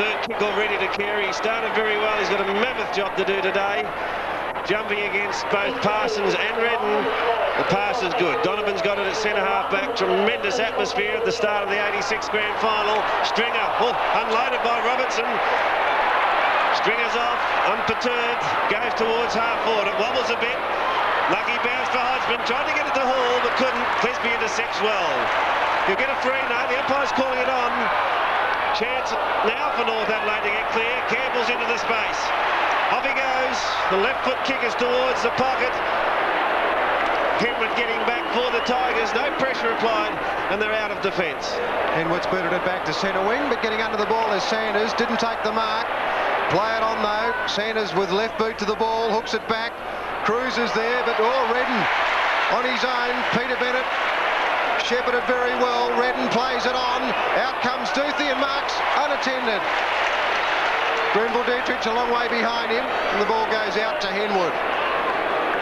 Third kick already to Carey. He started very well. He's got a mammoth job to do today. Jumping against both Parsons and Redden. The pass is good. Donovan's got it at centre half back. Tremendous atmosphere at the start of the 86 Grand Final. Stringer, unloaded by Robertson. Stringer's off, unperturbed, goes towards half forward. It wobbles a bit. Lucky bounce for Hodgman. Tried to get it to Hall, but couldn't. Clisby intercepts well. He'll get a free now. The umpire's calling it on. Chance now for North Adelaide to get clear. Campbell's into the space. Off he goes. The left foot kick is towards the pocket. Henwood getting back for the Tigers. No pressure applied, and they're out of defence. Henwood's booted it back to centre wing, but getting under the ball is Sanders. Didn't take the mark. Play it on though. Sanders with left boot to the ball, hooks it back. Cruz is there, but Redden on his own. Peter Bennett shepherded very well. Redden plays it on. Out comes Duthie and marks unattended. Grenville Dietrich a long way behind him, and the ball goes out to Henwood.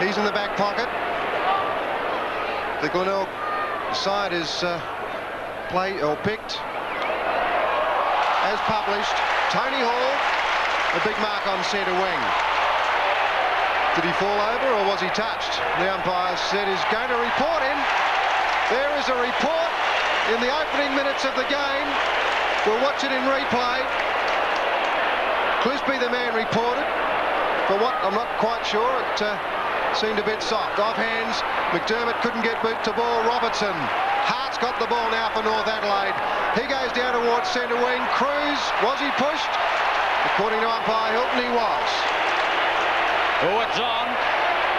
He's in the back pocket. The Glenelg side is picked as published. Tony Hall, a big mark on centre wing. Did he fall over or was he touched? The umpire said he's going to report him. There is a report in the opening minutes of the game. We'll watch it in replay. Clisby, the man, reported. For what? I'm not quite sure. It seemed a bit soft. Off hands. McDermott couldn't get boot to ball. Robertson. Hart's got the ball now for North Adelaide. He goes down towards centre wing. Cruz, was he pushed? According to umpire Hilton, he was. Oh, it's on.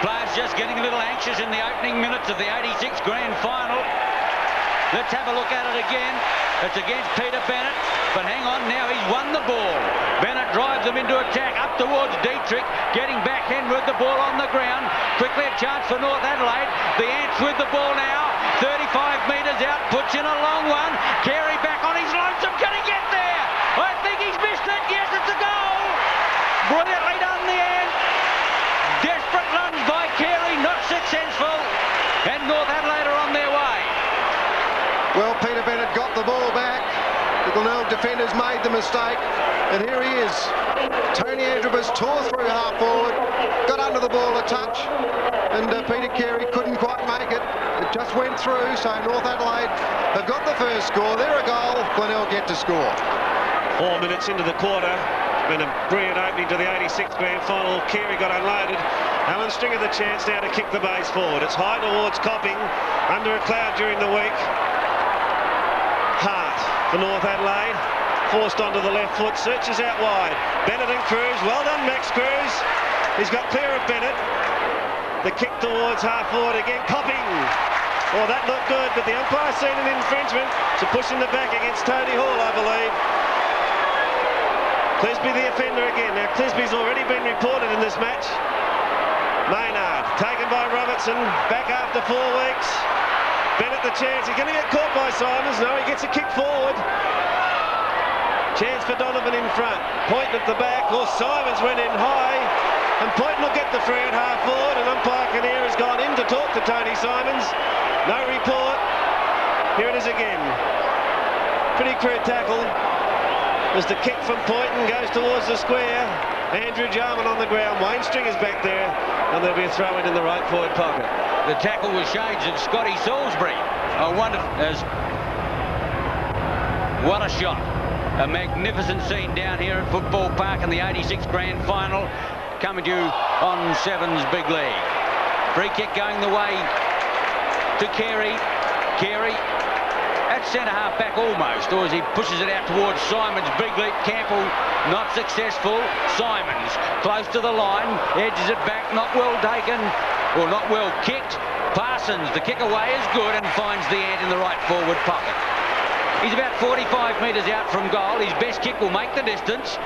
Players just getting a little anxious in the opening minutes of the 86 Grand Final. Let's have a look at it again. It's against Peter Bennett, but hang on now, he's won the ball. Bennett drives them into attack, up towards Dietrich, getting back Henwood, the ball on the ground. Quickly a chance for North Adelaide. The Ants with the ball now, 35 metres out, puts in a long one. Carey back on his lonesome, can he get there? I think he's missed it, yes, it's a goal. Brilliantly done, the Ants. Desperate lunge by Carey, not successful, and North Adelaide are on their way. Well, Peter Bennett got the ball back. The Glenelg defenders made the mistake, and here he is. Tony Androbus tore through half forward, got under the ball a touch, and Peter Carey couldn't quite make it. It just went through, so North Adelaide have got the first score. They're a goal. Glenelg get to score. 4 minutes into the quarter. Been a brilliant opening to the 86 Grand Final. Carey got unloaded. Alan Stringer the chance now to kick the base forward. It's high towards Copping, under a cloud during the week. Hart for North Adelaide, forced onto the left foot, searches out wide. Bennett and Cruz, well done Max Cruz. He's got clear of Bennett. The kick towards half forward again, Copping. Oh, that looked good, but the umpire seen an infringement, so pushing the back against Tony Hall, I believe. Clisby the offender again. Now Clisby's already been reported in this match. Maynard, taken by Robertson, back after 4 weeks. Bennett the chance, he's going to get caught by Simons. No, he gets a kick forward. Chance for Donovan in front. Poynton at the back, or Simons went in high. And Poynton will get the free at half forward, and umpire Kinnear has gone in to talk to Tony Simons. No report. Here it is again. Pretty crude tackle. As the kick from Poynton goes towards the square. Andrew Jarman on the ground. Wayne Stringer's back there, and there'll be a throw in the right forward pocket. The tackle was shades of Scotty Salisbury. I wonder, what a shot. A magnificent scene down here at Football Park in the 86 Grand Final. Coming to you on 7's Big League. Free kick going the way to Carey. Carey at centre half back almost, or as he pushes it out towards Simons. Big leap, Campbell not successful. Simons close to the line, edges it back, not well taken, or not well kicked. Parsons, the kick away is good and finds the Ant in the right forward pocket. He's about 45 metres out from goal. His best kick will make the distance.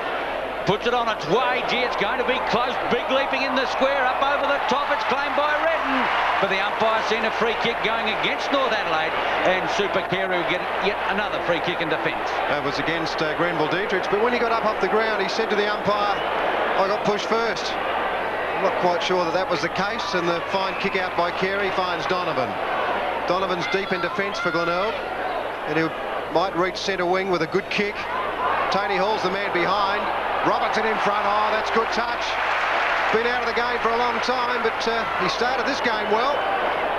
Puts it on its way. Gee, it's going to be close. Big leaping in the square, up over the top. It's claimed by Redden. But the umpire seen a free kick going against North Adelaide, and Super Carey will get yet another free kick in defence. That was against Grenville Dietrich, but when he got up off the ground, he said to the umpire, I got pushed first. I'm not quite sure that was the case, and the fine kick out by Carey finds Donovan. Donovan's deep in defence for Glenelg, and he might reach centre wing with a good kick. Tony Hall's the man behind. Robertson in front. Oh, that's good touch. Been out of the game for a long time, but he started this game well.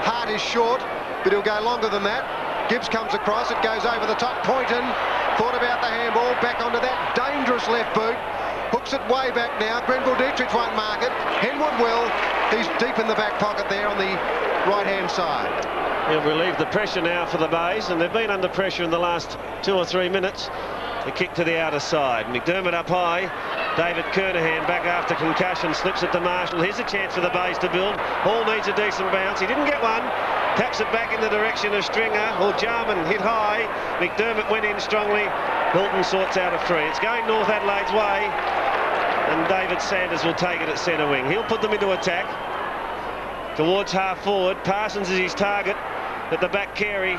Hart is short, but he'll go longer than that. Gibbs comes across. It goes over the top. Poynton thought about the handball. Back onto that dangerous left boot. Hooks it way back now. Grenville-Dietrich won't mark it. Henwood will. He's deep in the back pocket there on the right-hand side. He'll relieve the pressure now for the Bays, and they've been under pressure in the last 2 or 3 minutes. The kick to the outer side. McDermott up high. David Kernahan back after concussion, slips it to Marshall. Here's a chance for the Bays to build. Hall needs a decent bounce. He didn't get one. Taps it back in the direction of Stringer. Or Jarman hit high. McDermott went in strongly. Hilton sorts out a free. It's going North Adelaide's way. And David Sanders will take it at centre wing. He'll put them into attack. Towards half forward. Parsons is his target. At the back, Carey.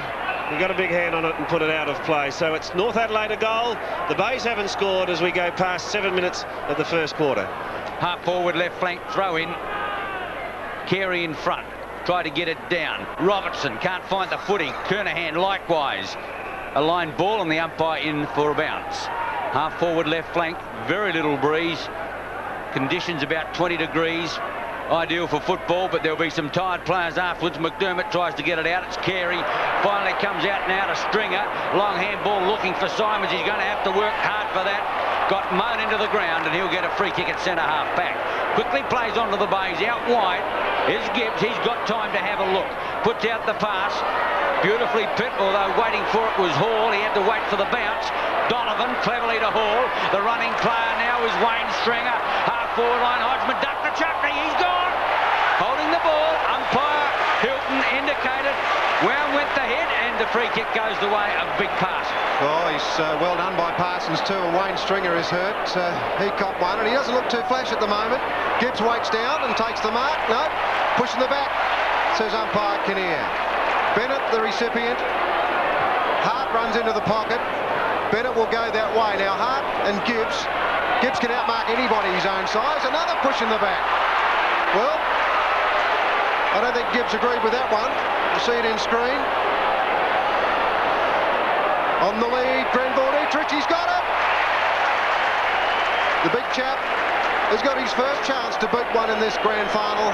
He got a big hand on it and put it out of play. So it's North Adelaide a goal. The Bays haven't scored as we go past 7 minutes of the first quarter. Half forward, left flank, throw in. Carey in front. Try to get it down. Robertson can't find the footing. Kernahan likewise. A line ball and the umpire in for a bounce. Half forward, left flank. Very little breeze. Conditions about 20 degrees. Ideal for football, but there'll be some tired players afterwards. McDermott tries to get it out. It's Carey. Finally comes out now to Stringer. Long handball looking for Simons. He's going to have to work hard for that. Got mown into the ground, and he'll get a free kick at centre half back. Quickly plays onto the Bays. Out wide is Gibbs. He's got time to have a look. Puts out the pass. Beautifully pit, although waiting for it was Hall. He had to wait for the bounce. Donovan cleverly to Hall. The running player now is Wayne Stringer. Half forward line, Hodgman ducked the Chuckney. He's gone. Holding the ball. Umpire Hilton indicated. Wound went the head, and the free kick goes the way of Big Parsons. Oh, he's well done by Parsons too, and Wayne Stringer is hurt. He copped one, and he doesn't look too flash at the moment. Gibbs waits down and takes the mark. No, pushing the back, says umpire Kinnear. Bennett, the recipient. Hart runs into the pocket. Bennett will go that way. Now Hart and Gibbs. Gibbs can outmark anybody his own size. Another push in the back. Well, I don't think Gibbs agreed with that one. You see it in screen. On the lead, Grenville-Dietrich, he's got it. The big chap has got his first chance to beat one in this grand final.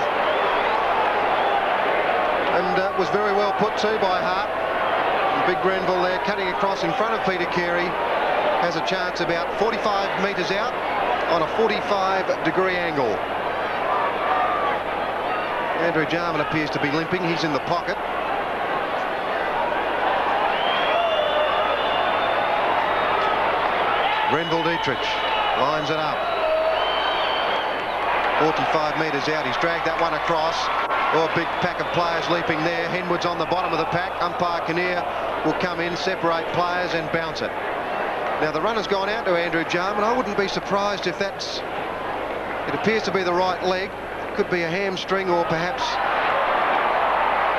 And was very well put to by Hart. And big Grenville there cutting across in front of Peter Carey. Has a chance about 45 metres out on a 45-degree angle. Andrew Jarman appears to be limping. He's in the pocket. Grenville-Dietrich lines it up. 45 metres out. He's dragged that one across. Oh, a big pack of players leaping there. Henwood's on the bottom of the pack. Umpire Kinnear will come in, separate players and bounce it. Now the runner's gone out to Andrew Jarman. I wouldn't be surprised if that's... It appears to be the right leg. Could be a hamstring or perhaps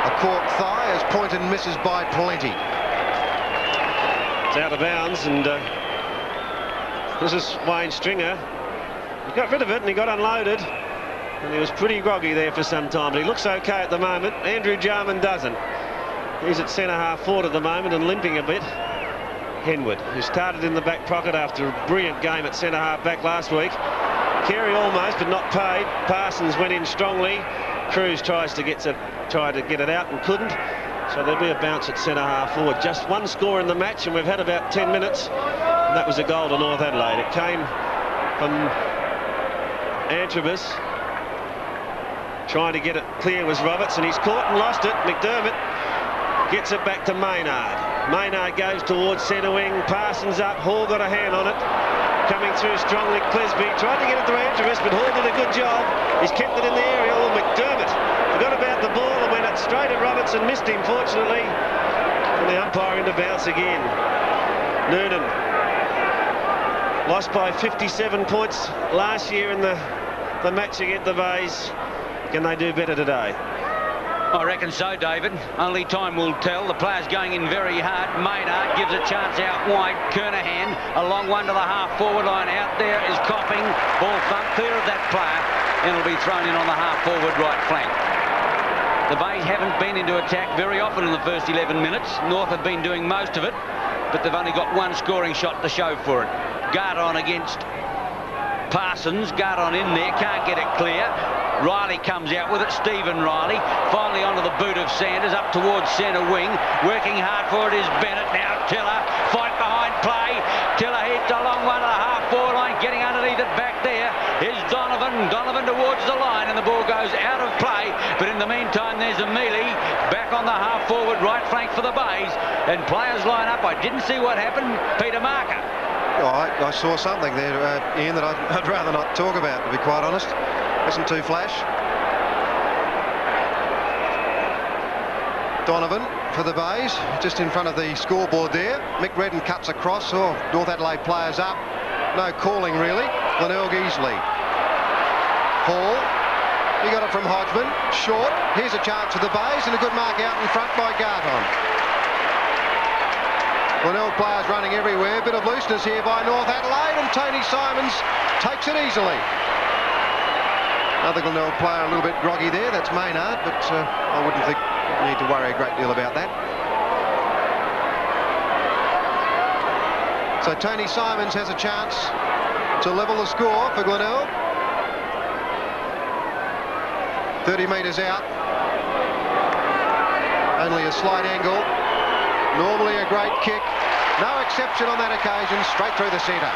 a cork thigh, as Poynton misses by plenty. It's out of bounds, and this is Wayne Stringer. He got rid of it and he got unloaded, and he was pretty groggy there for some time, but he looks okay at the moment. Andrew Jarman doesn't. He's at centre half forward at the moment and limping a bit. Henwood, who started in the back pocket after a brilliant game at centre half back last week. Carey almost, but not paid. Parsons went in strongly. Cruz tried to get it out and couldn't. So there'll be a bounce at centre half forward. Just one score in the match, and we've had about 10 minutes. And that was a goal to North Adelaide. It came from Antrobus. Trying to get it clear was Roberts, and he's caught and lost it. McDermott gets it back to Maynard. Maynard goes towards centre wing. Parsons up. Hall got a hand on it. Coming through strongly, Clisby tried to get it to Antrobus, but Hall did a good job. He's kept it in the area. Oh, McDermott forgot about the ball and went it straight at Roberts and missed him, fortunately. And the umpire into bounce again. Noonan lost by 57 points last year in the match against the Bays. Can they do better today? I reckon so, David. Only time will tell. The player's going in very hard. Maynard gives a chance out wide. Kernahan, a long one to the half-forward line. Out there is Copping. Ball thumped clear of that player, and it'll be thrown in on the half-forward right flank. The Bays haven't been into attack very often in the first 11 minutes. North have been doing most of it, but they've only got one scoring shot to show for it. Gardon against Parsons. Gardon in there, can't get it clear. Riley comes out with it, Stephen Riley. Finally onto the boot of Sanders, up towards centre wing. Working hard for it is Bennett. Now Tiller, fight behind play. Tiller hits a long one to the half-forward line, getting underneath it back there. Here's Donovan. Donovan towards the line, and the ball goes out of play. But in the meantime, there's Amelie back on the half-forward right flank for the Bays. And players line up. I didn't see what happened. Peter Marker. Oh, I saw something there, Ian, that I'd rather not talk about, to be quite honest. Wasn't too flash. Donovan for the Bays, just in front of the scoreboard there. Mick Redden cuts across. Oh, North Adelaide players up. No calling, really. Glenelg easily. Hall. He got it from Hodgman. Short. Here's a chance for the Bays, and a good mark out in front by Gardon. Glenelg players running everywhere. Bit of looseness here by North Adelaide, and Tony Simons takes it easily. Another Glenelg player a little bit groggy there. That's Maynard, but I wouldn't think you need to worry a great deal about that. So Tony Simons has a chance to level the score for Glenelg. 30 metres out. Only a slight angle. Normally a great kick. No exception on that occasion. Straight through the centre.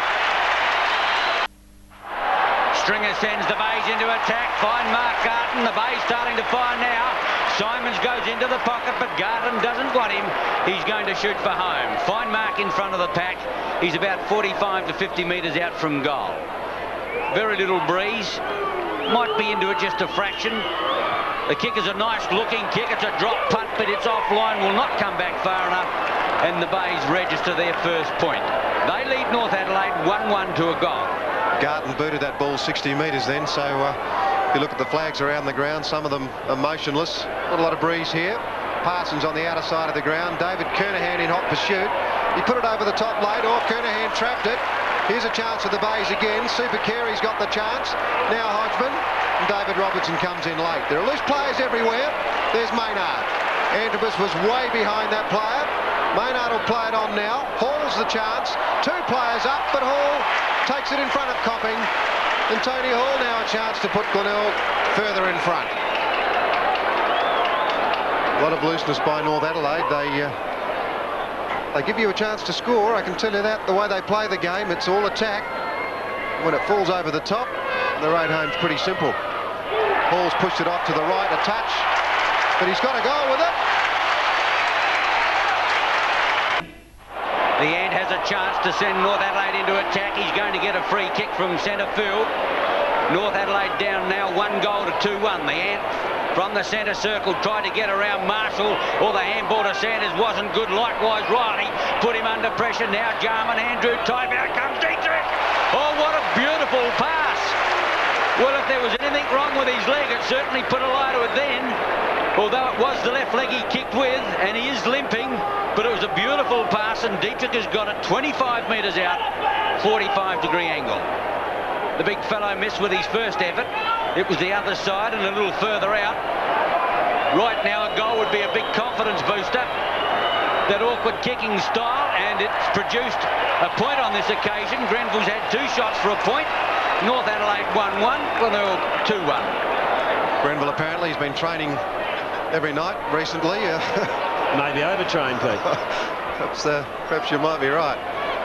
Stringer sends the Bays into attack. Fine mark Garton. The Bays starting to fire now. Simons goes into the pocket, but Garton doesn't want him. He's going to shoot for home. Fine mark in front of the pack. He's about 45 to 50 metres out from goal. Very little breeze. Might be into it just a fraction. The kick is a nice looking kick. It's a drop punt, but it's offline. Will not come back far enough. And the Bays register their first point. They lead North Adelaide 1-1 to a goal. Garton booted that ball 60 metres then, so if you look at the flags around the ground, some of them are motionless. Not a lot of breeze here. Parsons on the outer side of the ground. David Kernahan in hot pursuit. He put it over the top late, or Kernahan trapped it. Here's a chance for the Bays again. Super Carey's got the chance. Now Hodgman, and David Robertson comes in late. There are loose players everywhere. There's Maynard. Antrobus was way behind that player. Maynard will play it on now. Hall's the chance. Two players up, but Hall takes it in front of Copping. And Tony Hall now a chance to put Glenelg further in front. A lot of looseness by North Adelaide. They give you a chance to score, I can tell you that. The way they play the game, it's all attack. When it falls over the top, the road home's pretty simple. Hall's pushed it off to the right, a touch, but he's got to go with it. The Ant has a chance to send North Adelaide into attack. He's going to get a free kick from centre field. North Adelaide down now 1 goal to 2-1. The Ant from the centre circle tried to get around Marshall, or the handball to Sanders wasn't good. Likewise Riley put him under pressure. Now Jarman, Andrew Type, out comes Dietrich. Oh, what a beautiful pass. Well, if there was anything wrong with his leg, it certainly put a lie to it then. Although it was the left leg he kicked with, and he is limping, but it was a beautiful pass, and Dietrich has got it 25 metres out, 45-degree angle. The big fellow missed with his first effort. It was the other side and a little further out. Right now, a goal would be a big confidence booster. That awkward kicking style, and it's produced a point on this occasion. Grenville's had 2 shots for a point. North Adelaide 1-1, Glenelg 2-1. Grenville apparently has been training every night recently. Maybe overtrained, Pete. Perhaps you might be right.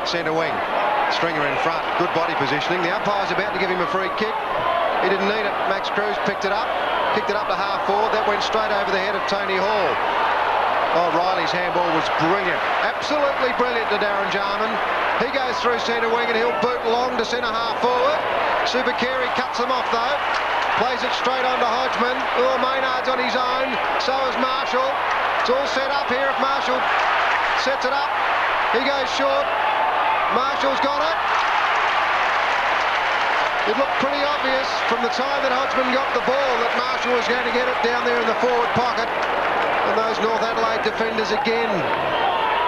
Centre wing. Stringer in front. Good body positioning. The umpire's about to give him a free kick. He didn't need it. Max Cruz picked it up. Kicked it up to half forward. That went straight over the head of Tony Hall. Oh, Riley's handball was brilliant. Absolutely brilliant to Darren Jarman. He goes through centre wing and he'll boot long to centre half forward. Super Carey cuts him off though. Plays it straight on to Hodgman. Oh, Maynard's on his own. So is Marshall. It's all set up here. If Marshall sets it up, he goes short. Marshall's got it. It looked pretty obvious from the time that Hodgman got the ball that Marshall was going to get it down there in the forward pocket. And those North Adelaide defenders again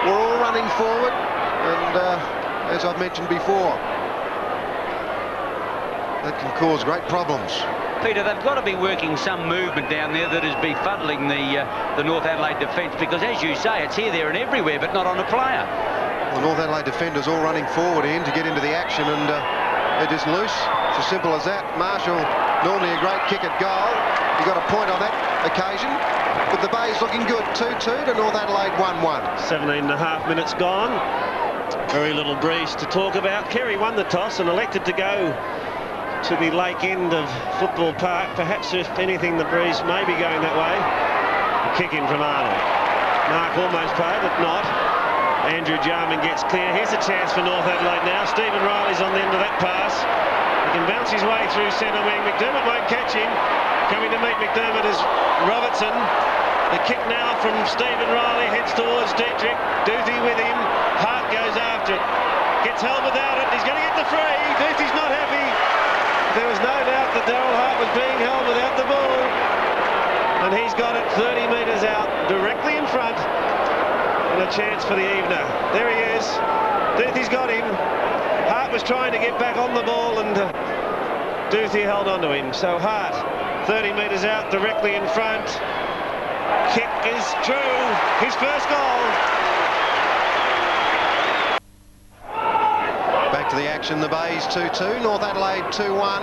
were all running forward. And as I've mentioned before, that can cause great problems. Peter, they've got to be working some movement down there that is befuddling the North Adelaide defence, because as you say, it's here, there and everywhere, but not on a player. The North Adelaide defenders all running forward in to get into the action, and they're just loose. It's as simple as that. Marshall, normally a great kick at goal. He got a point on that occasion. But the Bay's looking good. 2-2 to North Adelaide 1-1. 17.5 minutes gone. Very little breeze to talk about. Carey won the toss and elected to go to the lake end of Football Park. Perhaps, if anything, the breeze may be going that way. A kick in from Arnold. Mark almost paid it, not. Andrew Jarman gets clear. Here's a chance for North Adelaide now. Stephen Riley's on the end of that pass. He can bounce his way through centre wing. McDermott won't catch him. Coming to meet McDermott is Robertson. The kick now from Stephen Riley heads towards Dietrich. Duthie with him. Hart goes after it. Gets held without it. He's going to get the free. Duthie's not happy. There was no doubt that Daryl Hart was being held without the ball. And he's got it 30 metres out, directly in front. And a chance for the evener. There he is. Duthie's got him. Hart was trying to get back on the ball, and Duthie held on to him. So Hart, 30 metres out, directly in front. Kick is true. His first goal. Back to the action. The Bays 2-2. North Adelaide 2-1.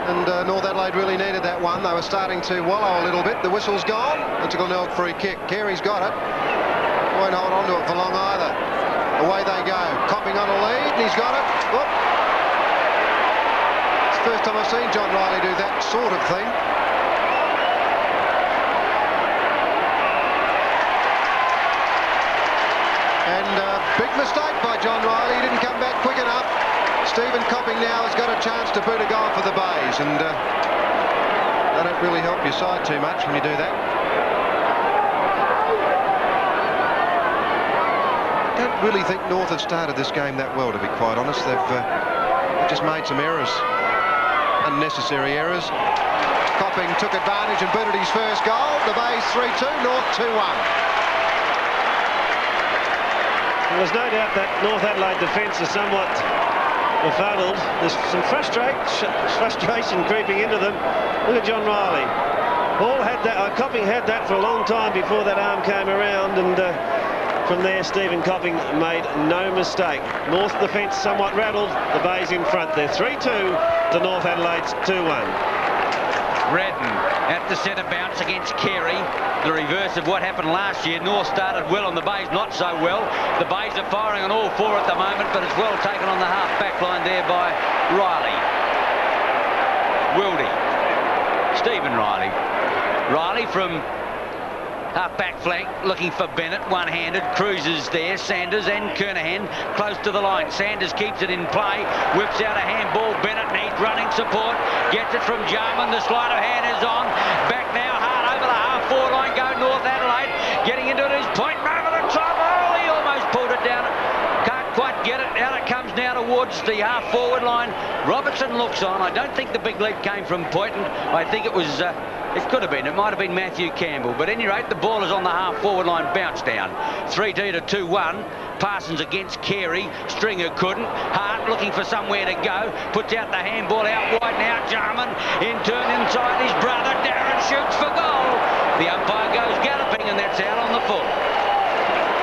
And North Adelaide really needed that one. They were starting to wallow a little bit. The whistle's gone. It's a Glenelg free kick. Carey's got it. Won't hold on to it for long either. Away they go. Copping on a lead, and he's got it. Whoop. It's the first time I've seen John Riley do that sort of thing. And big mistake by John Riley. He didn't come back quick enough. Stephen Copping now has got a chance to boot a goal for the Bays, and they don't really help your side too much when you do that. I don't really think North have started this game that well, to be quite honest. They've just made some errors, unnecessary errors. Copping took advantage and booted his first goal. The Bays 3-2, North 2-1. There's no doubt that North Adelaide defence is somewhat befuddled. There's some frustration creeping into them. Look at John Riley. Hall had that. Copping had that for a long time before that arm came around, and from there Stephen Copping made no mistake. North defence somewhat rattled. The Bays in front. They're 3-2 to North Adelaide's 2-1. Redden at the centre bounce against Carey. The reverse of what happened last year. North started well and the Bays not so well. The Bays are firing on all four at the moment, but it's well taken on the half-back line there by Riley. Wildy. Stephen Riley. Riley from half-back flank, looking for Bennett, one-handed. Cruises there, Sanders and Kernahan close to the line. Sanders keeps it in play, whips out a handball. Bennett needs running support, gets it from Jarman. The sleight of hand is on. Back now, hard over the half-forward line, go North Adelaide. Getting into it is Point over the top. Oh, he almost pulled it down. Can't quite get it. Out it comes now towards the half-forward line. Robertson looks on. I don't think the big lead came from Poynton. I think it was... it could have been. It might have been Matthew Campbell. But at any rate, the ball is on the half-forward line, bounce down. 3-2 to 2-1. Parsons against Carey. Stringer couldn't. Hart looking for somewhere to go. Puts out the handball out wide now. Jarman in turn inside his brother. Darren shoots for goal. The umpire goes galloping, and that's out on the full.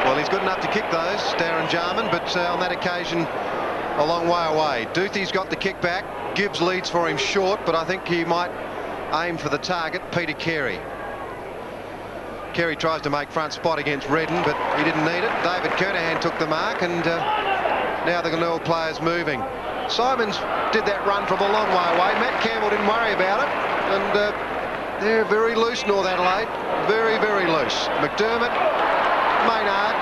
Well, he's good enough to kick those, Darren Jarman, but on that occasion, a long way away. Duthie's got the kick back. Gibbs leads for him short, but I think he might aim for the target, Peter Carey. Carey tries to make front spot against Redden, but he didn't need it. David Kernahan took the mark, and now the Glenelg players moving. Simons did that run from a long way away. Matt Campbell didn't worry about it, and they're very loose, North Adelaide. Very, very loose. McDermott, Maynard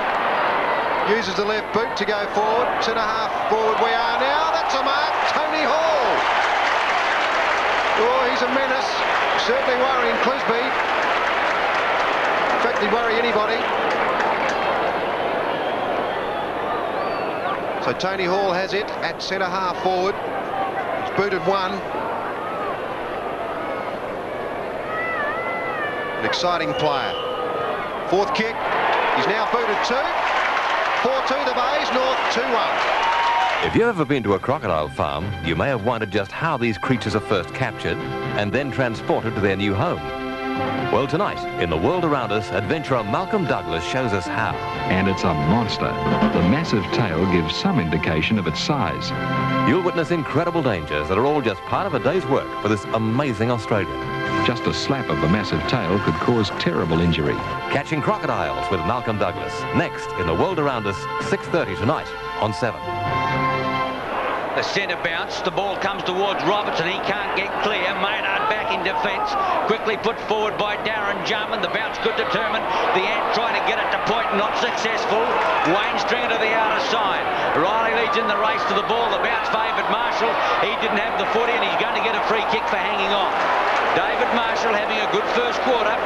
uses the left boot to go forward. Centre half forward we are now. That's a mark. Tony Hall. Oh, he's a menace. Certainly worrying Clisby. In fact, he'd worry anybody. So Tony Hall has it at centre half forward. He's booted one. An exciting player. Fourth kick. He's now booted two. 4-2 the Bays, North 2-1. If you've ever been to a crocodile farm, you may have wondered just how these creatures are first captured and then transported to their new home. Well, tonight, in the world around us, adventurer Malcolm Douglas shows us how. And it's a monster. The massive tail gives some indication of its size. You'll witness incredible dangers that are all just part of a day's work for this amazing Australian. Just a slap of the massive tail could cause terrible injury. Catching crocodiles with Malcolm Douglas. Next, in the world around us, 6:30 tonight on 7. The centre bounce, the ball comes towards Robertson, he can't get clear. Maynard back in defence, quickly put forward by Darren Jarman. The bounce good determined. The Ant trying to get it to point, not successful. Wayne Stringer to the outer side. Riley leads in the race to the ball. The bounce favoured Marshall. He didn't have the footy and he's going to get a free kick for hanging on. David Marshall having a good first quarter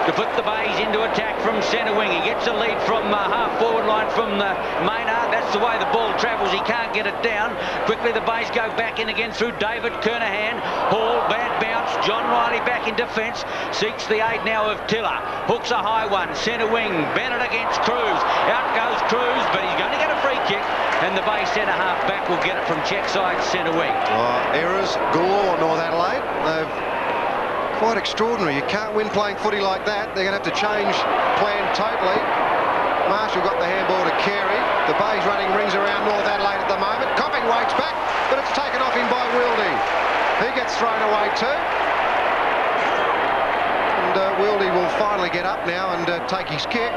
to put the Bays into attack from centre wing. He gets a lead from half-forward line from Maynard. That's the way the ball travels. He can't get it down. Quickly the Bays go back in again through David Kernahan. Hall, bad bounce. John Riley back in defence. Seeks the aid now of Tiller. Hooks a high one. Centre wing. Bennett against Cruz. Out goes Cruz, but he's going to get a free kick. And the Bay centre half back will get it from check side centre wing. Errors galore, North Adelaide. They've quite extraordinary. You can't win playing footy like that. They're going to have to change plan totally. Marshall got the handball to Carey. The Bay's running rings around North Adelaide at the moment. Copping waits back, but it's taken off him by Wildy. He gets thrown away too. And Wildy will finally get up now and take his kick.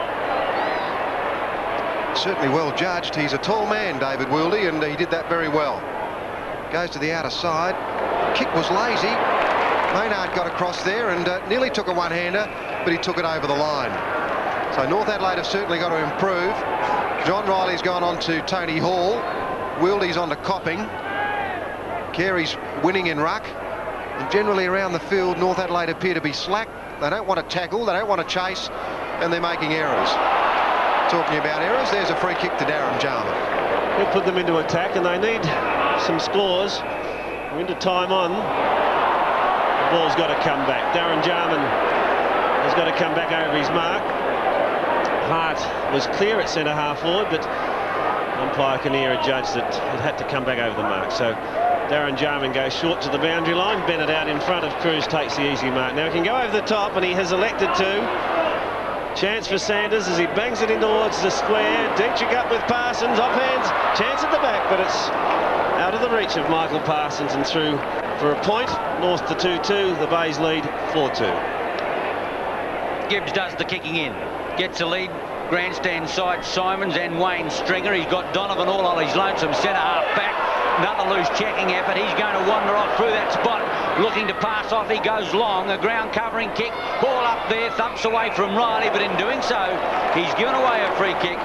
Certainly well judged. He's a tall man, David Wildy, and he did that very well. Goes to the outer side. Kick was lazy. Maynard got across there and nearly took a one-hander, but he took it over the line. So North Adelaide have certainly got to improve. John Riley's gone on to Tony Hall. Wildy's on to Copping. Carey's winning in ruck. And generally around the field, North Adelaide appear to be slack. They don't want to tackle, they don't want to chase, and they're making errors. Talking about errors, there's a free kick to Darren Jarman. He'll put them into attack, and they need some scores. We're into time on. Ball's got to come back. Darren Jarman has got to come back over his mark. Hart was clear at centre half forward, but umpire Kinnear judged that it had to come back over the mark. So Darren Jarman goes short to the boundary line. Bennett out in front of Cruz takes the easy mark. Now he can go over the top, and he has elected to. Chance for Sanders as he bangs it in towards the square. Dietrich up with Parsons, off hands. Chance at the back, but it's out of the reach of Michael Parsons and through for a point. North to 2-2. The Bays lead 4-2. Gibbs does the kicking in. Gets a lead. Grandstand side, Simons and Wayne Stringer. He's got Donovan all on his lonesome centre half back. Another loose checking effort. He's going to wander off through that spot. Looking to pass off. He goes long. A ground covering kick. Ball up there. Thumps away from Riley, but in doing so, he's given away a free kick.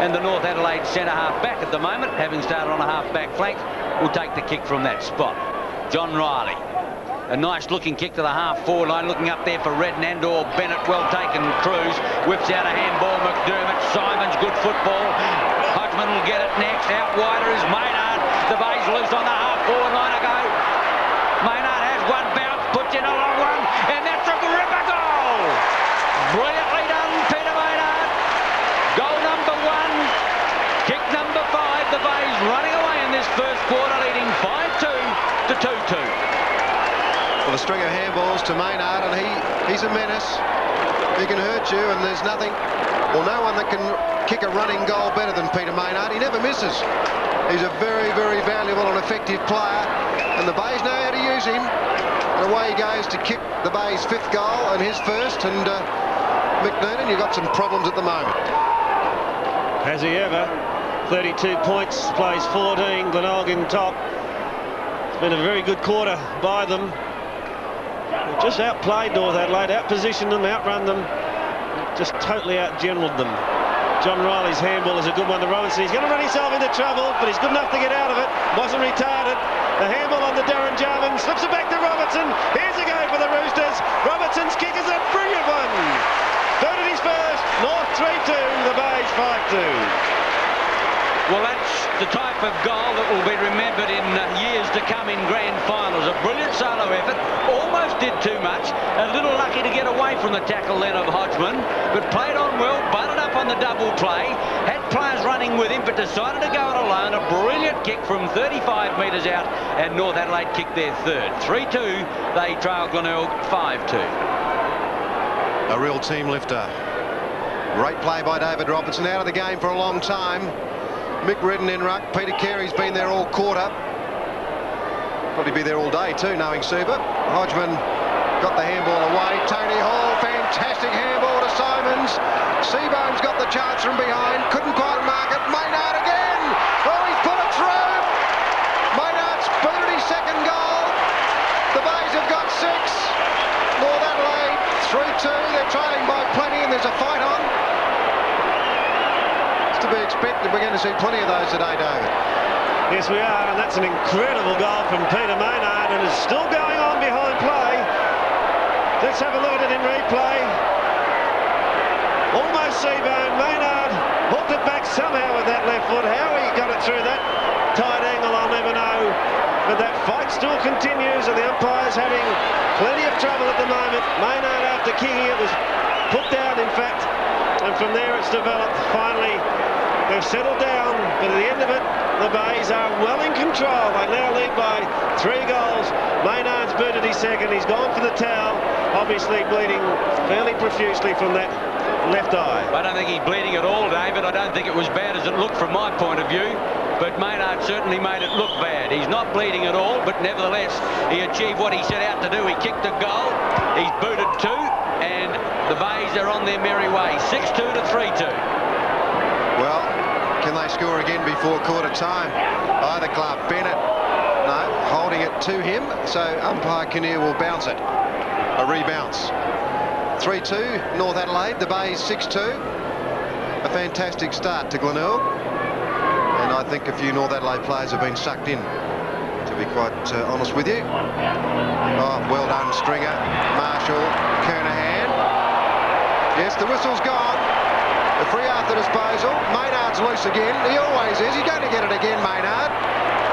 And the North Adelaide centre half back at the moment, having started on a half back flank, will take the kick from that spot. John Riley. A nice looking kick to the half-forward line, looking up there for Redden and/or Bennett. Well taken. Cruz whips out a handball. McDermott. Simons, good football. Hodgman will get it next. Out wider is Maynard. The Bay's loose on the half-forward line to go. Maynard has one bounce, puts in a long one, and that's a ripper goal. Brilliantly done, Peter Maynard. Goal number 1. Kick number 5. The Bay's running away in this first quarter, leading 5-2 to 2-2. Well, a string of handballs to Maynard, and he's a menace. He can hurt you, and there's nothing, or no one that can kick a running goal better than Peter Maynard. He never misses. He's a very, very valuable and effective player, and the Bays know how to use him. And away he goes to kick the Bays' 5th goal and his first. And McNoonan, you've got some problems at the moment. Has he ever? 32 points, plays 14. Glenelg in top. It's been a very good quarter by them. They've just outplayed North Adelaide, outpositioned them, outrun them, just totally outgeneraled them. John Riley's handball is a good one to Robinson. He's going to run himself into trouble, but he's good enough to get out of it. Wasn't retarded. The handball on the Darren Jarman, slips it back to Robertson. Here's a go for the Roosters. Robertson's kick is a brilliant one. Third at his first. North 3-2, the Bays 5-2. Well, that's the type of goal that will be remembered in years to come in grand finals. A brilliant solo effort, almost did too much. A little lucky to get away from the tackle then of Hodgman, but played on well, butted up on the double play, had players running with him, but decided to go it alone. A brilliant kick from 35 metres out, and North Adelaide kicked their third. 3-2, they trail Glenelg 5-2. A real team lifter. Great play by David Robertson, out of the game for a long time. Mick Redden in ruck. Peter Carey's been there all quarter. Probably be there all day too, knowing Suba. Hodgman got the handball away. Tony Hall, fantastic handball to Simons. Seabone's got the chance from behind. Couldn't quite mark it. Maynard again. Oh, he's put it through. Maynard's booted his second goal. The Bays have got 6. North Adelaide 3-2. They're trailing by plenty and there's a fight on. It's to be expected. We're going to see plenty of those today, David. Yes, we are, and that's an incredible goal from Peter Maynard, and it's still going on behind play. Let's have a look at it in replay. Almost Seabone. Maynard hooked it back somehow with that left foot. How he got it through that tight angle, I'll never know. But that fight still continues, and the umpire's having plenty of trouble at the moment. Maynard, after kicking it, was put down, in fact, and from there it's developed. Finally, they've settled down, but at the end of it, the Bays are well in control. They now lead by 3 goals. Maynard's booted his second. He's gone for the towel, obviously bleeding fairly profusely from that left eye. I don't think he's bleeding at all, David. I don't think it was bad as it looked from my point of view, but Maynard certainly made it look bad. He's not bleeding at all, but nevertheless, he achieved what he set out to do. He kicked a goal, he's booted 2, and the Bays are on their merry way. 6-2 to 3-2. Well, can they score again before quarter time? Either club. Bennett, no, holding it to him, so umpire Kinnear will bounce it. A rebounce. 3-2, North Adelaide, the Bays 6-2. A fantastic start to Glenelg. And I think a few North Adelaide players have been sucked in, to be quite honest with you. Oh, well done, Stringer, Marshall, Kernahan. Yes, the whistle's gone. The free after disposal. Maynard's loose again. He always is. He's going to get it again, Maynard.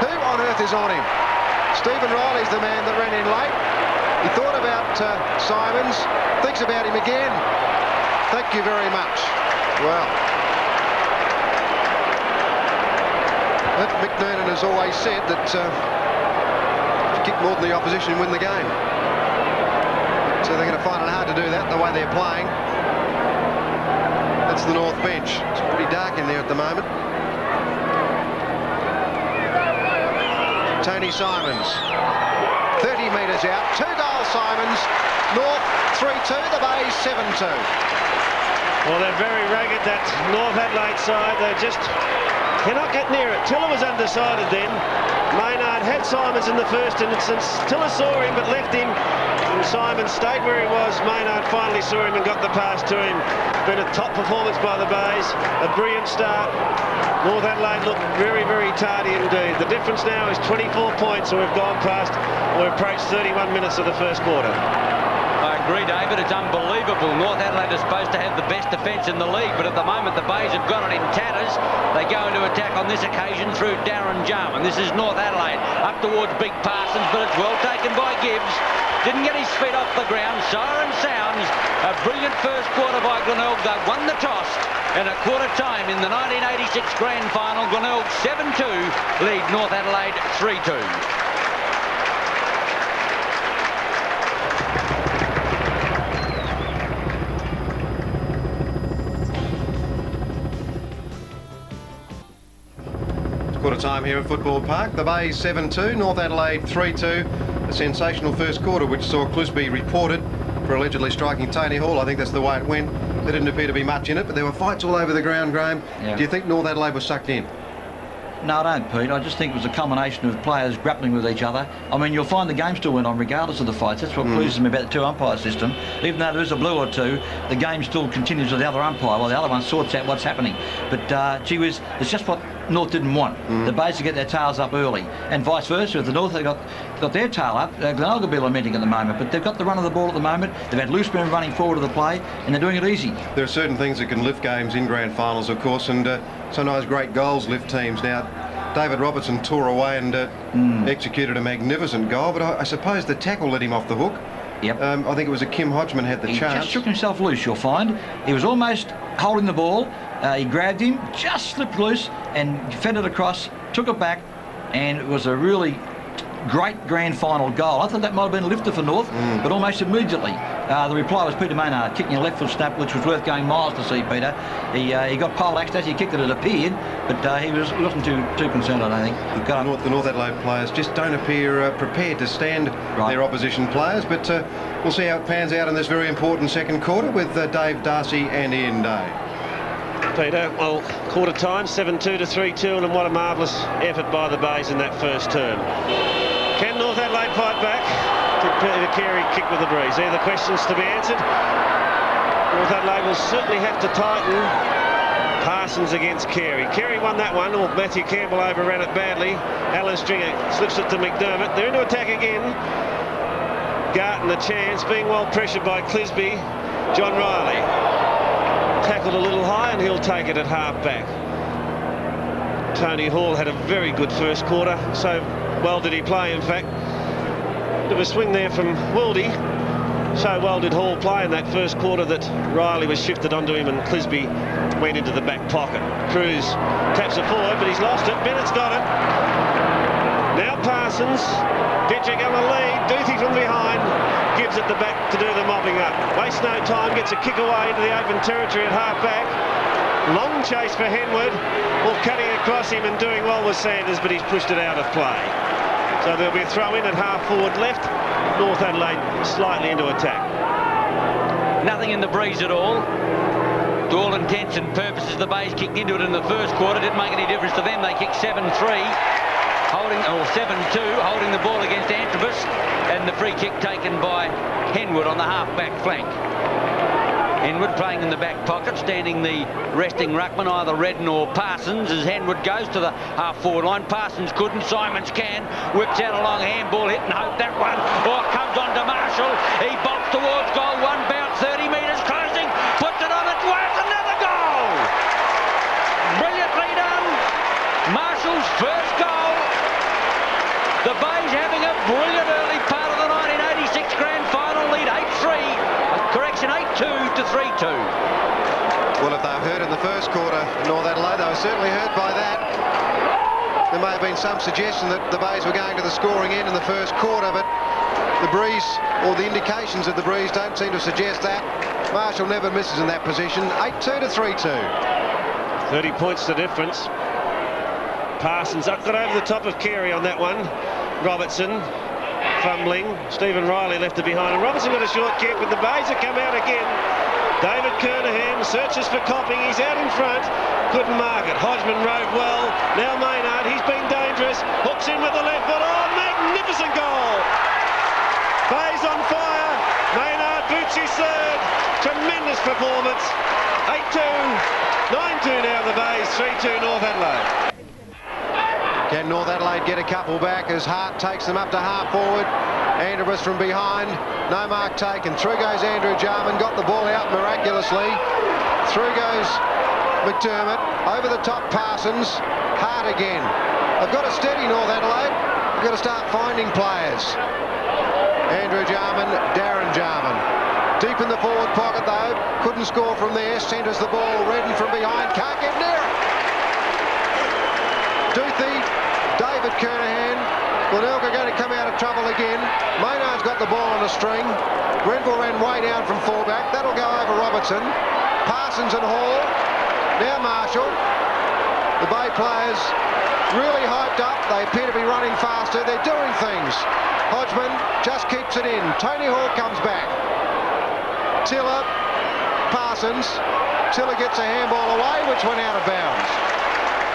Who on earth is on him? Stephen Riley's the man that ran in late. He thought about Simons. Thinks about him again. Thank you very much. Well, Mick Noonan has always said that if you kick more than the opposition, win the game. So they're going to find it hard to do that the way they're playing. That's the North bench. It's pretty dark in there at the moment. Tony Simons, 30 metres out, 2 goals Simons. North 3-2, the Bays 7-2. Well, they're very ragged, that North Adelaide side. They just cannot get near it. Tiller was undecided then. Maynard had Simons in the first instance. Tiller saw him but left him. And Simon stayed where he was. Maynard finally saw him and got the pass to him. Been a top performance by the Bays. A brilliant start. North Adelaide looked very, very tardy indeed. The difference now is 24 points, and we've gone past, we've approached 31 minutes of the first quarter. I agree, David. It's unbelievable. North Adelaide is supposed to have the best defence in the league, but at the moment the Bays have got it in tatters. They go into attack on this occasion through Darren Jarman. This is North Adelaide up towards Big Parsons, but it's well taken by Gibbs. Didn't get his feet off the ground. Siren sounds. A brilliant first quarter by Glenelg. They won the toss, and at quarter time in the 1986 Grand Final, Glenelg 7-2 lead North Adelaide 3-2. Quarter time here at Football Park. The Bays 7-2, North Adelaide 3-2. A sensational first quarter which saw Clisby reported for allegedly striking Tony Hall. I think that's the way it went. There didn't appear to be much in it, but there were fights all over the ground, Graham. Yeah. Do you think North Adelaide was sucked in? No, I don't, Pete. I just think it was a combination of players grappling with each other. I mean, you'll find the game still went on regardless of the fights. That's what pleases me about the 2 umpire system. Even though there is a blue or 2, the game still continues with the other umpire while the other one sorts out what's happening. But, gee whiz, it's just what North didn't want. The Bays to get their tails up early, and vice versa. If the North have got their tail up, Glenelg will be lamenting at the moment, but they've got the run of the ball at the moment. They've had loose men running forward of the play, and they're doing it easy. There are certain things that can lift games in grand finals, of course, and sometimes great goals lift teams. Now, David Robertson tore away and executed a magnificent goal, but I suppose the tackle let him off the hook. Yep. I think it was Kim Hodgman had the chance. He just shook himself loose, you'll find. He was almost holding the ball. He grabbed him, just slipped loose and fed it across, took it back, and it was a really great grand final goal. I thought that might have been a lifter for North, but almost immediately The reply was Peter Maynard kicking a left foot snap, which was worth going miles to see, Peter. He got poleaxed as he kicked it, it appeared, but he wasn't too concerned, I don't think. The North Adelaide players just don't appear prepared to stand their opposition players, but we'll see how it pans out in this very important second quarter with Dave Darcy and Ian Day. Peter, well, quarter time, 7-2 to 3-2, and what a marvellous effort by the Bays in that first term. Can North Adelaide fight back? Did Carey kick with the breeze? They're the questions to be answered. North Adelaide will certainly have to tighten. Parsons against Carey. Carey won that one, or Matthew Campbell overran it badly. Alan Stringer slips it to McDermott. They're into attack again. Garton a chance, being well pressured by Clisby. John Riley tackled a little high, and he'll take it at half back. Tony Hall had a very good first quarter, so well did he play, in fact. Bit of a swing there from Wildy. So well did Hall play in that first quarter that Riley was shifted onto him and Clisby went into the back pocket. Cruz taps it forward, but he's lost it. Bennett's got it. Now Parsons. Dietrich on the lead. Duthie from behind gives it the back to do the mopping up. Wastes no time, gets a kick away into the open territory at half back. Long chase for Henwood. Well, cutting across him and doing well with Sanders, but he's pushed it out of play. So there'll be a throw in at half forward left. North Adelaide slightly into attack. Nothing in the breeze at all. To all intents and purposes, the Bays kicked into it in the first quarter. Didn't make any difference to them. They kicked 7-3, or 7-2, holding the ball against Antrobus, and the free kick taken by Henwood on the half-back flank. Henwood playing in the back pocket, standing the resting ruckman, either Redden or Parsons, as Henwood goes to the half-forward line. Parsons couldn't, Simons can, whips out a long handball, hit and hope that one. Oh, comes on to Marshall. He bolts towards goal, one bounce, 30 metres closing, puts it on its way, another goal! Brilliantly done. Marshall's first goal. The Bays having a brilliant early part of the 1986 Grand Final, lead 8-3. Correction, 8-2 to 3-2. Well, if they were hurt in the first quarter, North Adelaide, they were certainly hurt by that. There may have been some suggestion that the Bays were going to the scoring end in the first quarter, but the breeze, or the indications of the breeze, don't seem to suggest that. Marshall never misses in that position. 8-2 to 3-2. 30 points the difference. Parsons got over the top of Carey on that one. Robertson fumbling. Stephen Riley left it behind, and Robertson got a short kick, but the Bays have come out again. David Kernahan searches for Copping. He's out in front. Couldn't mark it. Hodgman rode well. Now Maynard. He's been dangerous. Hooks in with the left foot. Oh, magnificent goal. Bays on fire. Maynard boots his third. Tremendous performance. 8-2. 9-2 now the Bays. 3-2 North Adelaide. Can North Adelaide get a couple back as Hart takes them up to half forward? Androbus from behind, no mark taken. Through goes Andrew Jarman, got the ball out miraculously. Through goes McDermott, over the top Parsons, Hart again. I've got to steady North Adelaide, I've got to start finding players. Andrew Jarman, Darren Jarman. Deep in the forward pocket though, couldn't score from there, centres the ball, Redden from behind, can't get near it. Duthie, David Kernahan, Glenelg are going to come out of trouble again. Maynard's got the ball on a string. Grenville ran way down from fullback. That'll go over Robertson. Parsons and Hall. Now Marshall. The Bay players really hyped up. They appear to be running faster. They're doing things. Hodgman just keeps it in. Tony Hall comes back. Tiller, Parsons. Tiller gets a handball away, which went out of bounds.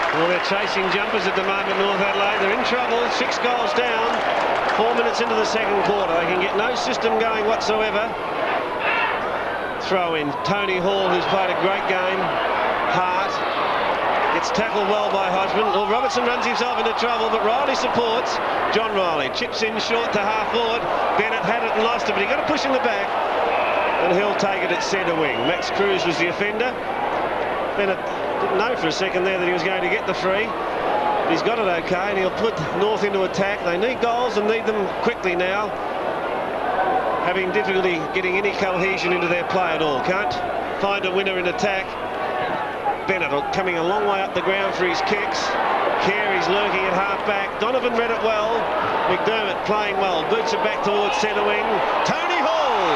Well, they're chasing jumpers at the moment, North Adelaide. They're in trouble, 6 goals down, 4 minutes into the second quarter. They can get no system going whatsoever. Throw in Tony Hall, who's played a great game. Hart gets tackled well by Hodgman. Well, Robertson runs himself into trouble, but Riley supports. John Riley chips in short to half forward. Bennett had it and lost it, but he got to push in the back, and he'll take it at centre wing. Max Cruz was the offender. Bennett didn't know for a second there that he was going to get the free. He's got it okay, and he'll put North into attack. They need goals and need them quickly now. Having difficulty getting any cohesion into their play at all. Can't find a winner in attack. Bennett coming a long way up the ground for his kicks. Carey's lurking at half-back. Donovan read it well. McDermott playing well. Boots it back towards centre wing. Tony Hall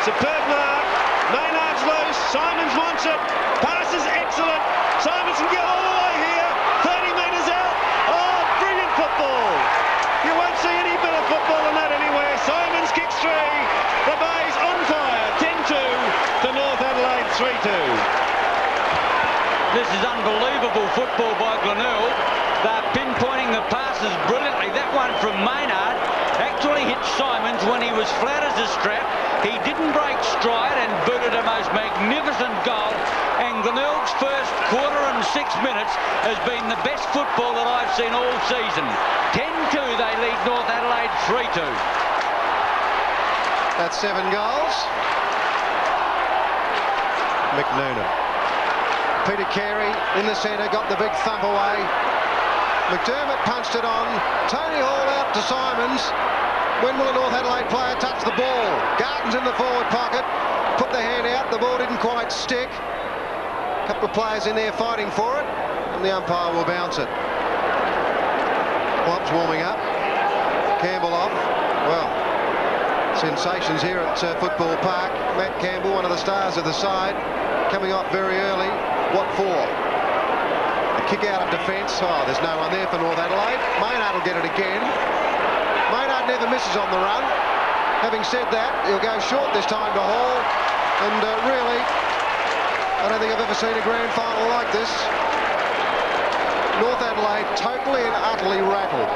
Superb mark. Maynard's loose. Simons wants it. Pass is excellent. Simons can get all the way here. 30 metres out. Oh, brilliant football. You won't see any better football than that anywhere. Simons kicks three. The Bay's on fire. 10-2 to North Adelaide 3-2. This is unbelievable football by Glenelg. They're pinpointing the passes brilliantly. That one from Maynard actually hit Simons when he was flat as a strap. He didn't break stride and booted a most magnificent goal. And Glenelg's first quarter and 6 minutes has been the best football that I've seen all season. 10-2, they lead North Adelaide 3-2. That's 7 goals. McNoonan. Peter Carey in the centre, got the big thump away. McDermott punched it on. Tony Hall out to Simons. When will a North Adelaide player touch the ball? Garton's in the forward pocket. Put the hand out. The ball didn't quite stick. A couple of players in there fighting for it. And the umpire will bounce it. Klopp's warming up. Campbell off. Well, sensations here at Football Park. Matt Campbell, one of the stars of the side, coming off very early. What for? A kick out of defence. Oh, there's no one there for North Adelaide. Maynard will get it again. Maynard never misses on the run. Having said that, he'll go short this time to Hall. And really, I don't think I've ever seen a grand final like this. North Adelaide totally and utterly rattled.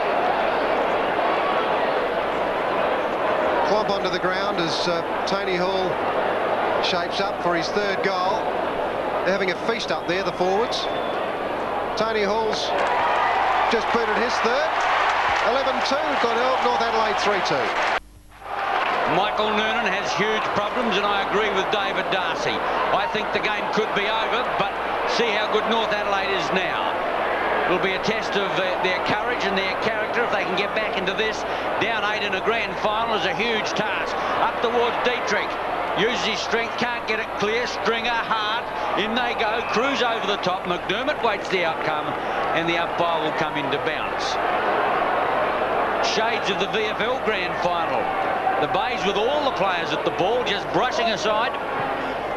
Clomp onto the ground as Tony Hall shapes up for his third goal. They're having a feast up there, the forwards. Tony Hall's just booted his third. 11-2, Glenelg, North Adelaide 3-2. Michael Noonan has huge problems, and I agree with David Darcy. I think the game could be over, but see how good North Adelaide is now. It'll be a test of their courage and their character if they can get back into this. Down 8 in a grand final is a huge task. Up towards Dietrich. Uses his strength, can't get it clear. Stringer, Hart, in they go. Cruz over the top. McDermott waits the outcome, and the umpire will come into bounce. Shades of the VFL Grand Final. The Bays with all the players at the ball, just brushing aside.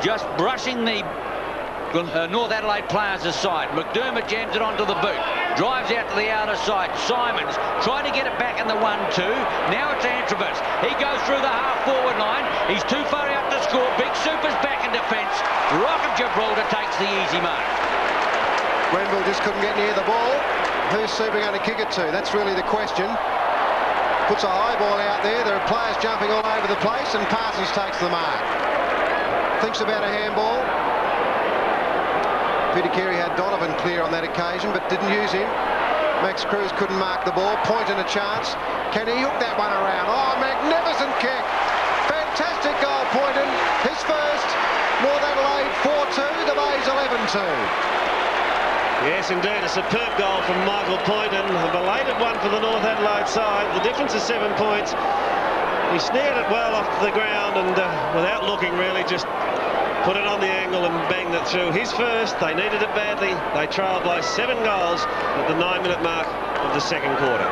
Just brushing the North Adelaide players aside. McDermott jams it onto the boot. Drives out to the outer side. Simons trying to get it back in the 1-2. Now it's Antrobus. He goes through the half-forward line. He's too far out to score. Big Super's back in defence. Rock of Gibraltar takes the easy mark. Grenville just couldn't get near the ball. Who's Super going to kick it to? That's really the question. Puts a high ball out there. There are players jumping all over the place, and Parsons takes the mark. Thinks about a handball. Peter Carey had Donovan clear on that occasion, but didn't use him. Max Cruz couldn't mark the ball. Point and a chance. Can he hook that one around? Oh, magnificent kick. Fantastic goal, Poynton. His first. North Adelaide 4-2. The Bays 11-2. Yes, indeed, a superb goal from Michael Poynton. A belated one for the North Adelaide side. The difference is 7 points. He snared it well off the ground and without looking really, just put it on the angle and banged it through. His first. They needed it badly. They trailed by 7 goals at the 9-minute mark of the second quarter.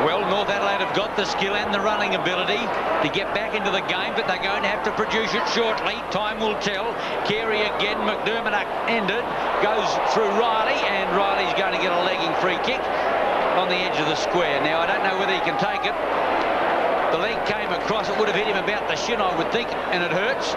Well, North Adelaide have got the skill and the running ability to get back into the game, but they're going to have to produce it shortly. Time will tell. Carey again. McDermott ended. Goes through Riley, and Riley's going to get a legging free kick on the edge of the square. Now, I don't know whether he can take it. The leg came across. It would have hit him about the shin, I would think, and it hurts.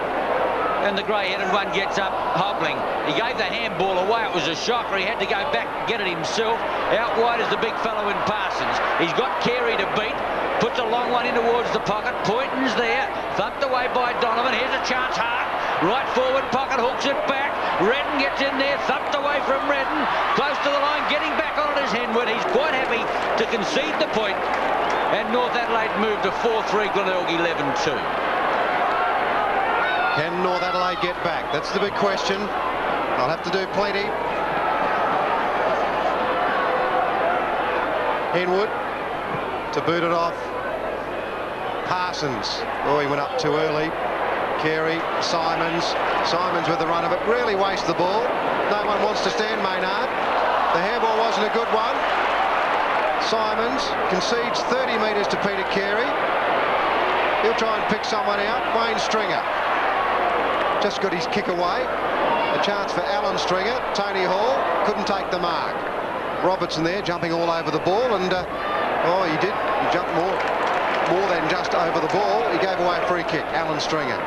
And the grey-headed one gets up hobbling. He gave the handball away. It was a shocker. He had to go back and get it himself. Out wide is the big fellow in Parsons. He's got Carey to beat. Puts a long one in towards the pocket. Poynton's there. Thumped away by Donovan. Here's a chance. Hart. Right forward pocket. Hooks it back. Redden gets in there. Thumped away from Redden. Close to the line. Getting back on it is Henwood. He's quite happy to concede the point. And North Adelaide moved to 4-3. Glenelg 11-2. Can North Adelaide get back? That's the big question. They'll have to do plenty. Henwood to boot it off. Parsons. Oh, he went up too early. Carey, Simons. Simons with the run of it. Really wastes the ball. No one wants to stand Maynard. The handball wasn't a good one. Simons concedes 30 metres to Peter Carey. He'll try and pick someone out. Wayne Stringer just got his kick away. A chance for Alan Stringer. Tony Hall couldn't take the mark. Robertson there jumping all over the ball, and oh, he did. He jumped more than just over the ball. He gave away a free kick. Alan Stringer.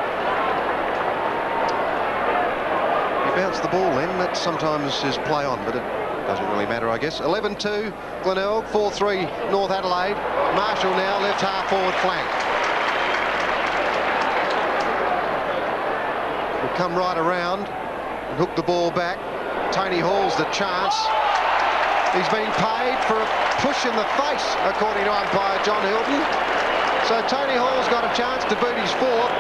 He bounced the ball then. That sometimes is play on, but it doesn't really matter, I guess. 11-2 Glenelg, 4-3 North Adelaide. Marshall now left half forward flank. Will come right around and hook the ball back. Tony Hall's the chance. He's been paid for a push in the face, according to umpire John Hilton. So Tony Hall's got a chance to boot his fourth,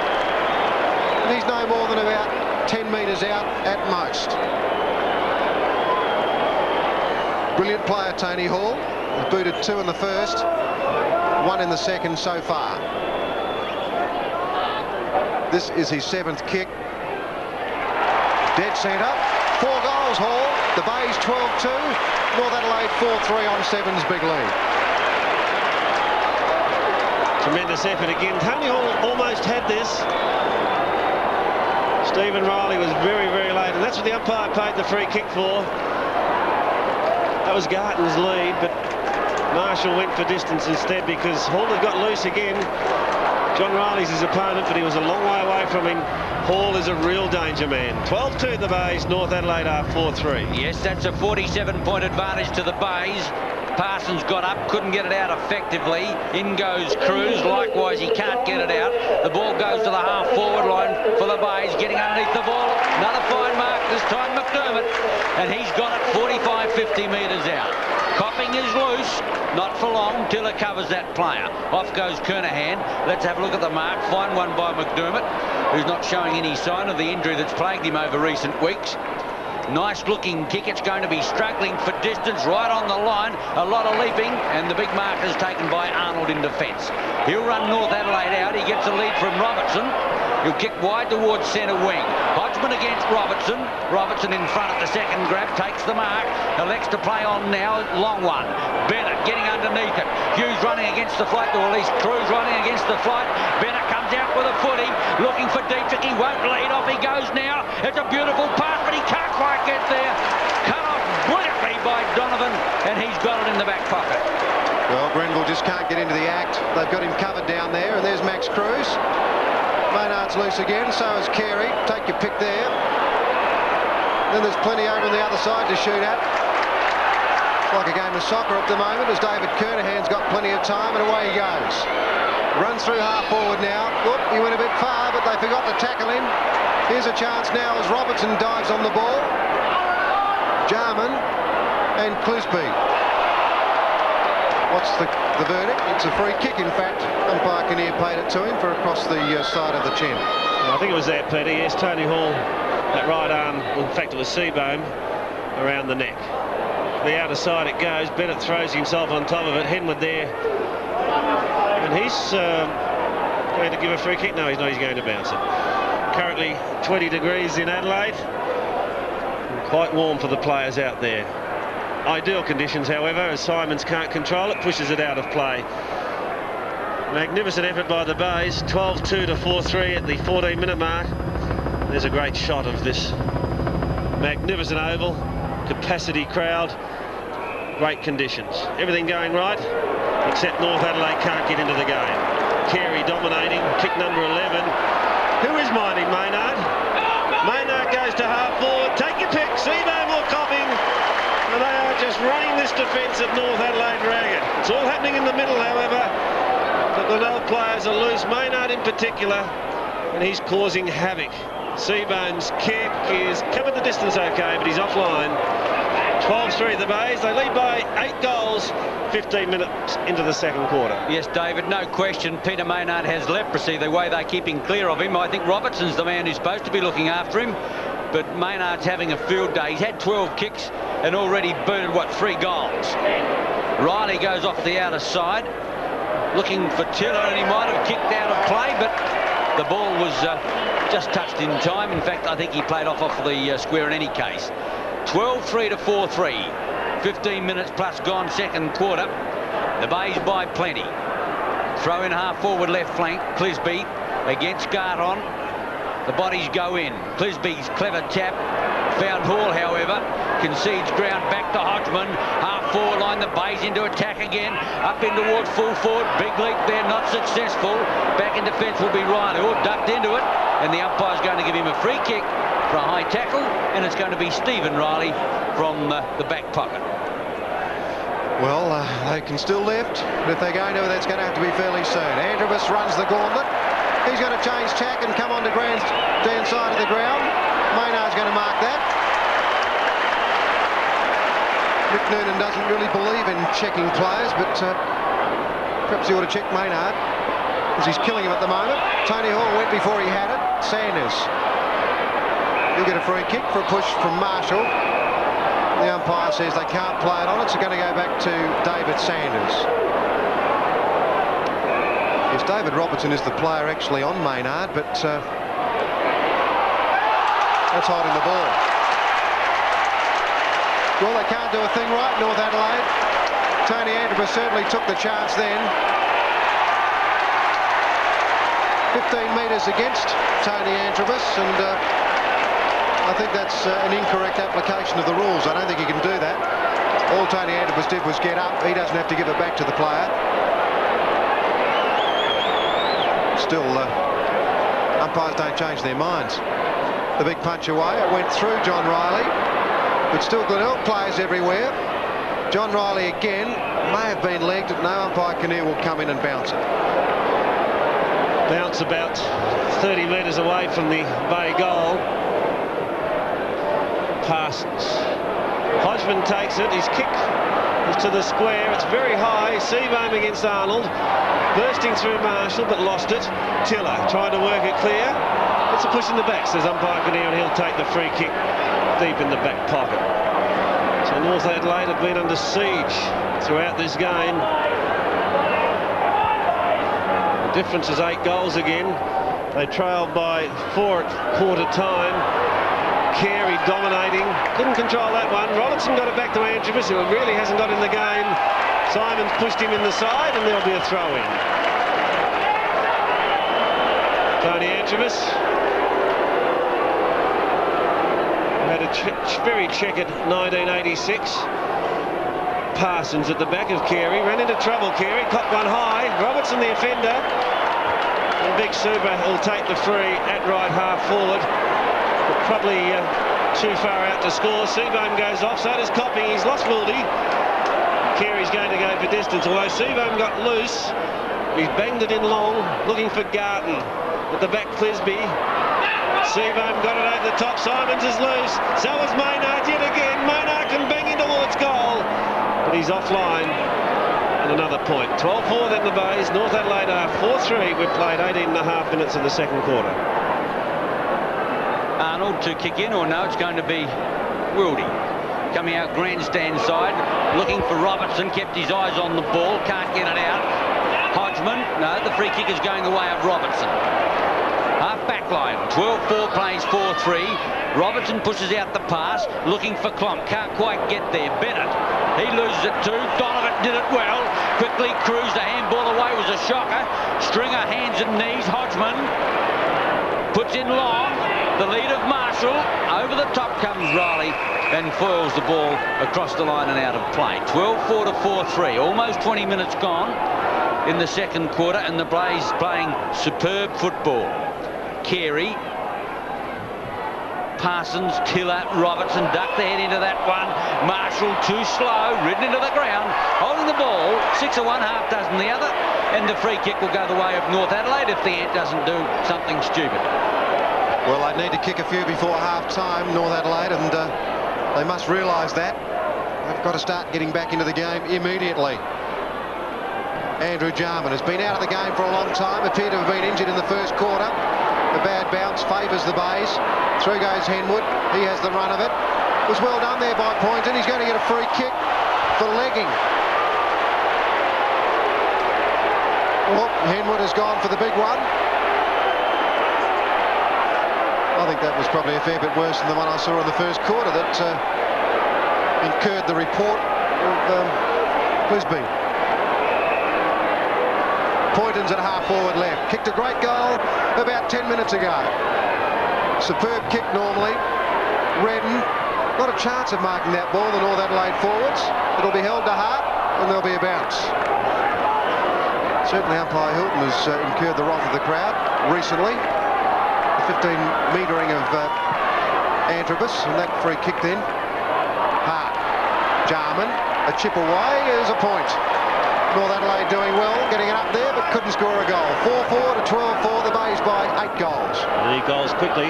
and he's no more than about 10 metres out at most. Brilliant player, Tony Hall. He's booted 2 in the first, 1 in the second so far. This is his 7th kick. Dead centre. 4 goals, Hall. The Bays 12-2. North Adelaide 4-3 on Sevens big lead. Tremendous effort again. Tony Hall almost had this. Stephen Riley was very, very late, and that's what the umpire paid the free kick for. That was Garton's lead, but Marshall went for distance instead because Hall had got loose again. John Riley's his opponent, but he was a long way away from him. Hall is a real danger man. 12-2 the Bays. North Adelaide are 4-3. Yes, that's a 47-point advantage to the Bays. Parsons got up, couldn't get it out effectively. In goes Cruz. Likewise, he can't get it out. The ball goes to the half-forward line for the Bays, getting underneath the ball. Another fine mark, this time McDermott. And he's got it 45-50 metres out. Copping is loose. Not for long. Tiller covers that player. Off goes Kernahan. Let's have a look at the mark. Fine one by McDermott, who's not showing any sign of the injury that's plagued him over recent weeks. Nice looking kick. It's going to be struggling for distance right on the line. A lot of leaping, and the big mark is taken by Arnold in defence. He'll run North Adelaide out. He gets a lead from Robertson. He'll kick wide towards centre wing. Hodgman against Robertson. Robertson in front at the second grab, takes the mark. Elects to play on now. Long one. Bennett getting underneath it. Hughes running against the flight, or at least Cruz running against the flight. Bennett comes out with a footy, looking for Dietrich. He won't lead off. He goes now. It's a beautiful pass, but he can't quite get there. Cut off brilliantly by Donovan, and he's got it in the back pocket. Well, Grenville just can't get into the act. They've got him covered down there, and there's Max Cruz. Maynard's loose again, so is Carey. Take your pick there. Then there's plenty over on the other side to shoot at. It's like a game of soccer at the moment, as David Kernahan's got plenty of time, and away he goes. Runs through half forward now. Whoop, he went a bit far, but they forgot to tackle him. Here's a chance now as Robertson dives on the ball. Jarman and Clisby. What's the verdict? It's a free kick, in fact. Umpire Kinnear paid it to him for across the side of the chin. I think it was that, Peter. Yes, Tony Hall, that right arm, well, in fact it was Seabohm, around the neck. The outer side it goes. Bennett throws himself on top of it. Henwood there. And he's going to give a free kick. No, he's not. He's going to bounce it. Currently 20 degrees in Adelaide. Quite warm for the players out there. Ideal conditions, however, as Simons can't control it, pushes it out of play. Magnificent effort by the Bays. 12-2 to 4-3 at the 14-minute mark. There's a great shot of this magnificent oval, capacity crowd, great conditions. Everything going right, except North Adelaide can't get into the game. Carey dominating, kick number 11. Who is minding Maynard? Maynard goes to half forward. Take your pick, Seabohm or Copping. And they are just running this defence of North Adelaide ragged. It's all happening in the middle, however. The Glenelg players are loose, Maynard in particular, and he's causing havoc. Seabohm's kick is covered the distance okay, but he's offline. 12-3 the Bays. They lead by 8 goals, 15 minutes into the second quarter. Yes, David, no question. Peter Maynard has leprosy, the way they're keeping clear of him. I think Robertson's the man who's supposed to be looking after him, but Maynard's having a field day. He's had 12 kicks and already booted, what, 3 goals. Riley goes off the outer side, looking for Tiller, and he might have kicked out of play, but the ball was just touched in time. In fact, I think he played off the square in any case. 12-3 to 4-3. 15 minutes plus gone second quarter. The Bays by plenty. Throw in half forward left flank. Clisby against Gardon. The bodies go in. Clisby's clever tap. Found Hall, however. Concedes ground back to Hodgman. Half forward line, the Bays into attack again. Up in towards full forward. Big leap there, not successful. Back in defence will be Riley. Oh, ducked into it. And the umpire's going to give him a free kick for a high tackle. And it's going to be Stephen Riley from the back pocket. Well, they can still lift, but if they're going to, that's going to have to be fairly soon. Androbus runs the gauntlet. He's going to change tack and come on to grandstand side of the ground. Maynard's going to mark that. Rick Noonan doesn't really believe in checking players, but perhaps he ought to check Maynard, because he's killing him at the moment. Tony Hall went before he had it. Sanders. He'll get a free kick for a push from Marshall. The umpire says they can't play it on it, so going to go back to David Sanders. Yes, David Robertson is the player actually on Maynard, but that's holding the ball. Well, they can't do a thing right, North Adelaide. Tony Androbus certainly took the chance then. 15 metres against Tony Androbus, and I think that's an incorrect application of the rules. I don't think he can do that. All Tony Androbus did was get up. He doesn't have to give it back to the player. Still, umpires don't change their minds. The big punch away. It went through John Riley, but still Glenelg players everywhere. John Riley again may have been legged. No umpire Kinnear will come in and bounce it. Bounce about 30 metres away from the Bay goal. Parsons. Hodgman takes it. His kick is to the square. It's very high. Seabohm against Arnold. Bursting through Marshall, but lost it. Tiller trying to work it clear. It's a push in the back, says umpire Kinnear, and he'll take the free kick deep in the back pocket. So North Adelaide have been under siege throughout this game. The difference is 8 goals again. They trailed by 4 at quarter time. Carey dominating, didn't control that one. Robertson got it back to Androbus, who really hasn't got in the game. Simons pushed him in the side, and there'll be a throw-in. Tony Androbus had a very checkered 1986. Parsons at the back of Carey, ran into trouble. Carey caught one high. Robertson the offender, and Big Super will take the free at right half forward. Probably too far out to score. Seabohm goes off, so does Copping. He's lost Wildy. Carey's going to go for distance, although Seabohm got loose. He's banged it in long, looking for Garton. At the back, Clisby. Seabohm got it over the top. Simons is loose. So is Maynard yet again. Maynard can bang in towards goal, but he's offline. And another point. 12-4 then the Bays. North Adelaide are 4-3. We've played 18.5 minutes of the second quarter. Arnold to kick in, or no, it's going to be Wildy coming out grandstand side, looking for Robertson, kept his eyes on the ball, can't get it out. Hodgman, no, the free kick is going the way of Robertson. Half back line, 12-4 plays 4-3. Robertson pushes out the pass, looking for Klomp, can't quite get there. Bennett, he loses it too. Donovan did it well, quickly cruised the handball away, was a shocker. Stringer, hands and knees. Hodgman puts in long. The lead of Marshall. Over the top comes Riley and foils the ball across the line and out of play. 12-4 to 4-3. Almost 20 minutes gone in the second quarter, and the Blaze playing superb football. Carey, Parsons, Tiller, Robertson ducked the head into that one. Marshall too slow, ridden into the ground, holding the ball. 6 of one, half dozen the other, and the free kick will go the way of North Adelaide if the Ant doesn't do something stupid. Well, they need to kick a few before half-time, North Adelaide, and they must realise that. They've got to start getting back into the game immediately. Andrew Jarman has been out of the game for a long time, appeared to have been injured in the first quarter. The bad bounce favours the Bays. Through goes Henwood. He has the run of it. It was well done there by Poynton. He's going to get a free kick for legging. Well, Henwood has gone for the big one. I think that was probably a fair bit worse than the one I saw in the first quarter that incurred the report of Clisby. Poynton's at half forward left. Kicked a great goal about 10 minutes ago. Superb kick normally. Redden, not a chance of marking that ball, the North Adelaide forwards. It'll be held to Hart and there'll be a bounce. Certainly umpire Hilton has incurred the wrath of the crowd recently. The 15-metering of Antrobus, and that free kick then. Hart, Jarman, a chip away is a point. North Adelaide doing well, getting it up there, but couldn't score a goal. 4-4 to 12-4, the Bays by 8 goals. 8 goals quickly.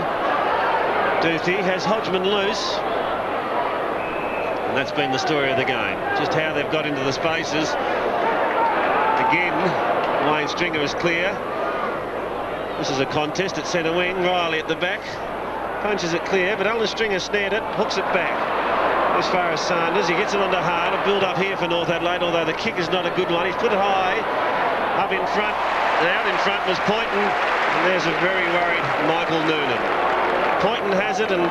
Duthie has Hodgman loose. And that's been the story of the game. Just how they've got into the spaces. Again, Wayne Stringer is clear. This is a contest at centre wing. Riley at the back. Punches it clear, but Alan Stringer snared it, hooks it back. As far as Sanders, he gets it onto Hart. A build up here for North Adelaide, although the kick is not a good one. He's put it high. Up in front. And out in front was Poynton. And there's a very worried Michael Noonan. Poynton has it, and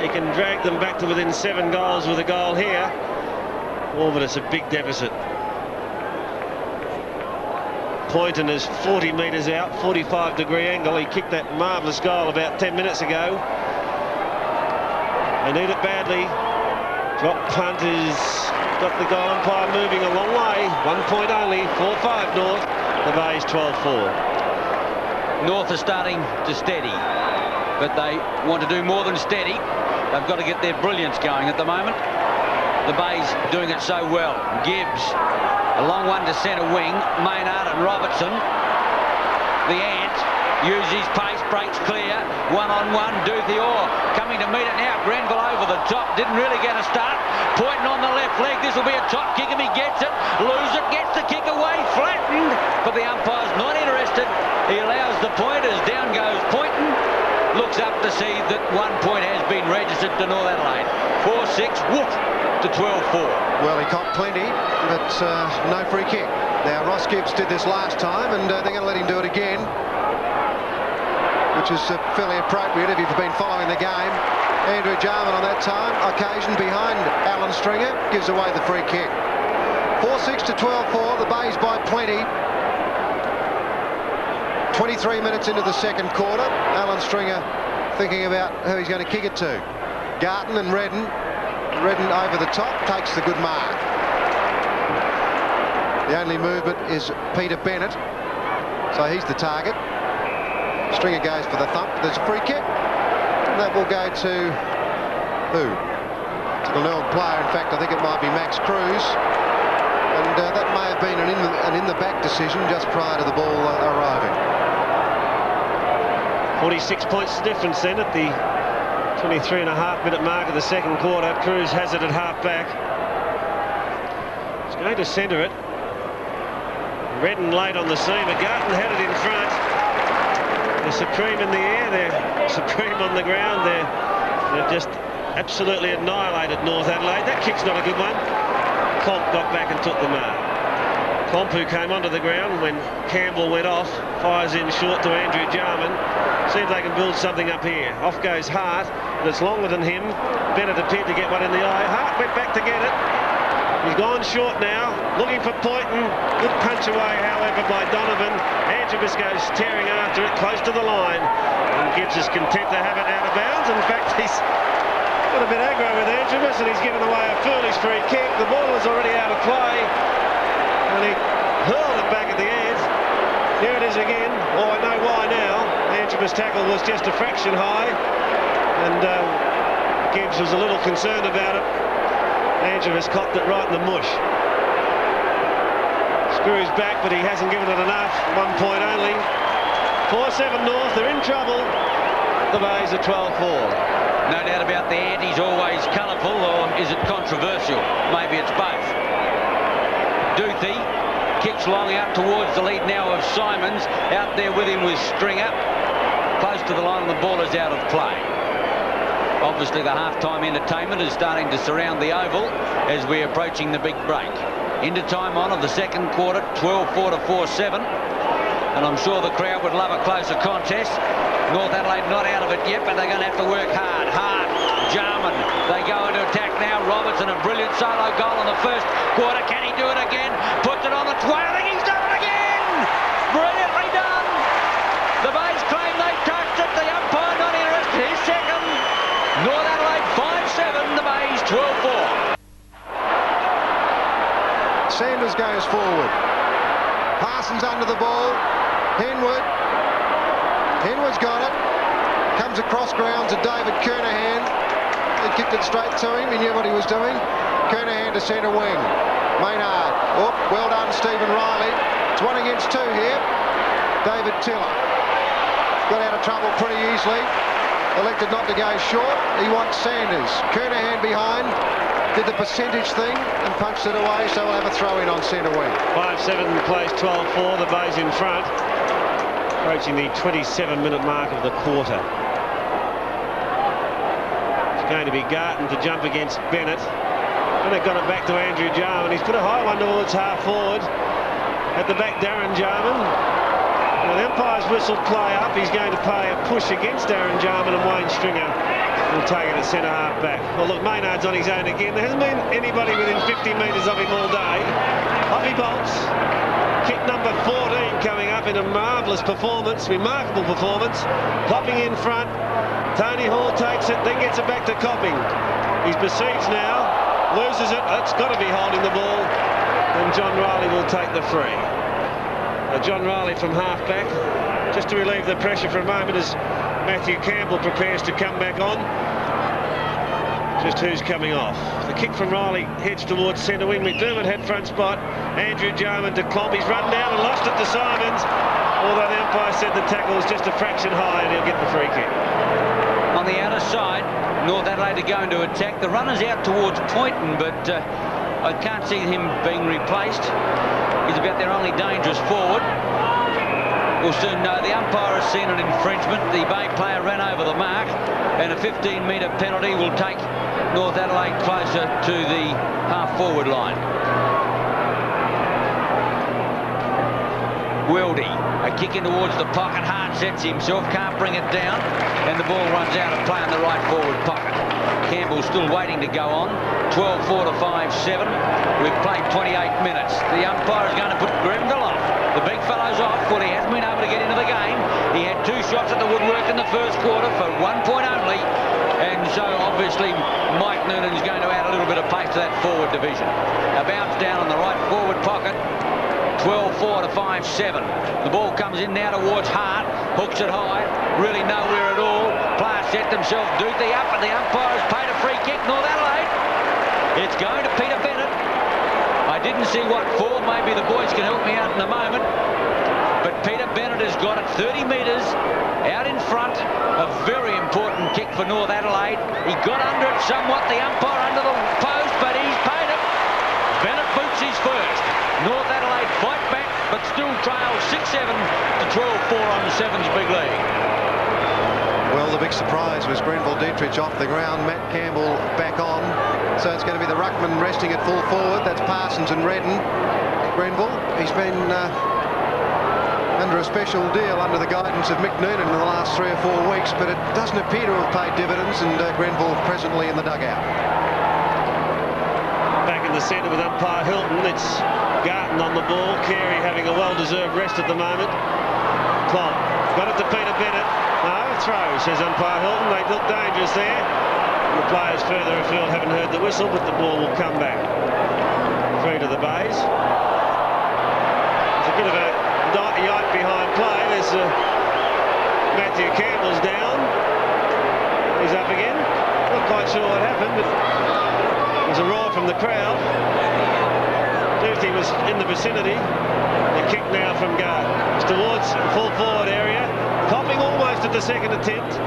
he can drag them back to within 7 goals with a goal here. Oh, but it's a big deficit. Poynton is 40 metres out, 45-degree angle. He kicked that marvellous goal about 10 minutes ago. They need it badly. Drop punt has got the goal umpire moving a long way. 1 point only, 4-5 North. The Bays 12-4. North are starting to steady, but they want to do more than steady. They've got to get their brilliance going at the moment. The Bays doing it so well. Gibbs, a long one to centre wing. Maynard and Robertson. The Ant uses his pace, breaks clear. 1-on-1, Duthie coming to meet it now. Grenville over the top, didn't really get a start. Poynton on the left leg, this will be a top kick if he gets it. Lose it, gets the kick away, flattened, but the umpire's not interested. He allows the pointers, down goes Poynton. Looks up to see that 1 point has been registered to North Adelaide. 4-6, whoop, to 12-4. Well, he caught plenty, but no free kick. Now, Ross Gibbs did this last time, and they're going to let him do it again, which is fairly appropriate if you've been following the game. Andrew Jarman on that occasion behind Alan Stringer gives away the free kick. 4-6 to 12-4, the Bays by plenty. 23 minutes into the second quarter. Alan Stringer thinking about who he's going to kick it to. Garton and Redden. Redden over the top, takes the good mark. The only movement is Peter Bennett, so he's the target. Stringer goes for the thump. There's a free kick. And that will go to who? To the Glenelg player. In fact, I think it might be Max Cruz. And that may have been an in-the-back decision just prior to the ball arriving. 46 points difference then at the 23.5-minute mark of the second quarter. Cruz has it at half-back. He's going to centre it. Redden late on the seam. Garton had it in front. They're supreme in the air. They're supreme on the ground. They've just absolutely annihilated North Adelaide. That kick's not a good one. Comp got back and took the mark. Comp, who came onto the ground when Campbell went off, fires in short to Andrew Jarman. See if they can build something up here. Off goes Hart, but it's longer than him. Bennett appeared to get one in the eye. Hart went back to get it. He's gone short now, looking for Poynton. Good punch away, however, by Donovan. Antrobus goes tearing after it, close to the line. And Gibbs is content to have it out of bounds. In fact, he's got a bit aggro with Antrobus, and he's given away a foolish free kick. The ball is already out of play. And he hurled it back at the end. Here it is again. Oh, I know why now. Antrobus' tackle was just a fraction high, and Gibbs was a little concerned about it. Antrobus copped it right in the mush. Screws back, but he hasn't given it enough. 1 point only. 4-7 North, they're in trouble. The Bays are 12-4. No doubt about the anti's always colourful, or is it controversial? Maybe it's both. Duthie kicks long out towards the lead now of Simons. Out there with him was Stringer. Close to the line, and the ball is out of play. Obviously, the half-time entertainment is starting to surround the oval as we're approaching the big break. Into time on of the second quarter, 12-4 to 4-7. And I'm sure the crowd would love a closer contest. North Adelaide not out of it yet, but they're going to have to work hard. Hart, Jarman, they go into attack now. Robertson, a brilliant solo goal in the first quarter. Can he do it again? Puts it on the twirling. He's done it again! Parsons under the ball. Henwood's got it. Comes across ground to David Kernahan. He kicked it straight to him. He knew what he was doing. Kernahan to centre wing. Maynard. Oh, well done, Stephen Riley. It's 1 against 2 here. David Tiller got out of trouble pretty easily. Elected not to go short. He wants Sanders. Kernahan behind. Did the percentage thing and punched it away, so we'll have a throw in on centre wing. 5-7 plays 12-4. The Bays in front. Approaching the 27-minute mark of the quarter. It's going to be Garton to jump against Bennett. Bennett got it back to Andrew Jarman. He's put a high one towards half forward. At the back, Darren Jarman. Now, the umpire's whistled play up. He's going to pay a push against Darren Jarman, and Wayne Stringer will take it at centre half back. Well, look, Maynard's on his own again. There hasn't been anybody within 50 metres of him all day. Off he bolts. Kick number 14 coming up in a marvellous performance, remarkable performance. Popping in front. Tony Hall takes it, then gets it back to Copping. He's besieged now. Loses it. It's got to be holding the ball. And John Riley will take the free. John Riley from half-back, just to relieve the pressure for a moment as Matthew Campbell prepares to come back on. Just who's coming off. The kick from Riley heads towards centre wing. McDermott had front spot. Andrew Jarman to Klomp. He's run down and lost it to Simons. Although the umpire said the tackle was just a fraction high and he'll get the free kick. On the outer side, North Adelaide are going to attack. The runner's out towards Poynton, but I can't see him being replaced. He's about their only dangerous forward. We'll soon know. The umpire has seen an infringement. The Bay player ran over the mark, and a 15-metre penalty will take North Adelaide closer to the half-forward line. Weldy, a kick in towards the pocket. Hart sets himself, can't bring it down, and the ball runs out of play in the right forward pocket. Campbell still waiting to go on. 12-4 to 5-7. We've played 28 minutes. The umpire is going to put Grendel off. The big fellow's off. Well, he hasn't been able to get into the game. He had 2 shots at the woodwork in the first quarter for 1 point only. And so, obviously, Mike Noonan's going to add a little bit of pace to that forward division. A bounce down on the right forward pocket. 12-4 to 5-7. The ball comes in now towards Hart. Hooks it high. Really nowhere at all. Players set themselves Doothie up, and the umpire has paid a free kick. North Adelaide. It's going to Peter Bennett. I didn't see what for. Maybe the boys can help me out in a moment. But Peter Bennett has got it 30 metres out in front. A very important kick for North Adelaide. He got under it somewhat. The umpire under the post, but he's paid it. Bennett boots his first. North Adelaide fight back, but still trail 6-7 to 12-4 on the Sevens Big League. Well, the big surprise was Grenville Dietrich off the ground, Matt Campbell back on. So it's going to be the ruckman resting at full forward. That's Parsons and Redden. Grenville, he's been under a special deal under the guidance of Mick Noonan in the last 3 or 4 weeks, but it doesn't appear to have paid dividends, and Grenville presently in the dugout. Back in the centre with umpire Hilton. It's Garton on the ball. Carey having a well-deserved rest at the moment. Klomp got it to Peter Bennett. No, throw, says umpire Hilton. They look dangerous there. The players further afield haven't heard the whistle, but the ball will come back. Free to the Bays. There's a bit of a yike behind play. There's Matthew Campbell's down. He's up again. Not quite sure what happened, but there's a roar from the crowd. Doothie was in the vicinity. The kick now from Garden. It's towards the full forward area. Copping almost at the second attempt.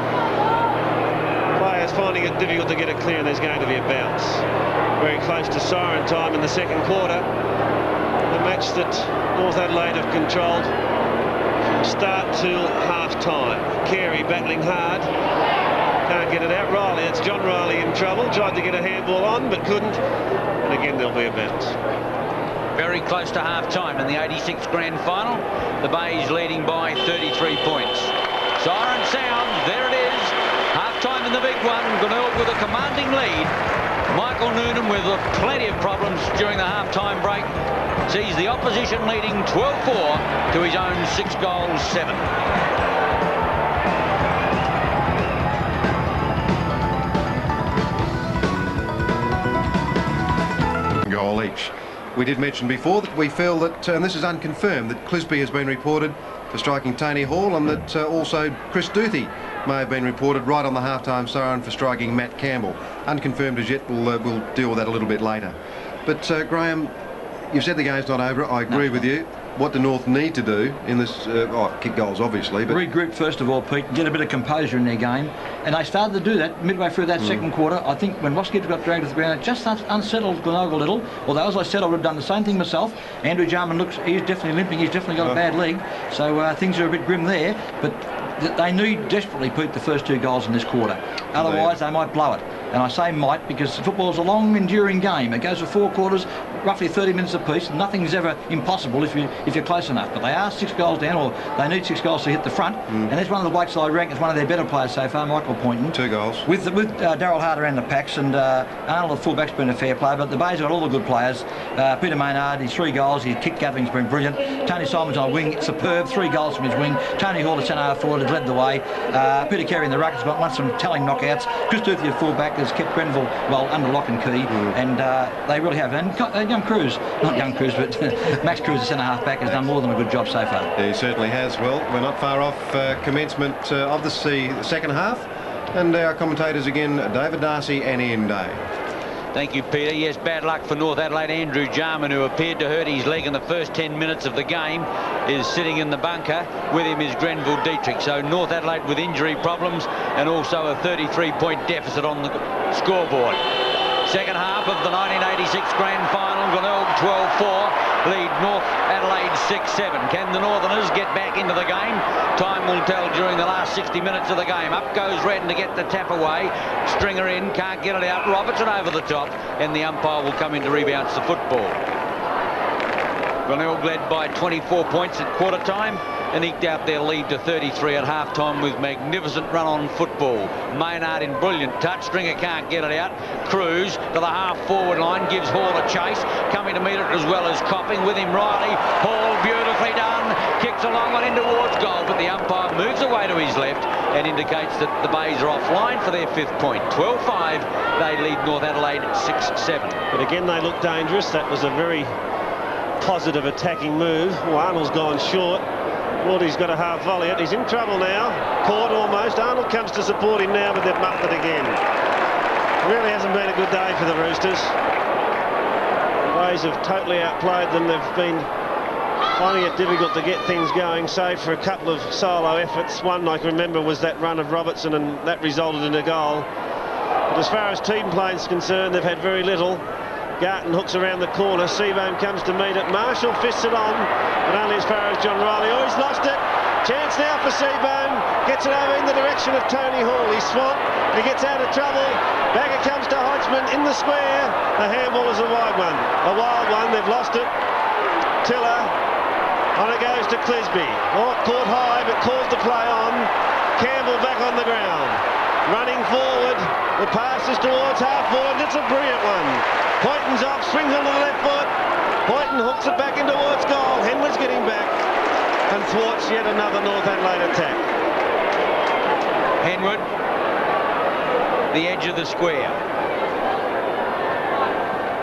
Players finding it difficult to get it clear, and there's going to be a bounce. Very close to siren time in the second quarter. The match that North Adelaide have controlled from start till half-time. Carey battling hard. Can't get it out. Riley, it's John Riley in trouble. Tried to get a handball on, but couldn't. And again, there'll be a bounce. Very close to half-time in the 86th Grand Final. The Bays leading by 33 points. Siren sounds. There it is. Half-time in the big one. Glenelg with a commanding lead. Michael Noonan with plenty of problems during the half-time break. Sees the opposition leading 12-4 to his own 6 goals, 7. Goal each. We did mention before that we feel that, and this is unconfirmed, that Clisby has been reported for striking Tony Hall, and that also Chris Duthie may have been reported right on the half-time siren for striking Matt Campbell. Unconfirmed as yet. We'll deal with that a little bit later. But Graham, you've said the game's not over. I agree with you. What do North need to do in this? Kick goals, obviously. But regroup first of all, Pete. Get a bit of composure in their game, and they started to do that midway through that second quarter. I think when Roskidge got dragged to the ground, it just unsettled Glenelg a little. Although, as I said, I would have done the same thing myself. Andrew Jarman he's definitely limping. He's definitely got a bad leg. So things are a bit grim there. But they need desperately, Pete, the first 2 goals in this quarter. Otherwise, they might blow it. And I say might because football's a long, enduring game. It goes for 4 quarters, roughly 30 minutes apiece. Nothing's ever impossible if you're close enough. But they are 6 goals down, or they need 6 goals to hit the front. And that's one of the blokes I rank as one of their better players so far, Michael Poynton. 2 goals. With Daryl Harder and the packs, and Arnold, the fullback's been a fair player, but the Bay's got all the good players. Peter Maynard, his 3 goals. His kick gathering's been brilliant. Tony Simon's on a wing, superb. 3 goals from his wing. Tony Hall, the centre half forward, has led the way. Peter Carey in the ruck has got won some telling knockouts. Chris Duthie, the fullback, has kept Grenville well under lock and key, and they really have. And young Cruz, not young Cruz, but Max Cruz, the centre half back, has done more than a good job so far. Yeah, he certainly has. Well, we're not far off commencement of the second half, and our commentators again, David Darcy and Ian Day. Thank you, Peter. Yes, bad luck for North Adelaide. Andrew Jarman, who appeared to hurt his leg in the first 10 minutes of the game, is sitting in the bunker. With him is Grenville Dietrich. So North Adelaide with injury problems and also a 33-point deficit on the scoreboard. Second half of the 1986 Grand Final, Glenelg 12-4, lead North Adelaide 6-7. Can the Northerners get back into the game? Time will tell during the last 60 minutes of the game. Up goes Redden to get the tap away. Stringer in, can't get it out. Robertson over the top, and the umpire will come in to rebalance the football. Glenelg led by 24 points at quarter time and eked out their lead to 33 at half-time with magnificent run-on football. Maynard in brilliant touch. Stringer can't get it out. Cruz to the half-forward line, gives Hall a chase. Coming to meet it as well as Copping. With him Riley. Hall beautifully done. Kicks a long one in towards goal, but the umpire moves away to his left and indicates that the Bays are offline for their 5th point. 12-5, they lead North Adelaide 6-7. But again, they look dangerous. That was a very positive attacking move. Well, Arnold's gone short. Wardy's got a half volley it. He's in trouble now. Caught almost. Arnold comes to support him now, but they've muffed it again. Really hasn't been a good day for the Roosters. The Rays have totally outplayed them. They've been finding it difficult to get things going, save for a couple of solo efforts. One I can remember was that run of Robertson, and that resulted in a goal. But as far as team play is concerned, they've had very little. Garton hooks around the corner. Seabohm comes to meet it. Marshall fists it on, but only as far as John Riley. Oh, he's lost it. Chance now for Seabohm. Gets it over in the direction of Tony Hall. He's swamped. He gets out of trouble. Back it comes to Hodgman in the square. The handball is a wide one. A wild one. They've lost it. Tiller. On it goes to Clisby. Oh, caught high, but calls the play on. Campbell back on the ground. Running forward. The pass is towards half forward. It's a brilliant one. Poynton's off, swings onto the left foot. Poynton hooks it back in towards goal. Henwood's getting back and thwarts yet another North Adelaide attack. Henwood, the edge of the square.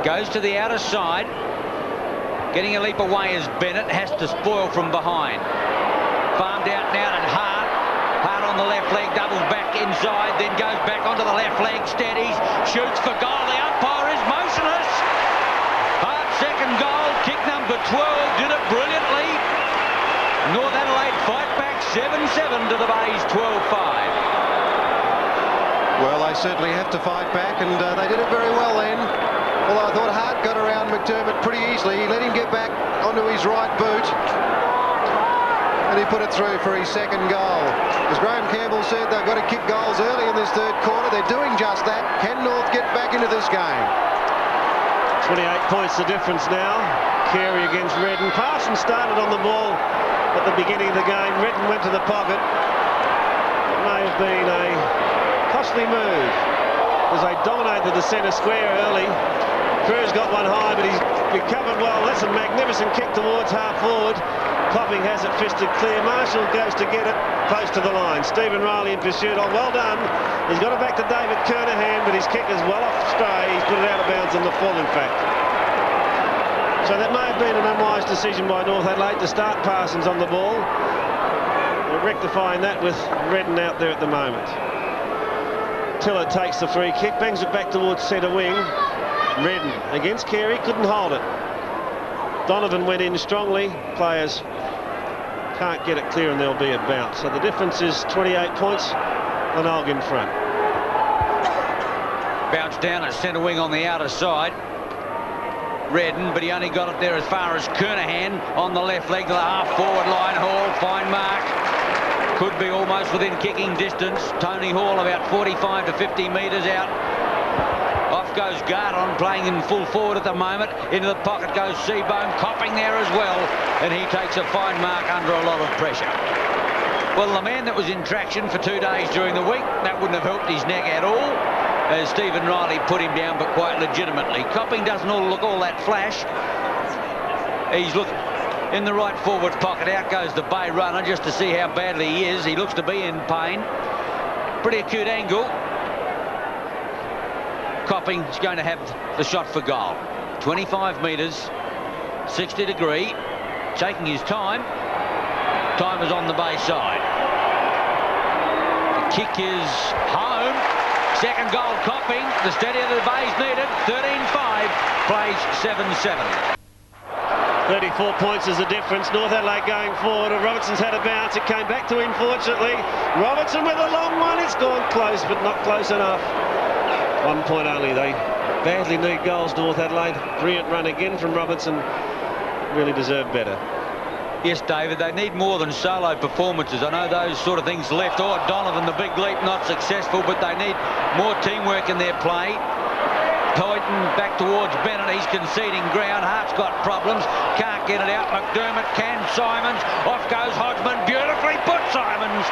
Goes to the outer side. Getting a leap away as Bennett has to spoil from behind. Farmed out now and Hart. Hart on the left leg, doubles back inside, then goes back onto the left leg, steadies, shoots for goal. The umpire is motionless. Hart's second goal, kick number 12, did it brilliantly. North Adelaide fight back 7-7 to the Bays 12-5. Well, they certainly have to fight back, and they did it very well then. Although I thought Hart got around McDermott pretty easily. He let him get back onto his right boot, and he put it through for his second goal. As Graham Campbell said, they've got to kick goals early in this third quarter. They're doing just that. Can North get back into this game? 28 points the difference now. Carey against Redden. Parsons started on the ball at the beginning of the game. Redden went to the pocket. It may have been a costly move as they dominated the centre square early. Cruz got one high, but he's recovered well. That's a magnificent kick towards half forward. Copping has it fisted clear. Marshall goes to get it close to the line. Stephen Riley in pursuit. Oh, well done. He's got it back to David Kernahan, but his kick is well off stray. He's put it out of bounds on the full, in fact. So that may have been an unwise decision by North Adelaide to start Parsons on the ball. They're rectifying that with Redden out there at the moment. Tiller takes the free kick, bangs it back towards centre wing. Redden against Carey, couldn't hold it. Donovan went in strongly. Players can't get it clear and there'll be a bounce. So the difference is 28 points. Glenelg in front. Bounce down at centre wing on the outer side. Redden, but he only got it there as far as Kernahan on the left leg to the half-forward line. Hall, fine mark. Could be almost within kicking distance. Tony Hall about 45 to 50 metres out. Off goes Gardon, playing in full forward at the moment. Into the pocket goes Seabohm, copping there as well. And he takes a fine mark under a lot of pressure. Well, the man that was in traction for 2 days during the week, that wouldn't have helped his neck at all, as Stephen Riley put him down, but quite legitimately. Copping doesn't look all that flash. He's looked in the right forward pocket. Out goes the Bay runner just to see how badly he is. He looks to be in pain. Pretty acute angle. Copping's going to have the shot for goal. 25 metres, 60 degree, taking his time. Time is on the Bay side. The kick is home. Second goal, Copping. The steady of the Bay's needed. 13-5, plays 7-7. 34 points is the difference. North Adelaide going forward. Robertson's had a bounce. It came back to him, fortunately. Robertson with a long one. It's gone close, but not close enough. 1 point only. They badly need goals, North Adelaide. Brilliant run again from Robertson. Really deserve better. Yes, David, they need more than solo performances. I know those sort of things left. Oh, Donovan, the big leap, not successful, but they need more teamwork in their play. Poyton back towards Bennett. He's conceding ground. Hart's got problems. Can't get it out. McDermott can. Simons. Off goes Hodgman. Beautifully put, Simons.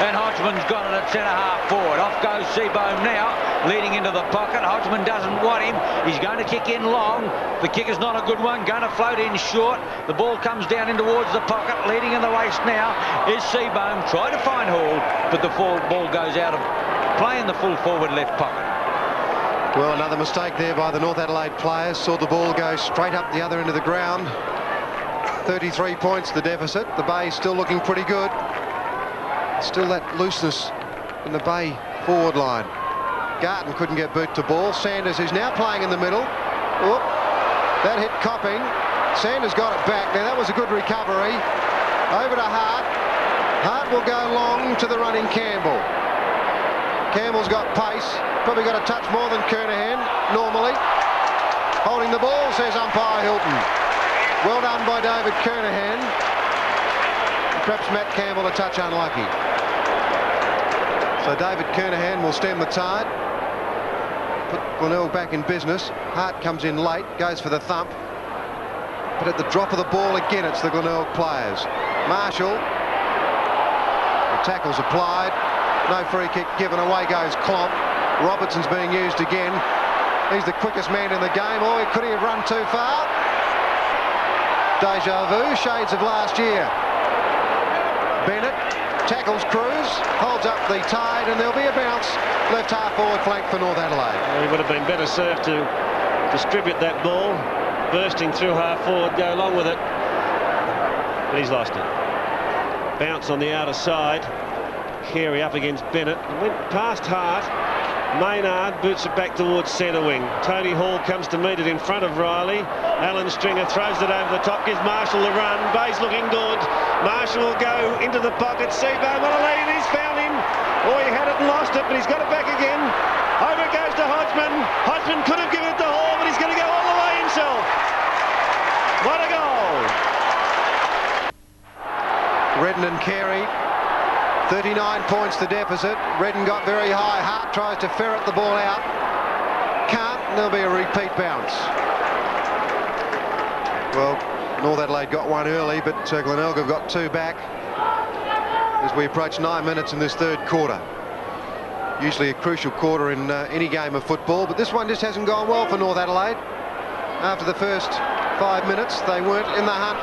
And Hodgman's got it at centre-half forward. Off goes Seabohm now, leading into the pocket. Hodgman doesn't want him. He's going to kick in long. The kick is not a good one. Going to float in short. The ball comes down in towards the pocket. Leading in the waist now is Seabohm. Try to find Hall, but the ball goes out of play in the full forward left pocket. Well, another mistake there by the North Adelaide players. Saw the ball go straight up the other end of the ground. 33 points the deficit. The Bay's still looking pretty good. Still that looseness in the Bay forward line. Garton couldn't get boot to ball. Sanders, who's now playing in the middle. Oop, that hit Copping. Sanders got it back. Now that was a good recovery. Over to Hart. Hart will go long to the running Campbell. Campbell's got pace. Probably got a touch more than Kernahan normally. Holding the ball, says umpire Hilton. Well done by David Kernahan. Perhaps Matt Campbell a touch unlucky. So David Kernahan will stem the tide. Put Glenelg back in business. Hart comes in late, goes for the thump. But at the drop of the ball again, it's the Glenelg players. Marshall. The tackle's applied. No free kick given. Away goes Klomp. Robertson's being used again. He's the quickest man in the game. Oh, could he have run too far? Deja vu, shades of last year. Bennett tackles Cruz, holds up the tide, and there'll be a bounce. Left half forward flank for North Adelaide. Well, he would have been better served to distribute that ball. Bursting through half forward, go along with it. But he's lost it. Bounce on the outer side. Carey up against Bennett. Went past Hart. Maynard boots it back towards centre wing. Tony Hall comes to meet it in front of Riley. Alan Stringer throws it over the top, gives Marshall the run. Bay's looking good. Marshall will go into the pocket. Seabohm on a lead. He's found him. Oh, he had it and lost it, but he's got it back again. Over it goes to Hodgman. Hodgman could have given it to Hall, but he's going to go all the way himself. What a goal. Redden and Carey. 39 points the deficit. Redden got very high. Hart tries to ferret the ball out. Can't, and there'll be a repeat bounce. Well, North Adelaide got one early, but Glenelg have got two back as we approach 9 minutes in this third quarter. Usually a crucial quarter in any game of football, but this one just hasn't gone well for North Adelaide. After the first 5 minutes, they weren't in the hunt.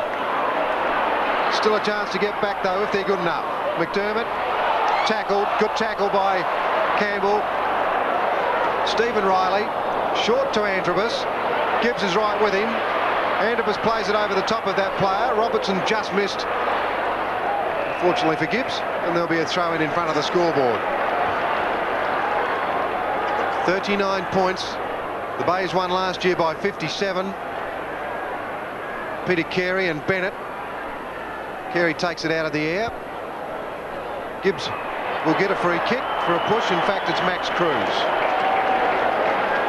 Still a chance to get back, though, if they're good enough. McDermott tackled, good tackle by Campbell. Stephen Riley, short to Antrobus. Gibbs is right with him. Antipas plays it over the top of that player. Robertson just missed, unfortunately for Gibbs, and there'll be a throw in front of the scoreboard. 39 points. The Bays won last year by 57. Peter Carey and Bennett. Carey takes it out of the air. Gibbs will get a free kick for a push. In fact, it's Max Cruz.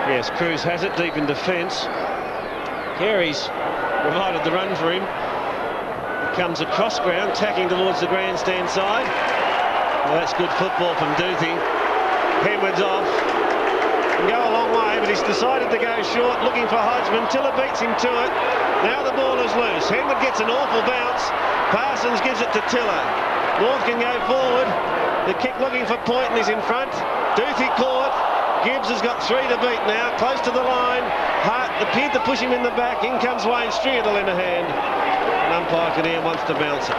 Yes, Cruz has it deep in defence. Carey's provided the run for him. He comes across ground, tacking towards the grandstand side. Well, that's good football from Duthie. Henwood's off. Can go a long way, but he's decided to go short, looking for Hodgman. Tiller beats him to it. Now the ball is loose. Henwood gets an awful bounce. Parsons gives it to Tiller. North can go forward. The kick looking for point and he's in front. Duthie caught. Gibbs has got 3 to beat now. Close to the line. Hart appeared to push him in the back. In comes Wayne Stringer to lend a hand. And umpire Kinnear wants to bounce it.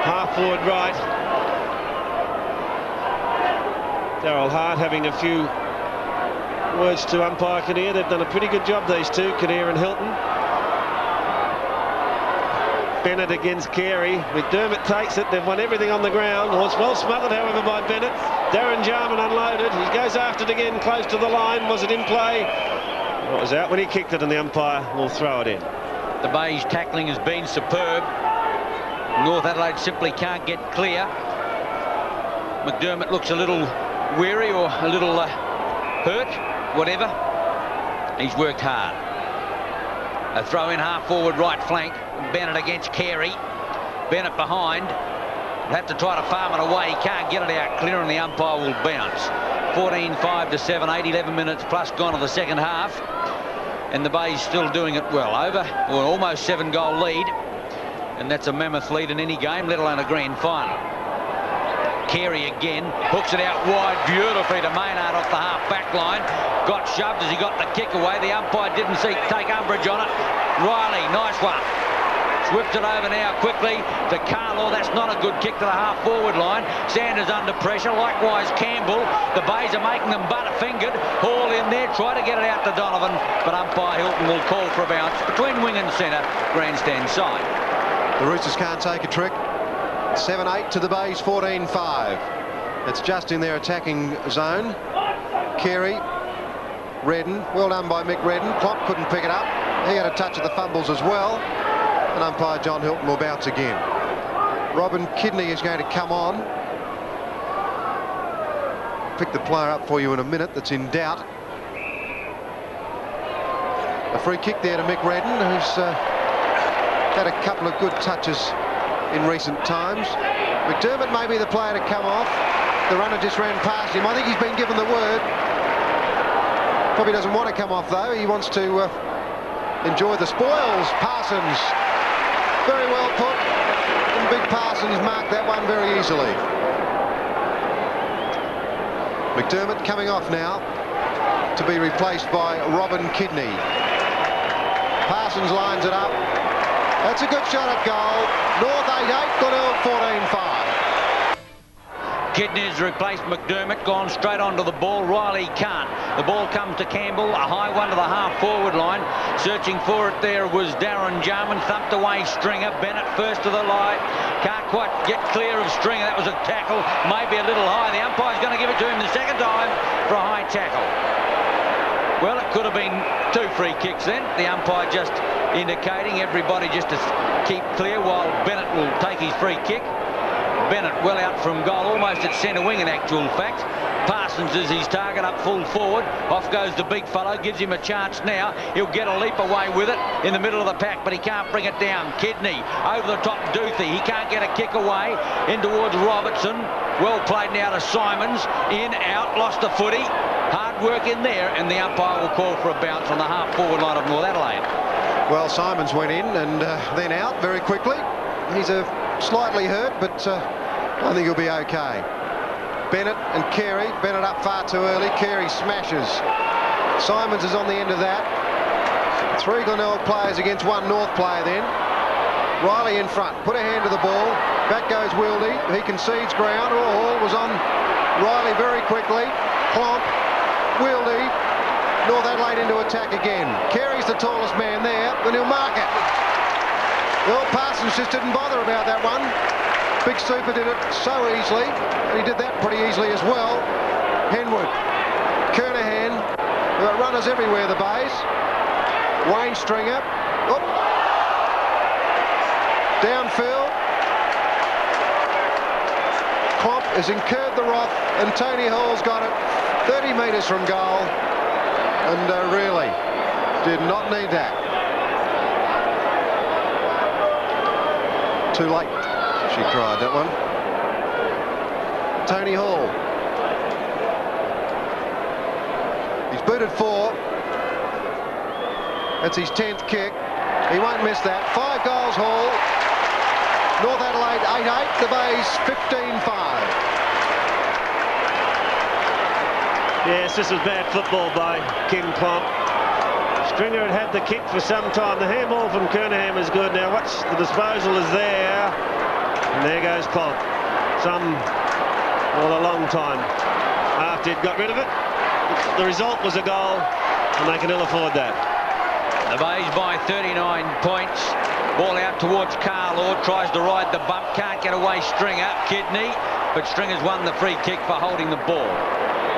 Half forward right. Darryl Hart having a few words to umpire Kinnear. They've done a pretty good job, these two, Kinnear and Hilton. Bennett against Carey. McDermott takes it. They've won everything on the ground. Oh, it's well smothered, however, by Bennett. Darren Jarman unloaded. He goes after it again, close to the line. Was it in play? Well, it was out when he kicked it, and the umpire will throw it in. The Bays' tackling has been superb. North Adelaide simply can't get clear. McDermott looks a little weary or a little hurt, whatever. He's worked hard. A throw in half forward right flank. Bennett against Carey. Bennett behind. Have to try to farm it away. He can't get it out clear and the umpire will bounce. 14-5 to 7, 11 minutes plus gone of the second half. And the Bays still doing it well. Over or almost 7-goal lead. And that's a mammoth lead in any game, let alone a grand final. Carey again, hooks it out wide beautifully to Maynard off the half-back line. Got shoved as he got the kick away. The umpire didn't take umbrage on it. Riley, nice one. Whipped it over now quickly to Carlaw. That's not a good kick to the half-forward line. Sanders under pressure. Likewise Campbell. The Bays are making them butterfingered. Hall in there, try to get it out to Donovan, but umpire Hilton will call for a bounce between wing and centre, grandstand side. The Roosters can't take a trick. 7-8 to the Bays, 14-5. It's just in their attacking zone. Carey, Redden, well done by Mick Redden. Klopp couldn't pick it up. He had a touch of the fumbles as well. And umpire John Hilton will bounce again. Robin Kidney is going to come on. Pick the player up for you in a minute that's in doubt. A free kick there to Mick Redden, who's had a couple of good touches in recent times. McDermott may be the player to come off. The runner just ran past him. I think he's been given the word. Probably doesn't want to come off though. He wants to enjoy the spoils. Parsons, very well put. And Big Parsons marked that one very easily. McDermott coming off now to be replaced by Robin Kidney. Parsons lines it up. That's a good shot at goal. North 8-8, Glenelg 14-5. Kidney's replaced McDermott, gone straight onto the ball. Riley can't. The ball comes to Campbell, a high one to the half-forward line. Searching for it there was Darren Jarman, thumped away Stringer. Bennett first to the line. Can't quite get clear of Stringer. That was a tackle, maybe a little high. The umpire's going to give it to him the second time for a high tackle. Well, it could have been 2 free kicks then. The umpire just indicating everybody just to keep clear while Bennett will take his free kick. Bennett well out from goal, almost at centre wing in actual fact. Parsons is his target up full forward. Off goes the big fellow, gives him a chance now. He'll get a leap away with it in the middle of the pack, but he can't bring it down. Kidney over the top, Duthie. He can't get a kick away. In towards Robertson. Well played now to Simons. In, out, lost the footy. Hard work in there, and the umpire will call for a bounce on the half-forward line of North Adelaide. Well, Simons went in and then out very quickly. He's slightly hurt, but I think he'll be okay. Bennett and Carey. Bennett up far too early. Carey smashes. Simons is on the end of that. 3 Glenelg players against 1 North player then. Riley in front. Put a hand to the ball. Back goes Wildy. He concedes ground. Hall was on Riley very quickly. Clomp. Wildy. North Adelaide into attack again. Carey's the tallest man there, and he'll mark it. Well, Parsons just didn't bother about that one. Big Super did it so easily, and he did that pretty easily as well. Henwood, Kernahan, there are runners everywhere, the Bays. Wayne Stringer, oh. Downfield. Klomp has incurred the wrath, and Tony Hall's got it 30 metres from goal, and really did not need that. Too late, she cried, that one. Tony Hall. He's booted 4. That's his 10th kick. He won't miss that. 5 goals, Hall. North Adelaide 8-8, the Bays 15-5. Yes, this was bad football by Kim Klomp. Stringer had the kick for some time. The handball from Kernahan was good. Now watch, the disposal is there. And there goes Klomp. A long time after he'd got rid of it. The result was a goal, and they can ill afford that. The Bays by 39 points. Ball out towards Carlaw, tries to ride the bump, can't get away Stringer, Kidney, but Stringer's won the free kick for holding the ball.